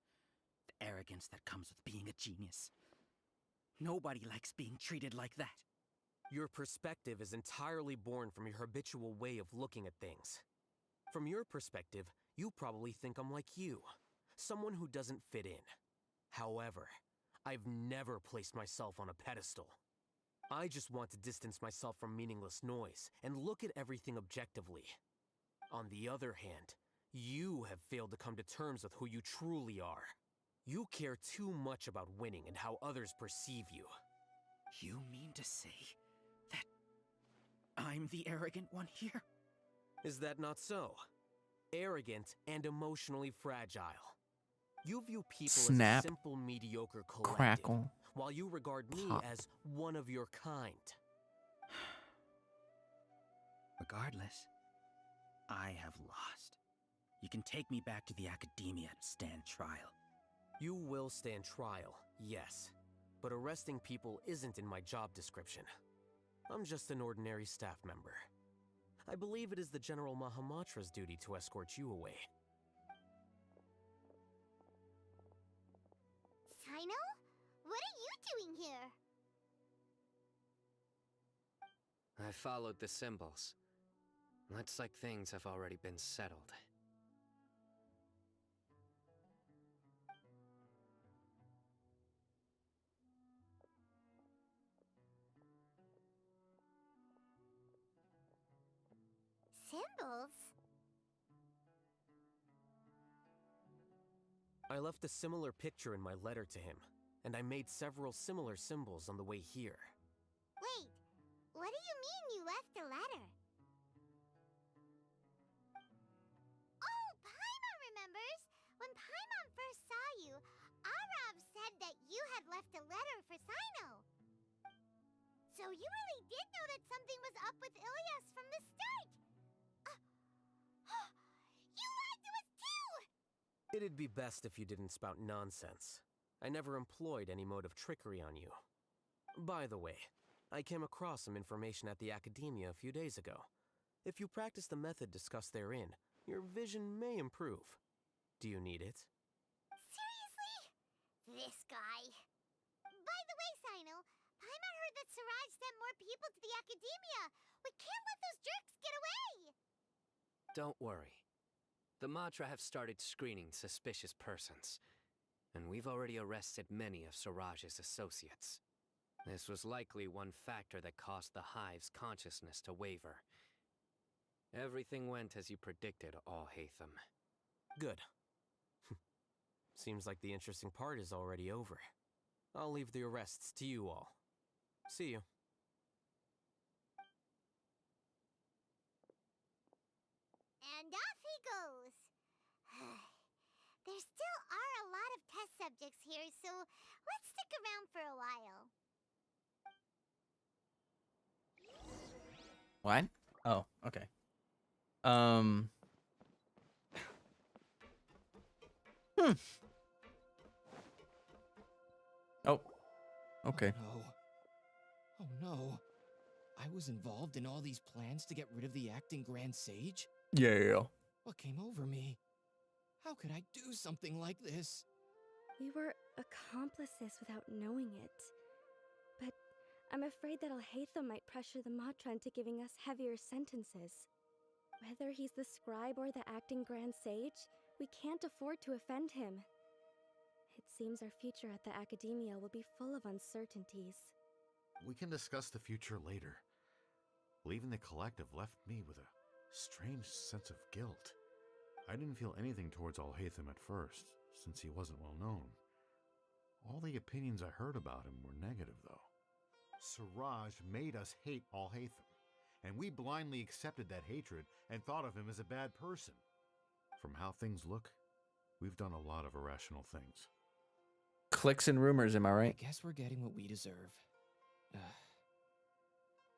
The arrogance that comes with being a genius. Nobody likes being treated like that. Your perspective is entirely born from your habitual way of looking at things. From your perspective, you probably think I'm like you, someone who doesn't fit in. However, I've never placed myself on a pedestal. I just want to distance myself from meaningless noise and look at everything objectively. On the other hand, you have failed to come to terms with who you truly are. You care too much about winning and how others perceive you. You mean to say that I'm the arrogant one here? Is that not so? arrogant, and emotionally fragile. You view people Snap. as a simple, mediocre collective, Crackle. while you regard me Pop. as one of your kind. Regardless, I have lost. You can take me back to the academia to stand trial. You will stand trial, yes. But arresting people isn't in my job description. I'm just an ordinary staff member. I believe it is the General Mahamatra's duty to escort you away. Sino? What are you doing here? I followed the symbols. Looks like things have already been settled. Symbols? I left a similar picture in my letter to him, and I made several similar symbols on the way here. Wait, what do you mean you left a letter? Oh, Paimon remembers! When Paimon first saw you, Arav said that you had left a letter for Sino. So you really did know that something was up with Ilyas from the start! You lied to us too! It'd be best if you didn't spout nonsense. I never employed any mode of trickery on you. By the way, I came across some information at the Academia a few days ago. If you practice the method discussed therein, your vision may improve. Do you need it? Seriously? This guy. By the way, Sino, Paimon heard that Siraj sent more people to the Academia. We can't let those jerks get away! Don't worry. The Matra have started screening suspicious persons, and we've already arrested many of Siraj's associates. This was likely one factor that caused the Hive's consciousness to waver. Everything went as you predicted, Alhaithem. Good. Seems like the interesting part is already over. I'll leave the arrests to you all. See you. And off he goes. There still are a lot of test subjects here, so let's stick around for a while. What? Oh, okay. Oh. Okay. No. Oh no. I was involved in all these plans to get rid of the acting Grand Sage? Yeah. What came over me? How could I do something like this? We were accomplices without knowing it. But I'm afraid that Alhaithem might pressure the Matra into giving us heavier sentences. Whether he's the scribe or the acting Grand Sage, we can't afford to offend him. It seems our future at the Academia will be full of uncertainties. We can discuss the future later. Leaving the collective left me with a strange sense of guilt. I didn't feel anything towards Alhaithem at first, since he wasn't well known. All the opinions I heard about him were negative, though. Siraj made us hate Alhaithem, and we blindly accepted that hatred and thought of him as a bad person. From how things look, we've done a lot of irrational things. Clicks and rumors, am I right? I guess we're getting what we deserve.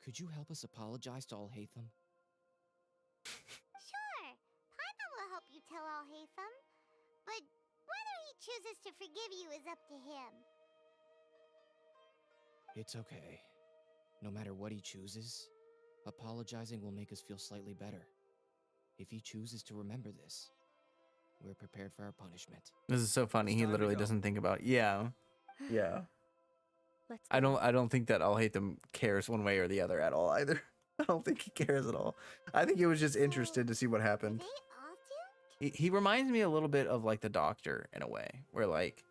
Could you help us apologize to Alhaithem? Sure, Paimon will help you tell Alhaithem. But whether he chooses to forgive you is up to him. It's okay. No matter what he chooses, apologizing will make us feel slightly better. If he chooses to remember this, we're prepared for our punishment. This is so funny. He literally doesn't think about it. Yeah. Let's I don't think that Alhaithem cares one way or the other at all either. I don't think he cares at all. I think he was just interested to see what happened. He reminds me a little bit of like the Doctor in a way, where like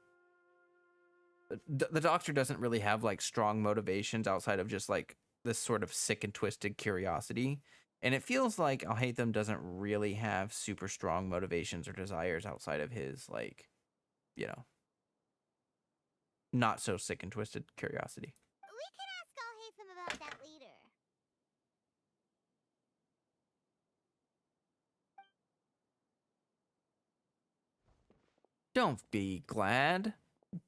the Doctor doesn't really have like strong motivations outside of just like this sort of sick and twisted curiosity. And it feels like Alhaithem doesn't really have super strong motivations or desires outside of his, like, you know, not so sick and twisted curiosity. We can ask Alhaithem about that later. Don't be glad.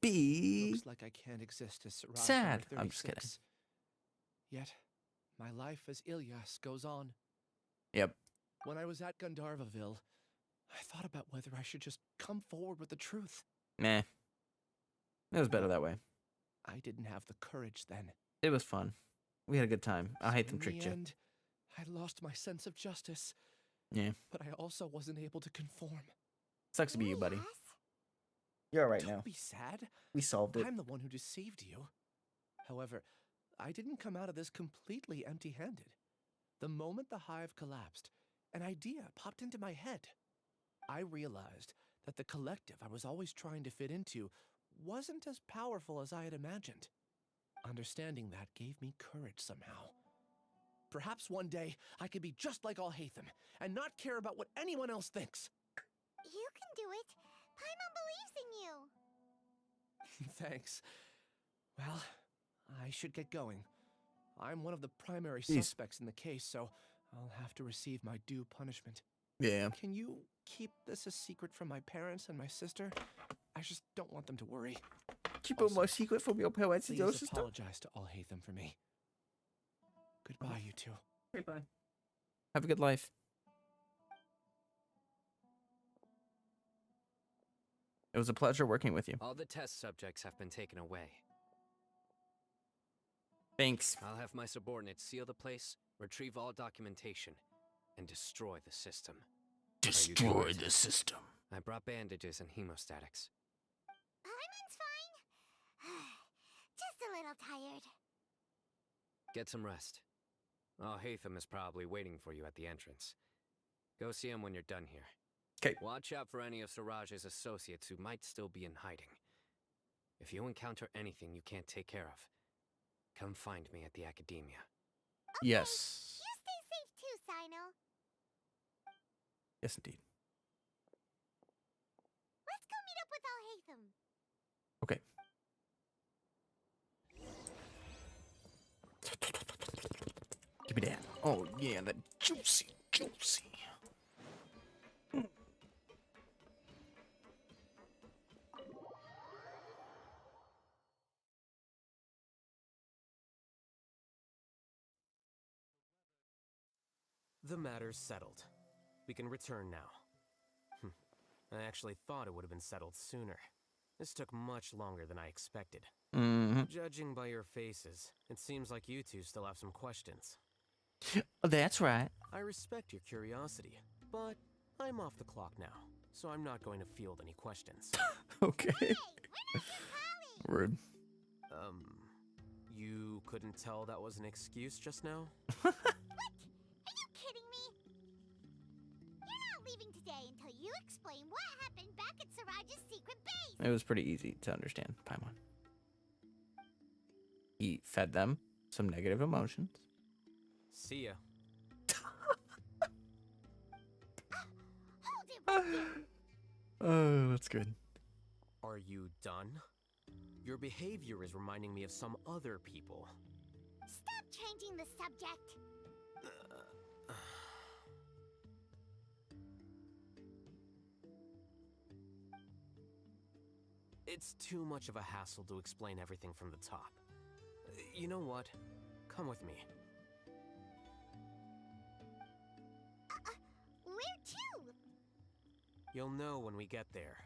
Be Looks like I can't exist as Siraj sad. number I'm just kidding. 36. Yet, my life as Ilyas goes on. Yep. When I was at Gandharvaville, I thought about whether I should just come forward with the truth. Nah. It was better that way. I didn't have the courage then. It was fun. We had a good time. Alhaithem tricked you. In the end, I lost my sense of justice. Yeah. But I also wasn't able to conform. Sucks to be you, buddy. You're all right now. Don't be sad. We solved it. I'm the one who deceived you. However, I didn't come out of this completely empty-handed. The moment the hive collapsed, an idea popped into my head. I realized that the collective I was always trying to fit into wasn't as powerful as I had imagined. Understanding that gave me courage somehow. Perhaps one day I could be just like Alhaithem and not care about what anyone else thinks. You can do it. Paimon believes in you. Thanks. Well, I should get going. I'm one of the primary Jeez. suspects in the case, so I'll have to receive my due punishment. Yeah. Can you keep this a secret from my parents and my sister? I just don't want them to worry. Keep it my secret from your parents and your Please sister. apologize to Alhaithem for me. Goodbye, you two. Goodbye. Have a good life. It was a pleasure working with you. All the test subjects have been taken away. Thanks. I'll have my subordinates seal the place, retrieve all documentation, and destroy the system. Destroy the system. I brought bandages and hemostatics. Paimon's fine. Just a little tired. Get some rest. Alhaithem is probably waiting for you at the entrance. Go see him when you're done here. 'Kay. Watch out for any of Siraj's associates who might still be in hiding. If you encounter anything you can't take care of, come find me at the academia. Yes. You stay safe too, Sino. Yes, indeed. Let's go meet up with Alhaithem. Okay. Give me that. Oh, yeah, that juicy, juicy. The matter's settled. We can return now. I actually thought it would have been settled sooner. This took much longer than I expected. Judging by your faces, it seems like you two still have some questions. That's right. I respect your curiosity, but I'm off the clock now, so I'm not going to field any questions. Okay. Rude. You couldn't tell that was an excuse just now? Are you kidding me? You're not leaving today until you explain what happened back at Siraj's secret base. It was pretty easy to understand, Paimon. He fed them some negative emotions. See ya. Hold it right there. Oh, that's good. Are you done? Your behavior is reminding me of some other people. Stop changing the subject. It's too much of a hassle to explain everything from the top. You know what? Come with me. Where to? You'll know when we get there.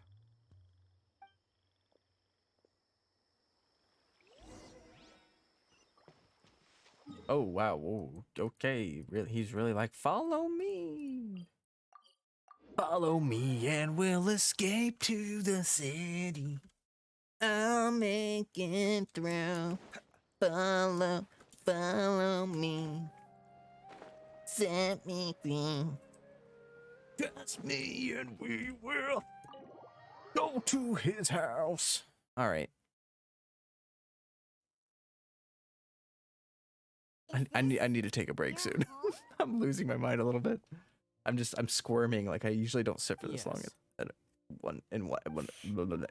Oh, wow. Whoa. Okay. Really, he's really like, follow me. Follow me and we'll escape to the city. I'll make it through. Follow me. Set me free. Trust me and we will go to his house. All right. I need to take a break soon. I'm losing my mind a little bit. I'm squirming. Like I usually don't sit for this long at one. What's with you all of a sudden?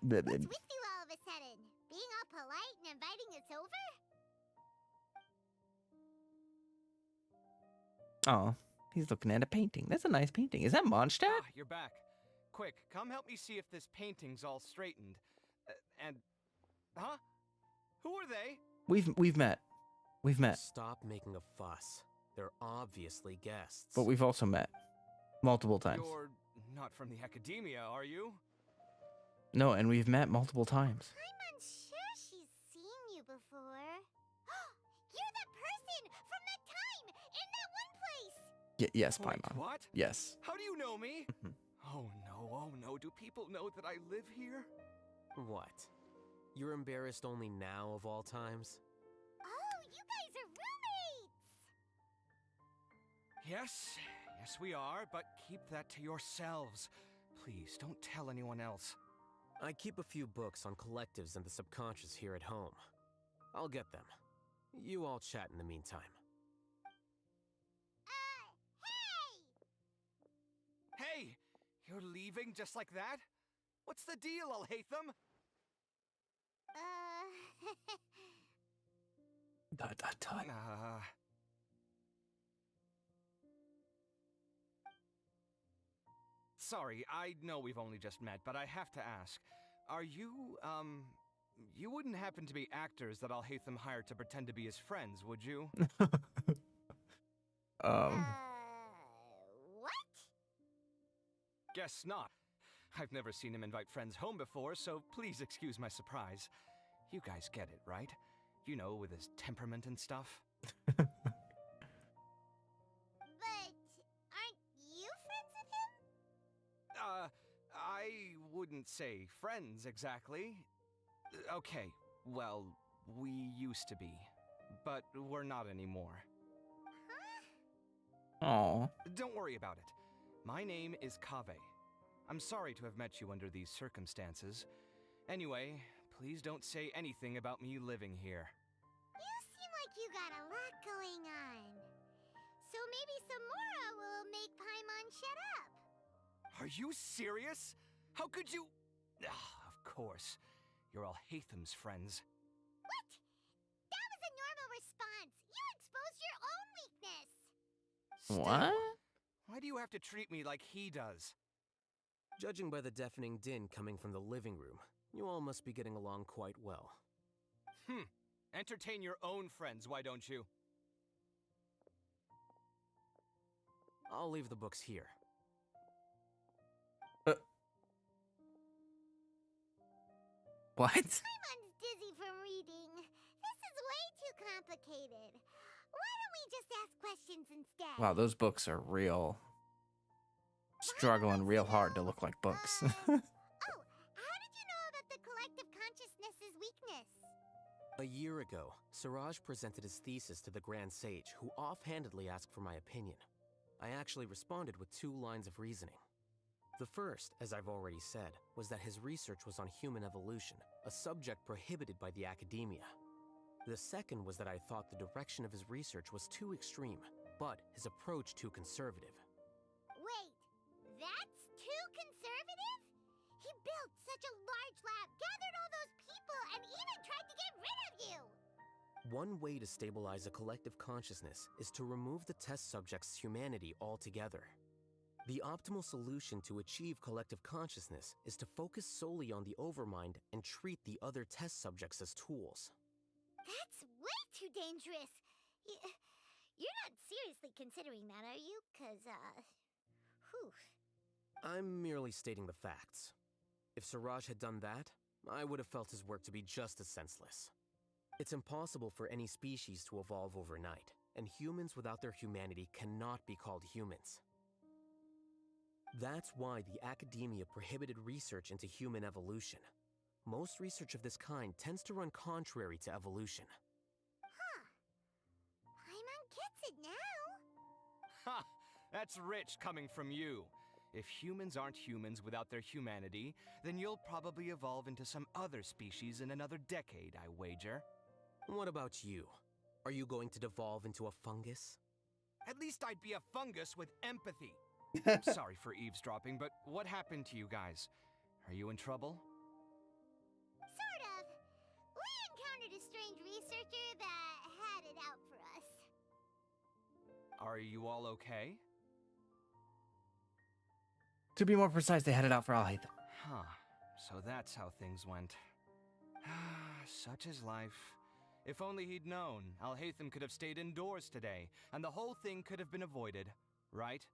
Being all polite and inviting us over? Oh, he's looking at a painting. That's a nice painting. Is that Mondstadt? You're back. quick, come help me see if this painting's all straightened. Huh? Who are they? We've met. We've met. Stop making a fuss. They're obviously guests. But we've also met multiple times. You're not from the academia, are you? No, and we've met multiple times. I'm unsure she's seen you before. You're that person from that time in that one place. Yes, Wait, Paimon. what? Yes. How do you know me? Oh no, do people know that I live here? What? You're embarrassed only now of all times? Oh, you guys are roommates! Yes, we are, but keep that to yourselves. Please, don't tell anyone else. I keep a few books on collectives and the subconscious here at home. I'll get them. You all chat in the meantime. Hey! You're leaving just like that? What's the deal, Alhaithem? Dot. Sorry, I know we've only just met, but I have to ask. Are you, you wouldn't happen to be actors that Alhaithem hired to pretend to be his friends, would you? What? Guess not. I've never seen him invite friends home before, so please excuse my surprise. You guys get it, right? You know, with his temperament and stuff. But aren't you friends with him? I wouldn't say friends exactly. Okay, well, we used to be, but we're not anymore. Aww. Don't worry about it. My name is Kaveh. I'm sorry to have met you under these circumstances. Anyway, please don't say anything about me living here. You seem like you got a lot going on. So maybe Samora will make Paimon shut up. Are you serious? How could you? Of course. You're Alhaithem's friends. What? That was a normal response. You exposed your own weakness. What? Why do you have to treat me like he does? Judging by the deafening din coming from the living room, you all must be getting along quite well. Entertain your own friends, why don't you? I'll leave the books here. What? Paimon's dizzy from reading. This is way too complicated. Why don't we just ask questions instead? Wow, those books are real. Struggling real hard to look like books. How did you know about the collective consciousness's weakness? A year ago, Siraj presented his thesis to the Grand Sage, who offhandedly asked for my opinion. I actually responded with 2 lines of reasoning. The first, as I've already said, was that his research was on human evolution, a subject prohibited by the academia. The second was that I thought the direction of his research was too extreme, but his approach too conservative. Wait, that's too conservative? He built such a large lab, gathered all those people, and even tried to get rid of you! One way to stabilize a collective consciousness is to remove the test subject's humanity altogether. The optimal solution to achieve collective consciousness is to focus solely on the overmind and treat the other test subjects as tools. That's way too dangerous. You're not seriously considering that, are you? 'Cause, whew. I'm merely stating the facts. If Siraj had done that, I would have felt his work to be just as senseless. It's impossible for any species to evolve overnight, and humans without their humanity cannot be called humans. That's why the academia prohibited research into human evolution. Most research of this kind tends to run contrary to evolution. Paimon gets it now. Ha! That's rich coming from you. If humans aren't humans without their humanity, then you'll probably evolve into some other species in another decade, I wager. What about you? Are you going to devolve into a fungus? At least I'd be a fungus with empathy. Sorry for eavesdropping, but what happened to you guys? Are you in trouble? Sort of. We encountered a strange researcher that had it out for us. Are you all okay? To be more precise, they headed out for Alhaithem. Huh. So that's how things went. Such is life. If only he'd known, Alhaithem could have stayed indoors today, and the whole thing could have been avoided, right?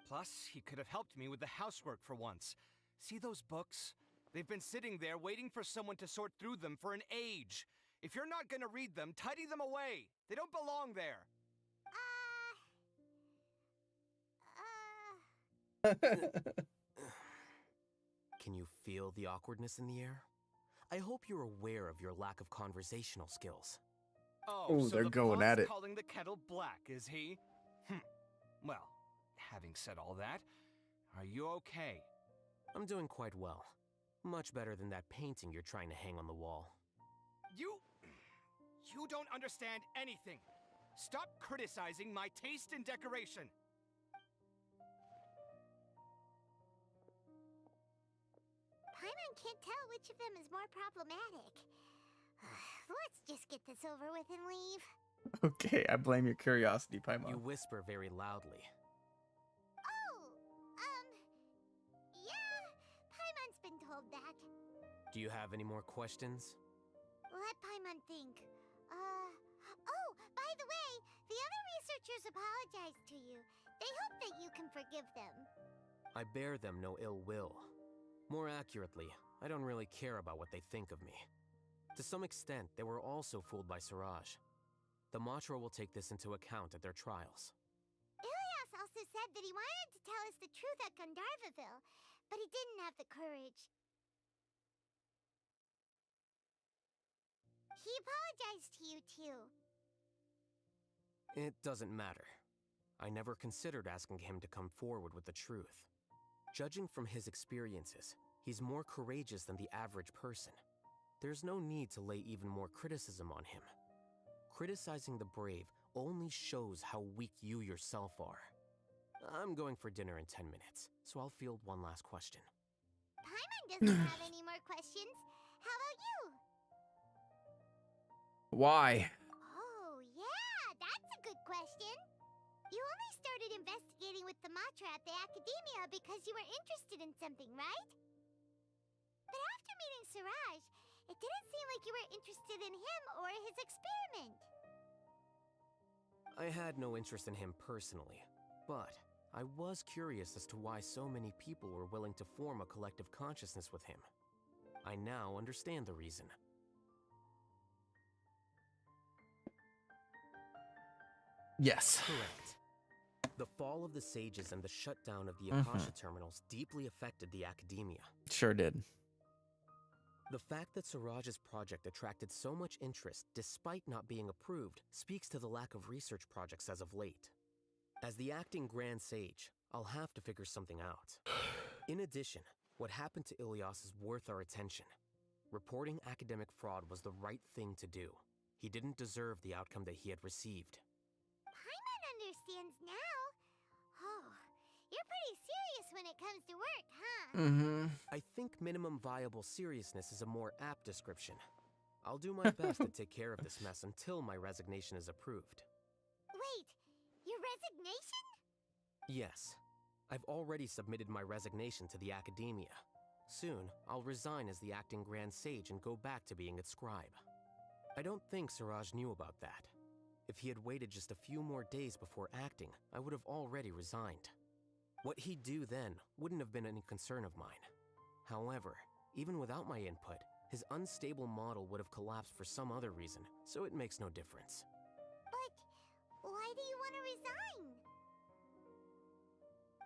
Plus, he could have helped me with the housework for once. See those books? They've been sitting there waiting for someone to sort through them for an age. If you're not gonna read them, tidy them away. They don't belong there. Can you feel the awkwardness in the air? I hope you're aware of your lack of conversational skills. Oh, so they're the going pot's at it. calling the kettle black, is he? Well, having said all that, are you okay? I'm doing quite well. Much better than that painting you're trying to hang on the wall. You don't understand anything. Stop criticizing my taste in decoration. Paimon can't tell which of them is more problematic. Let's just get this over with and leave. Okay, I blame your curiosity, Paimon. You whisper very loudly. Yeah, Paimon's been told that. Do you have any more questions? Let Paimon think. Oh, by the way, the other researchers apologized to you. They hope that you can forgive them. I bear them no ill will. More accurately, I don't really care about what they think of me. To some extent, they were also fooled by Siraj. The Matra will take this into account at their trials. Ilias also said that he wanted to tell us the truth at Gandharvaville, but he didn't have the courage. He apologized to you, too. It doesn't matter. I never considered asking him to come forward with the truth. Judging from his experiences, he's more courageous than the average person. There's no need to lay even more criticism on him. Criticizing the brave only shows how weak you yourself are. I'm going for dinner in 10 minutes, so I'll field one last question. Paimon doesn't have any more questions. How about you? Why? Oh, yeah, that's a good question. You only started investigating with the Matra at the Academia because you were interested in something, right? But after meeting Siraj, it didn't seem like you were interested in him or his experiment. I had no interest in him personally, but I was curious as to why so many people were willing to form a collective consciousness with him. I now understand the reason. Yes. Correct. The fall of the Sages and the shutdown of the Akasha terminals deeply affected the Academia. Sure did. The fact that Siraj's project attracted so much interest despite not being approved speaks to the lack of research projects as of late. As the acting Grand Sage, I'll have to figure something out. In addition, what happened to Ilias is worth our attention. Reporting academic fraud was the right thing to do. He didn't deserve the outcome that he had received. Paimon understands now. Oh, you're pretty serious when it comes to work, huh? I think minimum viable seriousness is a more apt description. I'll do my best to take care of this mess until my resignation is approved. Wait, your resignation? Yes, I've already submitted my resignation to the Academia. Soon, I'll resign as the acting Grand Sage and go back to being its scribe. I don't think Siraj knew about that. If he had waited just a few more days before acting, I would have already resigned. What he'd do then wouldn't have been any concern of mine. However, even without my input, his unstable model would have collapsed for some other reason, so it makes no difference. But why do you want to resign?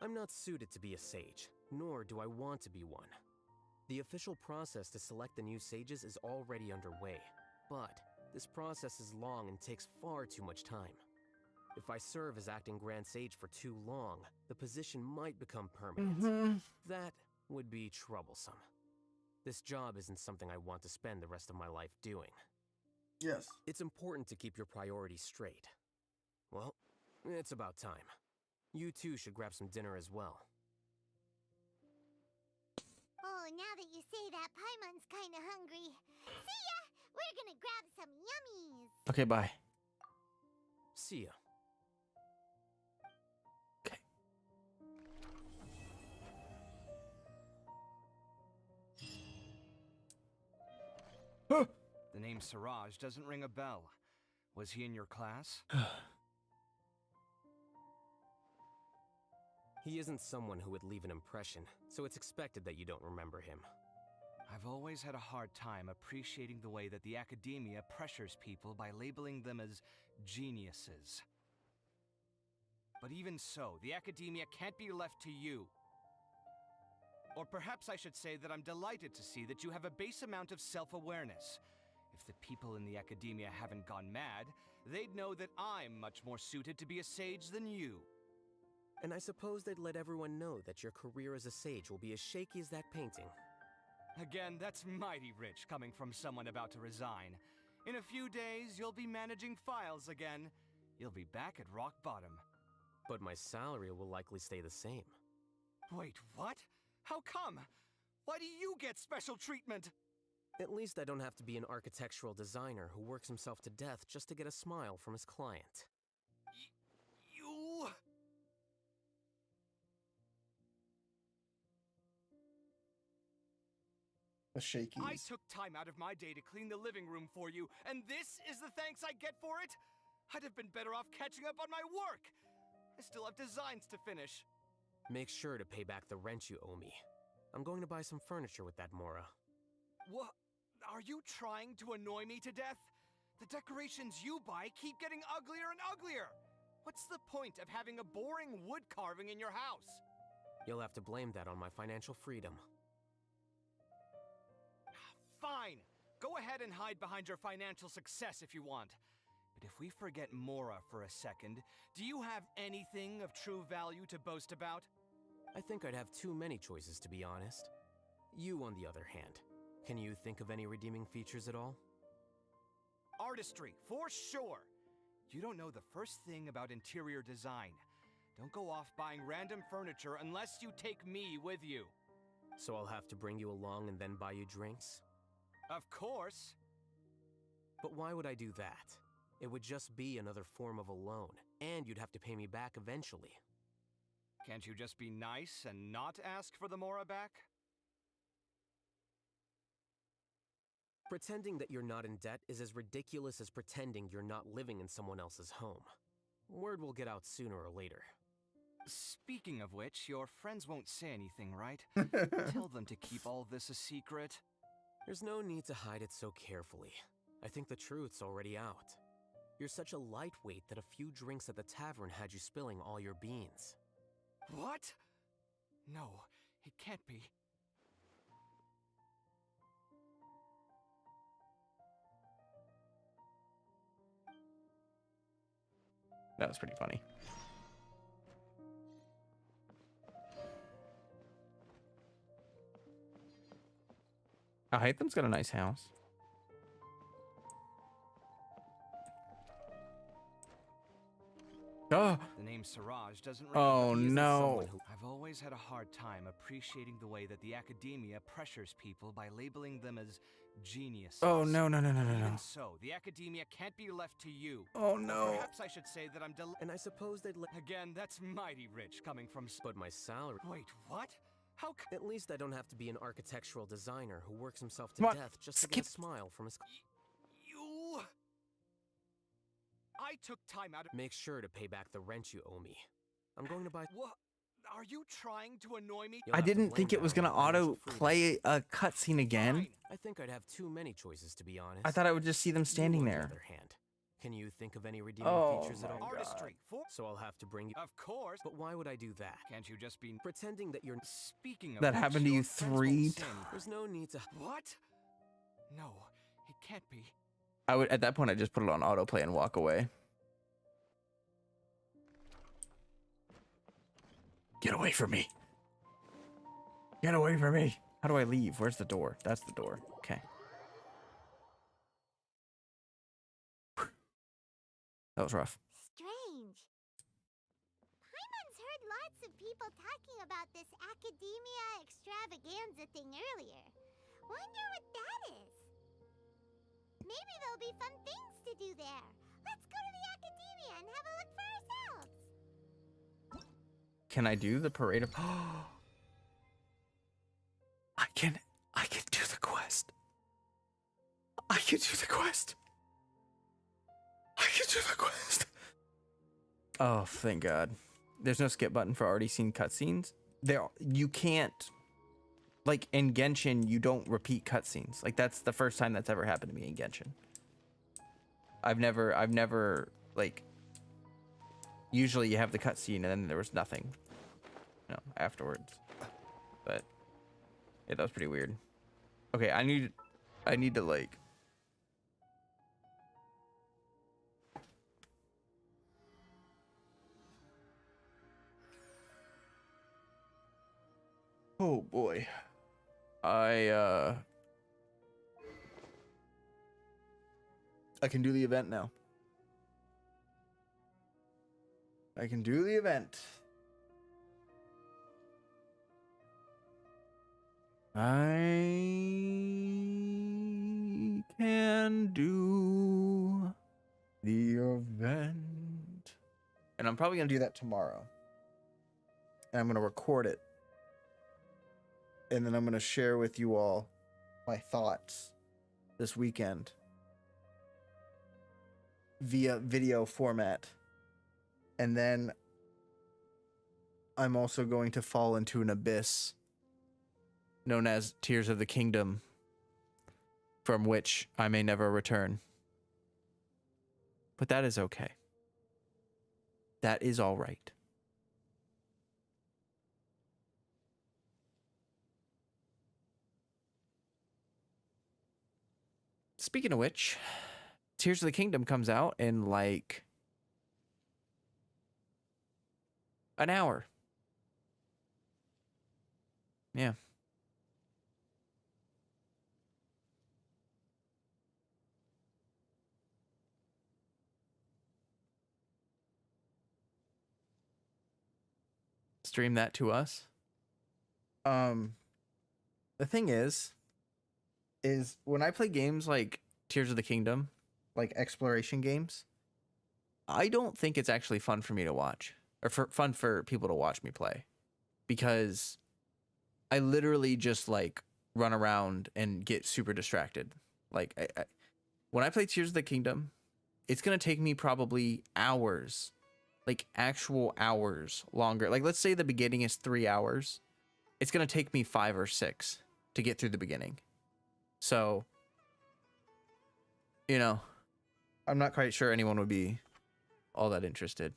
I'm not suited to be a sage, nor do I want to be one. The official process to select the new sages is already underway, but this process is long and takes far too much time. If I serve as acting Grand Sage for too long, the position might become permanent. That would be troublesome. This job isn't something I want to spend the rest of my life doing. Yes. It's important to keep your priorities straight. Well, it's about time. You two should grab some dinner as well. Oh, now that you say that, Paimon's kinda hungry. See ya! We're gonna grab some yummies! Okay, bye. See ya. The name Siraj doesn't ring a bell. Was he in your class? He isn't someone who would leave an impression, so it's expected that you don't remember him. I've always had a hard time appreciating the way that the academia pressures people by labeling them as geniuses. But even so, the academia can't be left to you. Or perhaps I should say that I'm delighted to see that you have a base amount of self-awareness. If the people in the academia haven't gone mad, they'd know that I'm much more suited to be a sage than you. And I suppose they'd let everyone know that your career as a sage will be as shaky as that painting. Again, that's mighty rich coming from someone about to resign. In a few days, you'll be managing files again. You'll be back at rock bottom. But my salary will likely stay the same. Wait, what? How come? Why do you get special treatment? At least I don't have to be an architectural designer who works himself to death just to get a smile from his client. You... The shakies. I took time out of my day to clean the living room for you, and this is the thanks I get for it? I'd have been better off catching up on my work. I still have designs to finish. Make sure to pay back the rent you owe me. I'm going to buy some furniture with that Mora. What? Are you trying to annoy me to death? The decorations you buy keep getting uglier and uglier. What's the point of having a boring wood carving in your house? You'll have to blame that on my financial freedom. Fine. Go ahead and hide behind your financial success if you want. But if we forget Mora for a second, do you have anything of true value to boast about? I think I'd have too many choices, to be honest. You, on the other hand, can you think of any redeeming features at all? Artistry, for sure. You don't know the first thing about interior design. Don't go off buying random furniture unless you take me with you. So I'll have to bring you along and then buy you drinks? Of course. But why would I do that? It would just be another form of a loan, and you'd have to pay me back eventually. Can't you just be nice and not ask for the Mora back? Pretending that you're not in debt is as ridiculous as pretending you're not living in someone else's home. Word will get out sooner or later. Speaking of which, your friends won't say anything, right? Tell them to keep all this a secret. There's no need to hide it so carefully. I think the truth's already out. You're such a lightweight that a few drinks at the tavern had you spilling all your beans. What? No, it can't be. That was pretty funny. Alhaithem's got a nice house. Oh. The name Siraj doesn't ring Oh, a bell. no. I've always had a hard time appreciating the way that the academia pressures people by labeling them as geniuses. Oh, no, no, no, no, no, no. Even so, the academia can't be left to you. Oh, no. Perhaps I should say that I'm And I suppose they'd let... Again, that's mighty rich coming from... But my salary... Wait, what? How At least I don't have to be an architectural designer who works himself to Come on, death just to get a smile from his... You... I took time out of... Make sure to pay back the rent you owe me. I'm going to buy... What? Are you trying to annoy me? You'll I have to didn't blame think it that was on gonna my financial auto freedom. play a cutscene again. I think I'd have too many choices, to be honest. I thought I would just see them standing You, on there. the other hand, can you think of any redeeming Oh features at my all? God. Artistry, for... So I'll have to bring you... Of course. But why would I do that? Can't you just be... Pretending that you're... Speaking of That which, happened to your you friends 3 won't sing. There's no need to... What? No, it can't be. I would, at that point, I just put it on autoplay and walk away. Get away from me. Get away from me. How do I leave? Where's the door? That's the door. Okay. That was rough. Strange. Paimon's heard lots of people talking about this academia extravaganza thing earlier. Wonder what that is. Maybe there'll be fun things to do there. Let's go to the academia and have a look for ourselves. Can I do the parade of... I can do the quest. I can can do the quest. I can do the quest. Oh, thank God. There's no skip button for already seen cutscenes. You can't, like in Genshin, you don't repeat cutscenes. Like that's the first time that's ever happened to me in Genshin. I've never like, usually you have the cutscene and then there was nothing, you know, afterwards. But yeah, that was pretty weird. Okay, I need to like, oh boy. I can do the event now. I can do the event. I can do the event. And I'm probably going to do that tomorrow. And I'm going to record it. And then I'm going to share with you all my thoughts this weekend via video format. And then I'm also going to fall into an abyss known as Tears of the Kingdom, from which I may never return. But that is okay. That is all right. Speaking of which, Tears of the Kingdom comes out in like an hour. Yeah. Stream that to us. The thing is when I play games like Tears of the Kingdom, like exploration games, I don't think it's actually fun for me to watch, or fun for people to watch me play, because I literally just like run around and get super distracted. Like when I play Tears of the Kingdom, it's gonna take me probably hours, like actual hours longer. Like let's say the beginning is 3 hours, it's gonna take me 5 or 6 to get through the beginning. So, you know, I'm not quite sure anyone would be all that interested.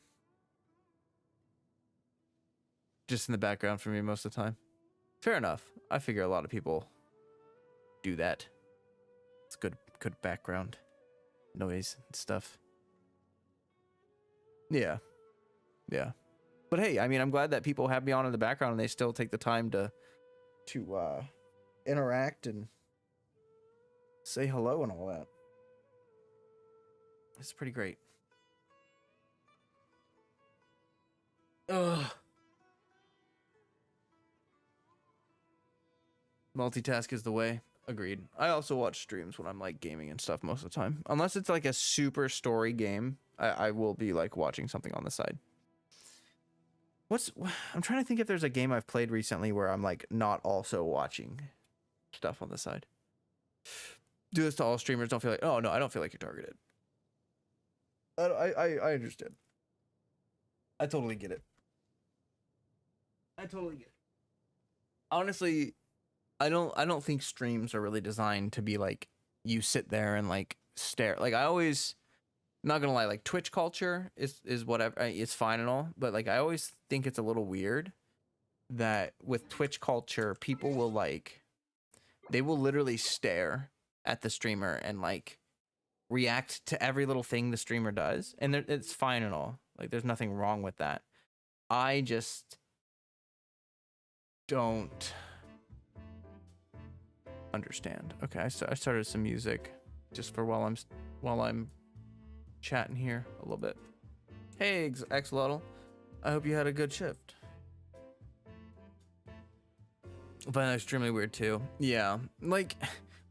Just in the background for me most of the time. Fair enough. I figure a lot of people do that. It's good background noise and stuff. Yeah. Yeah. But hey, I mean, I'm glad that people have me on in the background and they still take the time to interact and say hello and all that. It's pretty great. Ugh. Multitask is the way. Agreed. I also watch streams when I'm like gaming and stuff most of the time. Unless it's like a super story game, I will be like watching something on the side. I'm trying to think if there's a game I've played recently where I'm like not also watching stuff on the side. Do this to all streamers. Don't feel like, oh no, I don't feel like you're targeted. I understand. I totally get it. Honestly, I don't think streams are really designed to be like you sit there and like stare. Like I always, not gonna lie, like Twitch culture is whatever, it's fine and all, but like I always think it's a little weird that with Twitch culture, people will like, they will literally stare at the streamer and like react to every little thing the streamer does, and it's fine and all. Like there's nothing wrong with that. I just don't understand. Okay, I started some music just for while I'm chatting here a little bit. Hey, Axolotl, I hope you had a good shift. I find that extremely weird too. Yeah, like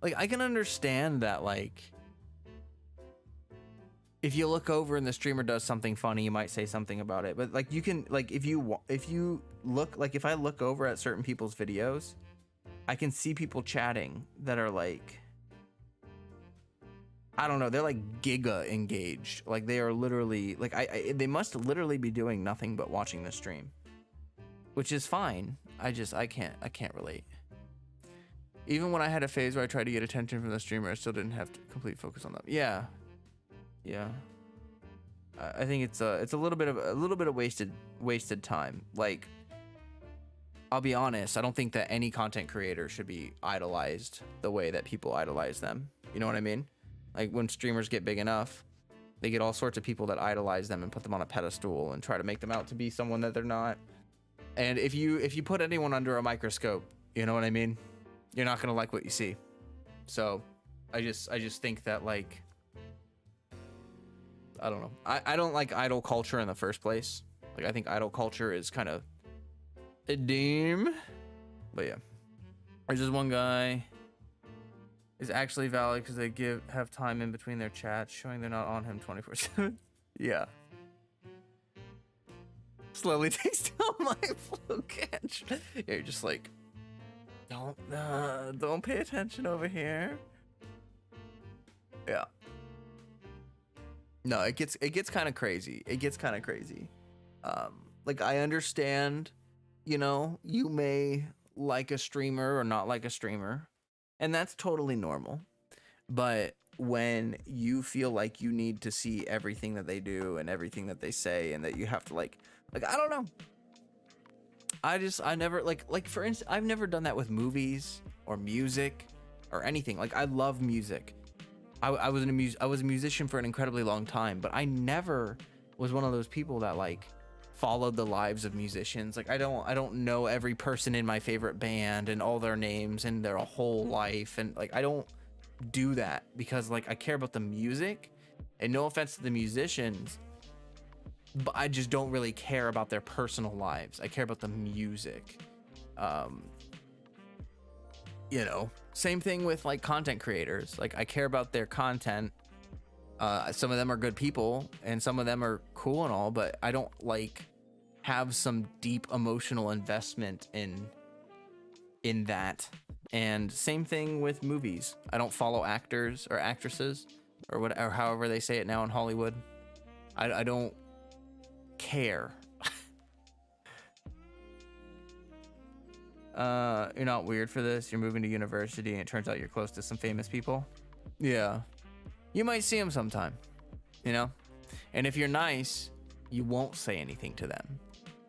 I can understand that, like if you look over and the streamer does something funny, you might say something about it. But like you can, like if you look, like if I look over at certain people's videos, I can see people chatting that are like I don't know, they're like giga engaged. Like they are literally like they must literally be doing nothing but watching the stream, which is fine. I can't relate. Even when I had a phase where I tried to get attention from the streamer, I still didn't have to complete focus on them. Yeah. I think it's a little bit of wasted time. Like, I'll be honest, I don't think that any content creator should be idolized the way that people idolize them. You know what I mean? Like when streamers get big enough, they get all sorts of people that idolize them and put them on a pedestal and try to make them out to be someone that they're not. And if you put anyone under a microscope, you know what I mean? You're not gonna like what you see. So I just think that, like, I don't know. I don't like idol culture in the first place. Like, I think idol culture is kind of a dim. But yeah, there's this one guy is actually valid because they have time in between their chats, showing they're not on him 24/7. Yeah. Slowly takes down my flow catch. Yeah, you're just like, don't pay attention over here. Yeah. No, it gets kind of crazy. It gets kind of crazy. Like, I understand, you know, you may like a streamer or not like a streamer, and that's totally normal. But when you feel like you need to see everything that they do and everything that they say, and that you have to like I don't know. I never like for instance, I've never done that with movies or music or anything. Like, I love music. I was a musician for an incredibly long time, but I never was one of those people that like followed the lives of musicians. Like, I don't know every person in my favorite band and all their names and their whole life, and like I don't do that because like I care about the music. And no offense to the musicians, but I just don't really care about their personal lives. I care about the music. You know, same thing with like content creators. Like, I care about their content. Some of them are good people and some of them are cool and all, but I don't like have some deep emotional investment in that. And same thing with movies. I don't follow actors or actresses or whatever, however they say it now in Hollywood. I don't care. You're not weird for this. You're moving to university and it turns out you're close to some famous people. Yeah, you might see them sometime, you know? And if you're nice, you won't say anything to them,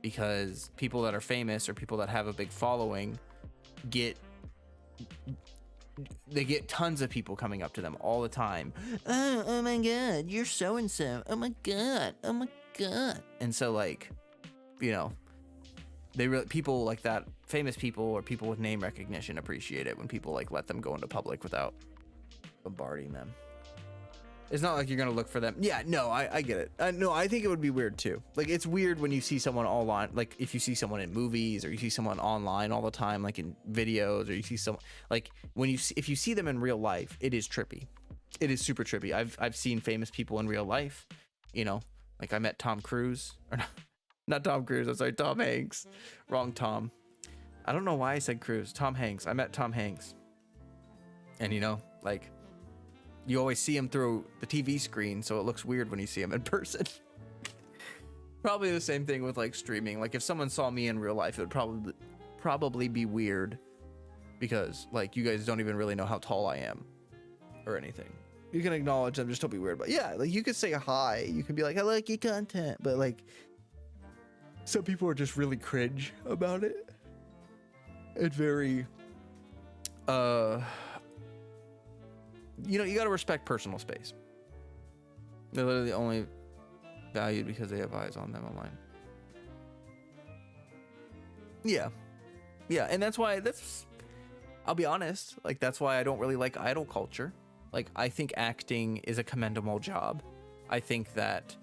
because people that are famous or people that have a big following get tons of people coming up to them all the time. Oh my god, you're so and so. Oh my god. And so, like, you know, people like that, famous people or people with name recognition, appreciate it when people like let them go into public without bombarding them. It's not like you're gonna look for them. Yeah, no, I get it. No, I think it would be weird too. Like, it's weird when you see someone online, like if you see someone in movies or you see someone online all the time, like in videos, or you see someone like if you see them in real life, it is trippy. It is super trippy. I've seen famous people in real life, you know, like I met Tom Cruise, or not Tom Cruise. I'm sorry, Tom Hanks. Wrong Tom. I don't know why I said Cruise. Tom Hanks. I met Tom Hanks, and you know, like, you always see him through the TV screen, so it looks weird when you see him in person. Probably the same thing with like streaming. Like, if someone saw me in real life, it would probably be weird, because like you guys don't even really know how tall I am or anything. You can acknowledge them, just don't be weird. But yeah, like, you could say hi. You can be like, I like your content, but like, some people are just really cringe about it. It's very, you know, you gotta respect personal space. They're literally only valued because they have eyes on them online. Yeah, and that's why I'll be honest, like, that's why I don't really like idol culture. Like, I think acting is a commendable job. I think that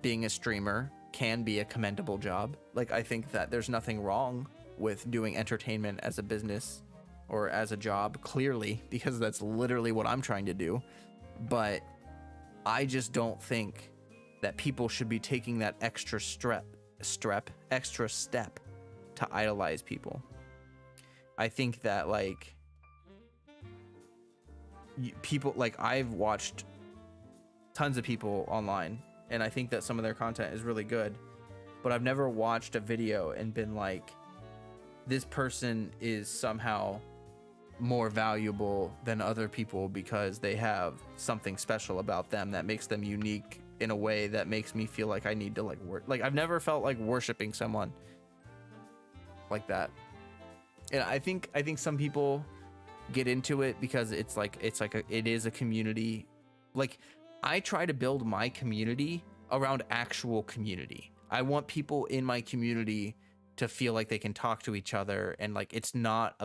being a streamer can be a commendable job. Like, I think that there's nothing wrong with doing entertainment as a business or as a job, clearly, because that's literally what I'm trying to do. But I just don't think that people should be taking that extra step to idolize people. I think that, like, people, like, I've watched tons of people online, and I think that some of their content is really good, but I've never watched a video and been like, this person is somehow more valuable than other people because they have something special about them that makes them unique in a way that makes me feel like I need to like I've never felt like worshiping someone like that. And I think some people get into it because it is a community. Like, I try to build my community around actual community. I want people in my community to feel like they can talk to each other, and like it's not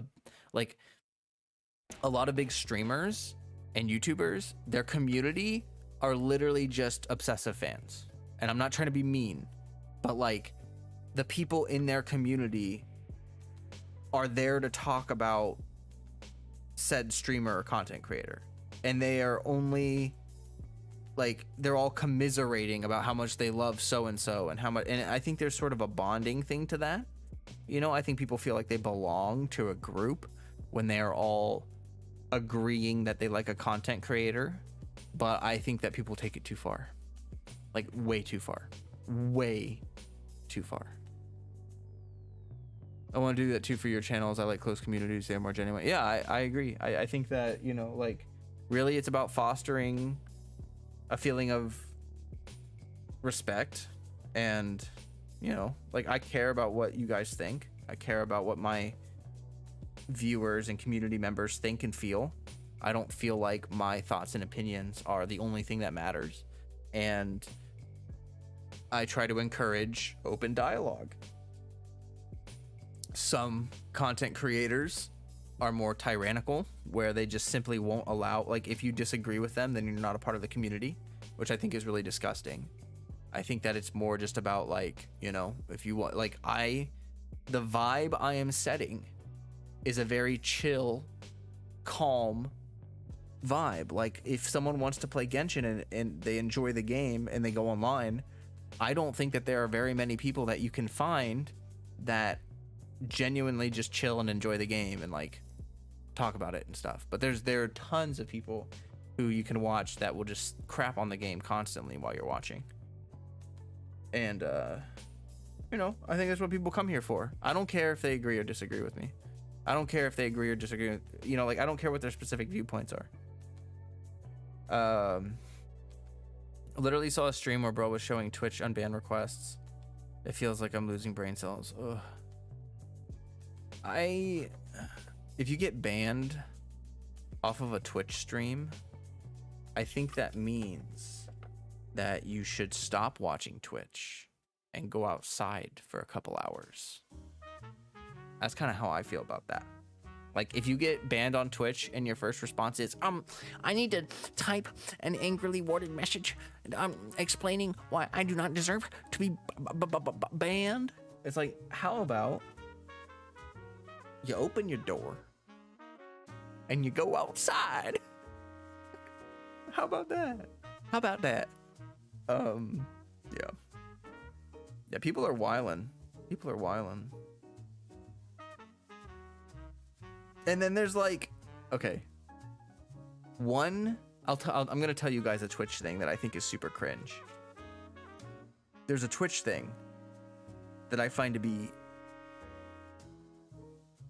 a lot of big streamers and YouTubers, their community are literally just obsessive fans. And I'm not trying to be mean, but like the people in their community are there to talk about said streamer or content creator, and they are only like, they're all commiserating about how much they love so and so and how much, and I think there's sort of a bonding thing to that. You know, I think people feel like they belong to a group when they are all agreeing that they like a content creator, but I think that people take it too far, like way too far, way too far. I want to do that too for your channels. I like close communities, they're more genuine. Yeah, I agree. I think that, you know, like really it's about fostering a feeling of respect, and you know, like I care about what you guys think. I care about what my viewers and community members think and feel. I don't feel like my thoughts and opinions are the only thing that matters, and I try to encourage open dialogue. Some content creators are more tyrannical, where they just simply won't allow, like if you disagree with them, then you're not a part of the community, which I think is really disgusting. I think that it's more just about like, you know, if you want, like the vibe I am setting is a very chill, calm vibe. Like if someone wants to play Genshin and they enjoy the game and they go online, I don't think that there are very many people that you can find that genuinely just chill and enjoy the game and like talk about it and stuff. But there are tons of people who you can watch that will just crap on the game constantly while you're watching. And you know, I think that's what people come here for. I don't care if they agree or disagree with me. I don't care if they agree or disagree with, you know, like I don't care what their specific viewpoints are. I literally saw a stream where bro was showing Twitch unban requests. It feels like I'm losing brain cells. Ugh. If you get banned off of a Twitch stream, I think that means that you should stop watching Twitch and go outside for a couple hours. That's kind of how I feel about that. Like if you get banned on Twitch and your first response is, I need to type an angrily worded message explaining why I do not deserve to be banned. It's like, how about you open your door and you go outside? How about that? How about that? Yeah. Yeah, people are wildin'. People are wildin'. And then there's like, okay. I'm gonna tell you guys a Twitch thing that I think is super cringe. There's a Twitch thing that I find to be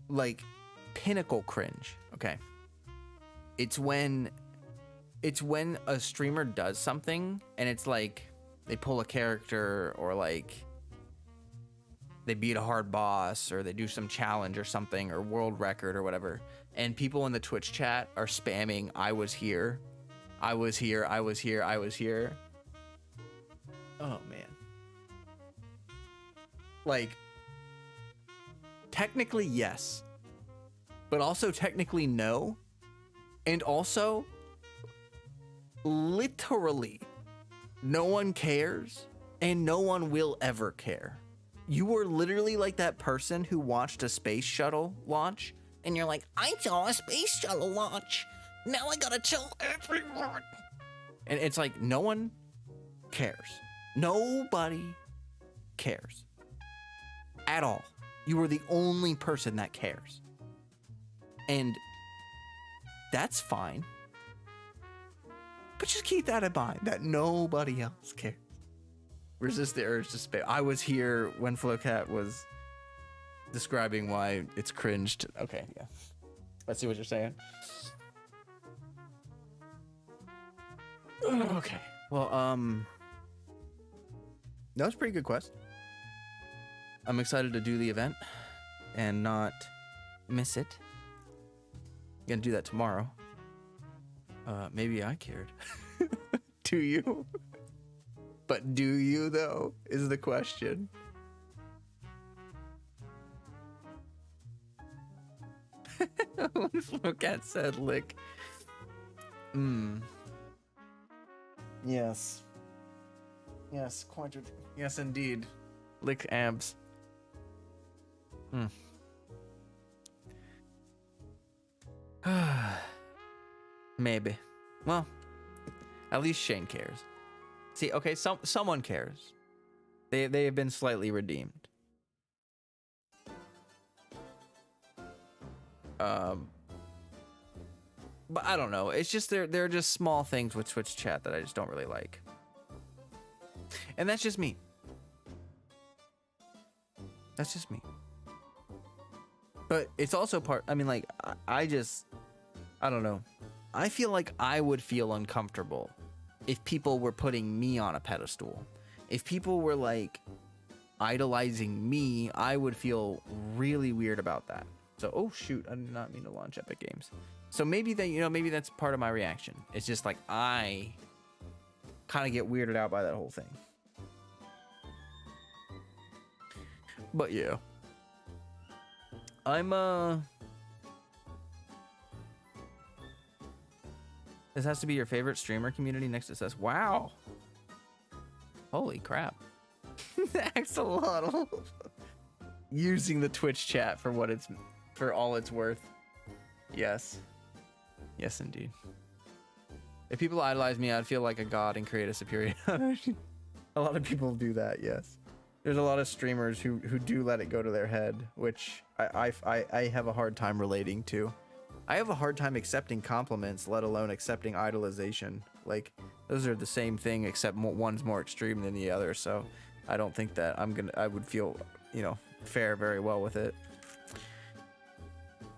like pinnacle cringe. Okay. It's when a streamer does something and it's like they pull a character, or like they beat a hard boss, or they do some challenge or something, or world record or whatever, and people in the Twitch chat are spamming I was here, I was here, I was here, I was here. Oh man. Like technically yes, but also technically no, and also literally no one cares and no one will ever care. You were literally like that person who watched a space shuttle launch and you're like, I saw a space shuttle launch, now I gotta tell everyone. And it's like, no one cares. Nobody cares at all. You are the only person that cares, and that's fine. But just keep that in mind that nobody else cares. Resist the urge to spam. I was here when Flocat was describing why it's cringed. Okay, yeah. I see what you're saying. Okay. Well, that was a pretty good quest. I'm excited to do the event and not miss it. Gonna do that tomorrow. Maybe I cared. Do you? But do you though, is the question. Cat said lick. Yes. Yes, yes indeed. Lick abs. Maybe. Well, at least Shane cares. See, okay, someone cares. They have been slightly redeemed. But I don't know. It's just there are just small things with Twitch chat that I just don't really like. And that's just me. That's just me. But it's also part, I mean, like, I don't know. I feel like I would feel uncomfortable if people were putting me on a pedestal. If people were, like, idolizing me, I would feel really weird about that. So, oh shoot, I did not mean to launch Epic Games. So maybe maybe that's part of my reaction. It's just like, I kind of get weirded out by that whole thing. But yeah. This has to be your favorite streamer community next to says, wow. Holy crap. Axolotl. Using the Twitch chat for all it's worth. Yes. Yes, indeed. If people idolize me, I'd feel like a god and create a superior. A lot of people do that, yes. There's a lot of streamers who do let it go to their head, which I have a hard time relating to. I have a hard time accepting compliments, let alone accepting idolization. Like, those are the same thing, except one's more extreme than the other. So I don't think that I would feel, fare very well with it.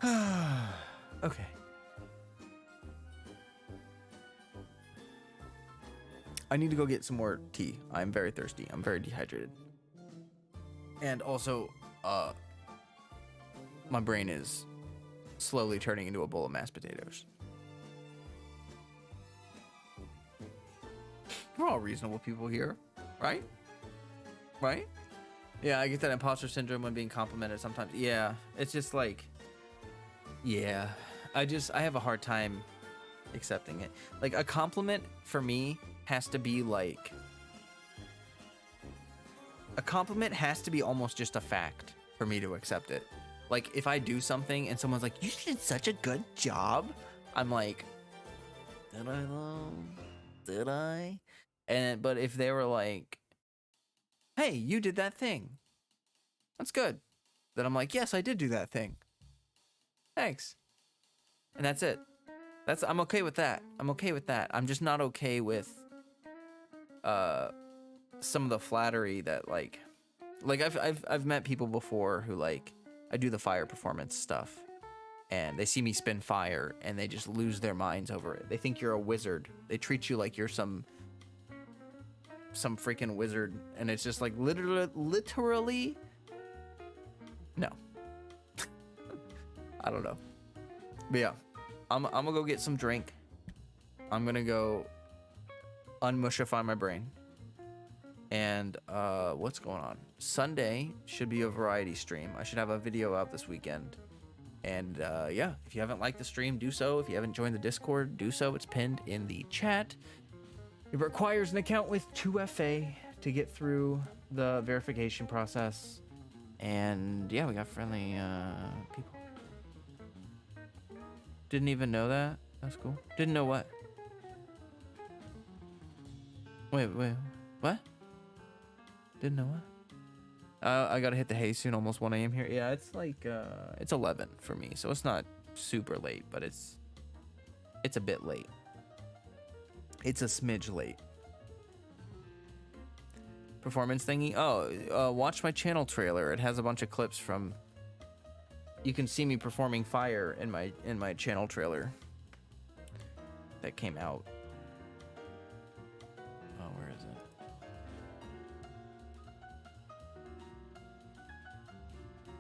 Okay. I need to go get some more tea. I'm very thirsty. I'm very dehydrated. And also, my brain is slowly turning into a bowl of mashed potatoes. We're all reasonable people here, right? Right? Yeah, I get that imposter syndrome when being complimented sometimes. Yeah, it's just like, yeah, I have a hard time accepting it. Like, a compliment for me has to be like, a compliment has to be almost just a fact for me to accept it. Like, if I do something and someone's like, you did such a good job, I'm like, did I though? Did I? But if they were like, hey, you did that thing, that's good, then I'm like, yes, I did do that thing, thanks. And that's it. I'm okay with that. I'm okay with that. I'm just not okay with some of the flattery that like I've met people before who, like, I do the fire performance stuff and they see me spin fire and they just lose their minds over it. They think you're a wizard. They treat you like you're some freaking wizard, and it's just like literally no. I don't know. But yeah, I'm gonna go get some drink. I'm gonna go unmushify my brain. And what's going on? Sunday should be a variety stream. I should have a video out this weekend. And yeah, if you haven't liked the stream, do so. If you haven't joined the Discord, do so. It's pinned in the chat. It requires an account with 2FA to get through the verification process. And yeah, we got friendly people. Didn't even know that. That's cool. Didn't know what? Wait, what? Didn't know what? I gotta hit the hay soon, almost 1 a.m. here. Yeah, it's like, it's 11 for me, so it's not super late, but it's a bit late. It's a smidge late. Performance thingy. Oh, watch my channel trailer. It has a bunch of clips from. You can see me performing fire in my channel trailer. That came out. Oh, where is it?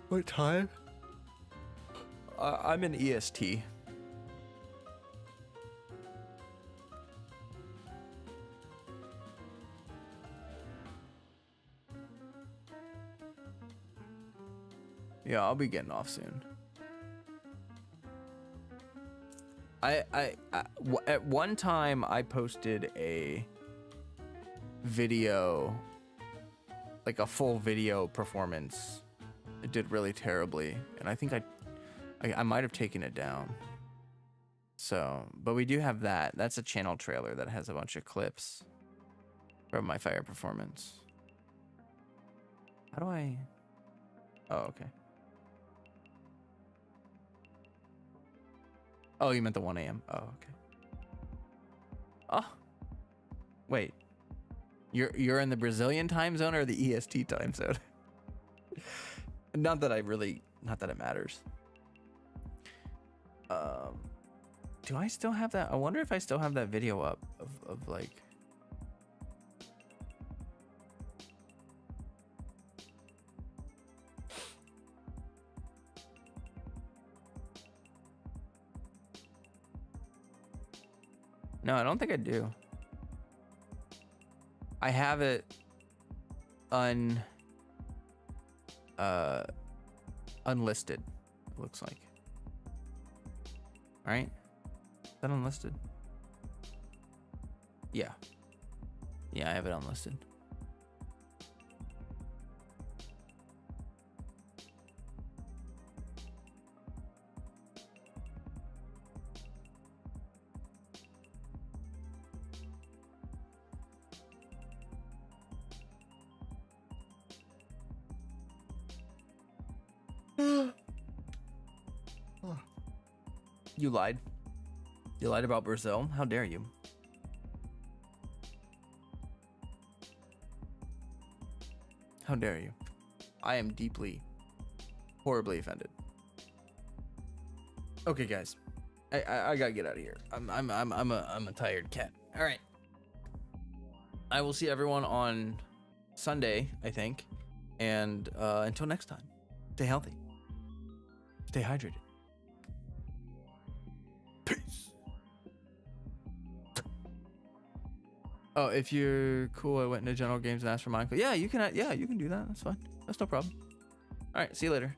What time? I'm in EST. Yeah, I'll be getting off soon. At one time I posted a video, like a full video performance. It did really terribly, and I think I might have taken it down. So, but we do have that. That's a channel trailer that has a bunch of clips from my fire performance. How do I? Oh, okay. Oh, you meant the 1 a.m. Oh, okay. Oh, wait. You're in the Brazilian time zone or the EST time zone? Not that it matters. Do I still have that? I wonder if I still have that video up of like. No, I don't think I do. I have it unlisted, it looks like. All right? Is that unlisted? Yeah. Yeah, I have it unlisted. You lied. You lied about Brazil? How dare you? How dare you? I am deeply, horribly offended. Okay, guys, I gotta get out of here. I'm a tired cat. All right. I will see everyone on Sunday, I think, and until next time, stay healthy, stay hydrated. Peace. Oh, if you're cool, I went into General Games and asked for mine. Yeah, you can. Yeah, you can do that. That's fine. That's no problem. All right. See you later.